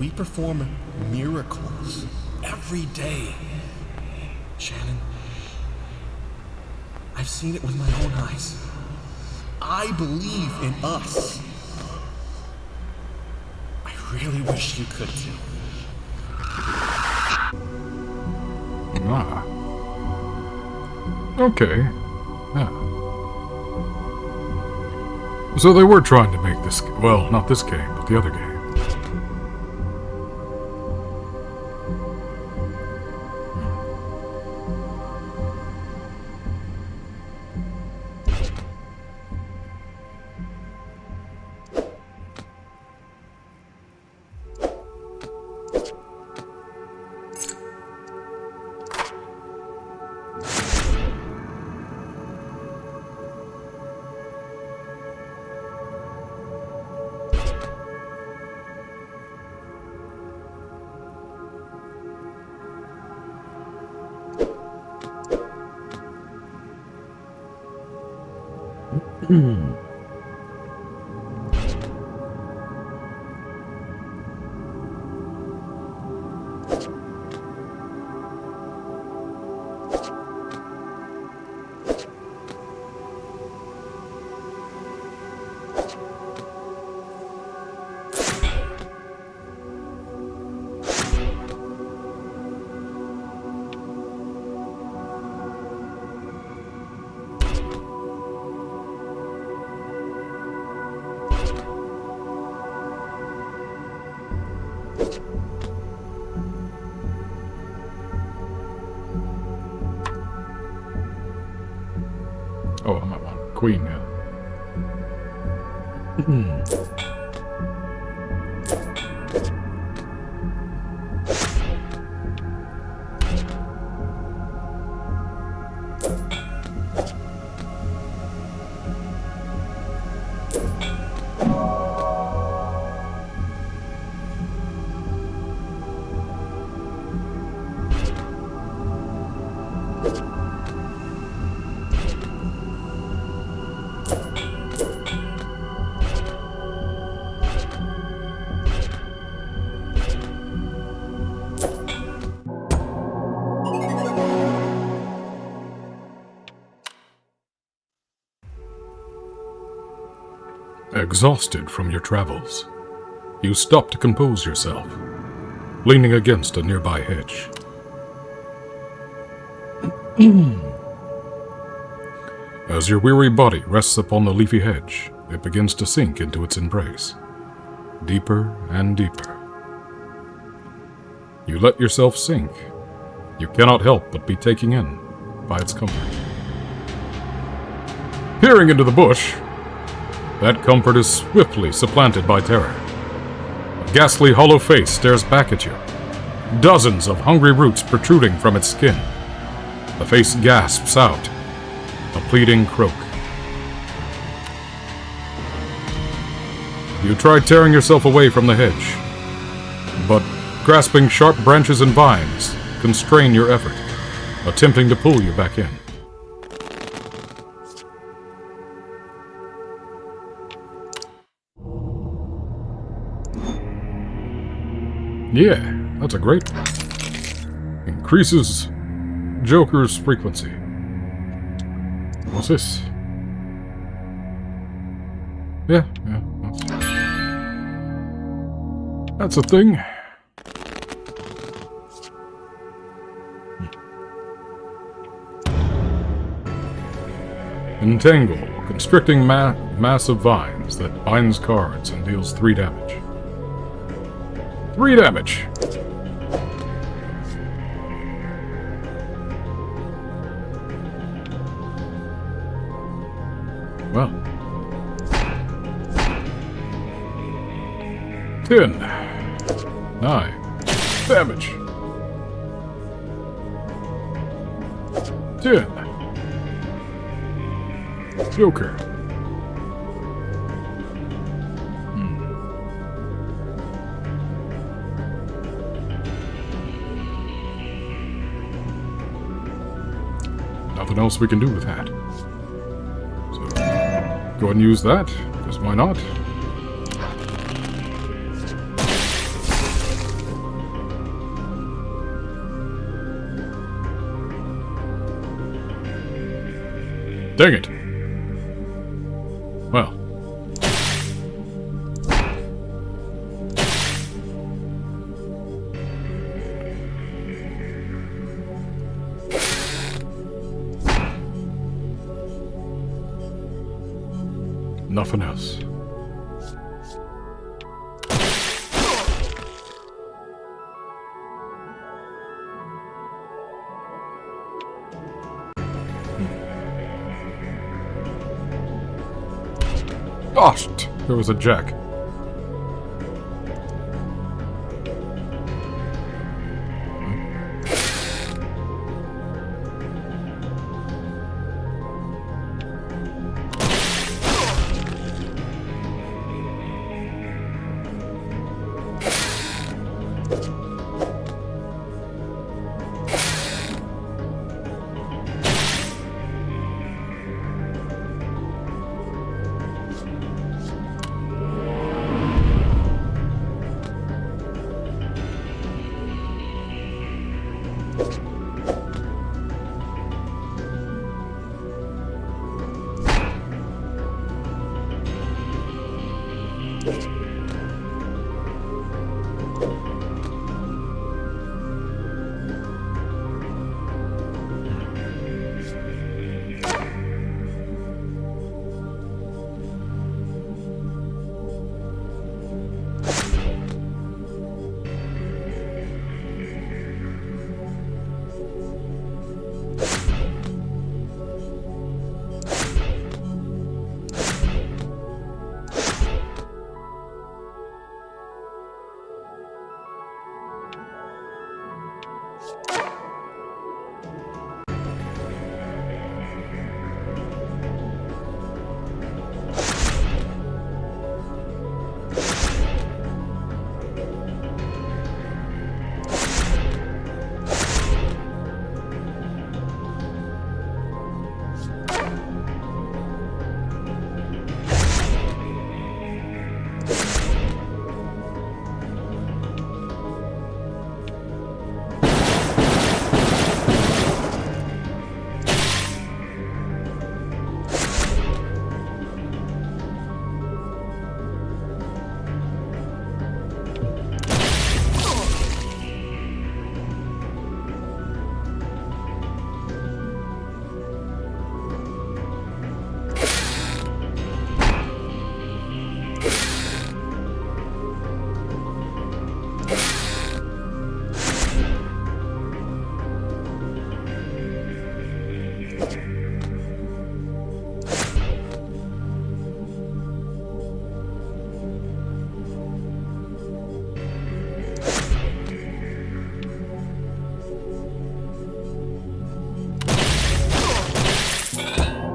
We perform miracles every day. Shannon, I've seen it with my own eyes. I believe in us. I really wish you could too. Ah. Okay. Yeah. So they were trying to make this... Well, not this game, but the other game. Oh, I'm not on Queen now. Exhausted from your travels, you stop to compose yourself, leaning against a nearby hedge. As your weary body rests upon the leafy hedge, it begins to sink into its embrace, deeper and deeper. You let yourself sink. You cannot help but be taken in by its comfort. Peering into the bush, that comfort is swiftly supplanted by terror. A ghastly hollow face stares back at you, dozens of hungry roots protruding from its skin. The face gasps out a pleading croak. You try tearing yourself away from the hedge, but grasping sharp branches and vines constrain your effort, attempting to pull you back in. Yeah, that's a great one. Increases Joker's frequency. What's this? Yeah, that's a thing. Entangle, constricting mass of vines that binds cards and deals 3 damage. 3 damage! Well. 10. 9. Damage. 10. Joker. Nothing else we can do with that. So, Go ahead and use that, because why not? Dang it. Well. Nothing else. Gosh, there was a jack.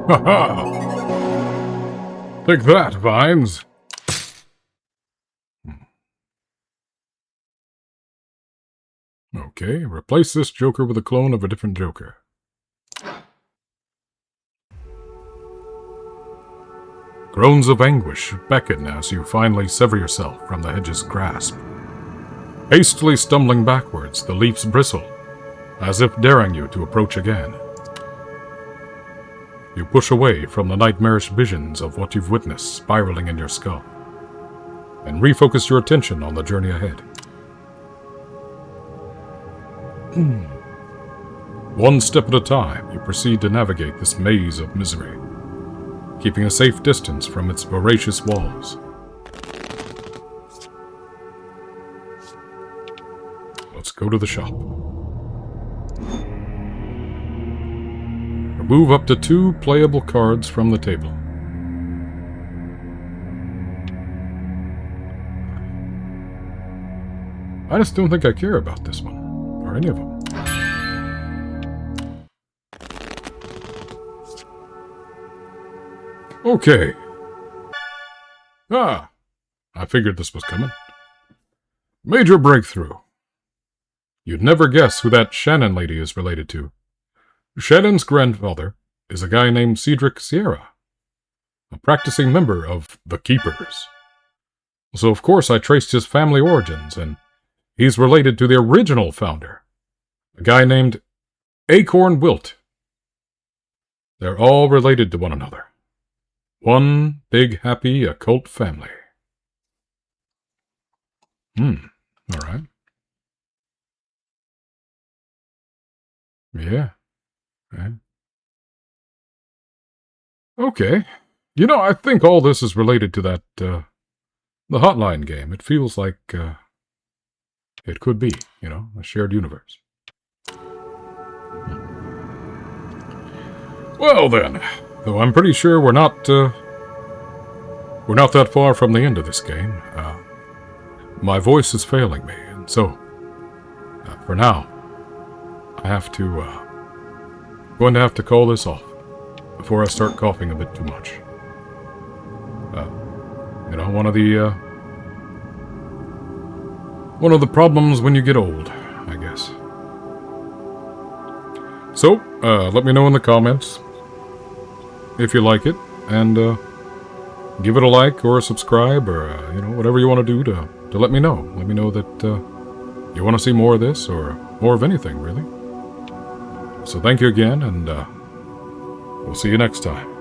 Ha-ha! Take that, Vines! Okay, replace this Joker with a clone of a different Joker. Groans of anguish beckon as you finally sever yourself from the hedge's grasp. Hastily stumbling backwards, the leaves bristle, as if daring you to approach again. You push away from the nightmarish visions of what you've witnessed spiraling in your skull, and refocus your attention on the journey ahead. One step at a time, you proceed to navigate this maze of misery, keeping a safe distance from its voracious walls. Let's go to the shop. Remove up to 2 playable cards from the table. I just don't think I care about this one, or any of them. Okay. Ah, I figured this was coming. Major breakthrough. You'd never guess who that Shannon lady is related to. Shannon's grandfather is a guy named Cedric Sierra, a practicing member of the Keepers. So of course I traced his family origins, and he's related to the original founder, a guy named Acorn Wilt. They're all related to one another. One big happy occult family. Alright. Yeah. Right. Okay. You know, I think all this is related to that, the Hotline game. It feels like, it could be, you know, a shared universe. Well then, though I'm pretty sure we're not that far from the end of this game. My voice is failing me, and so, for now, I have to, going to have to call this off before I start coughing a bit too much. You know, one of the problems when you get old, I guess. So, let me know in the comments if you like it, and give it a like or a subscribe, or you know, whatever you want to do to let me know. Let me know that you want to see more of this, or more of anything, really. So thank you again, and we'll see you next time.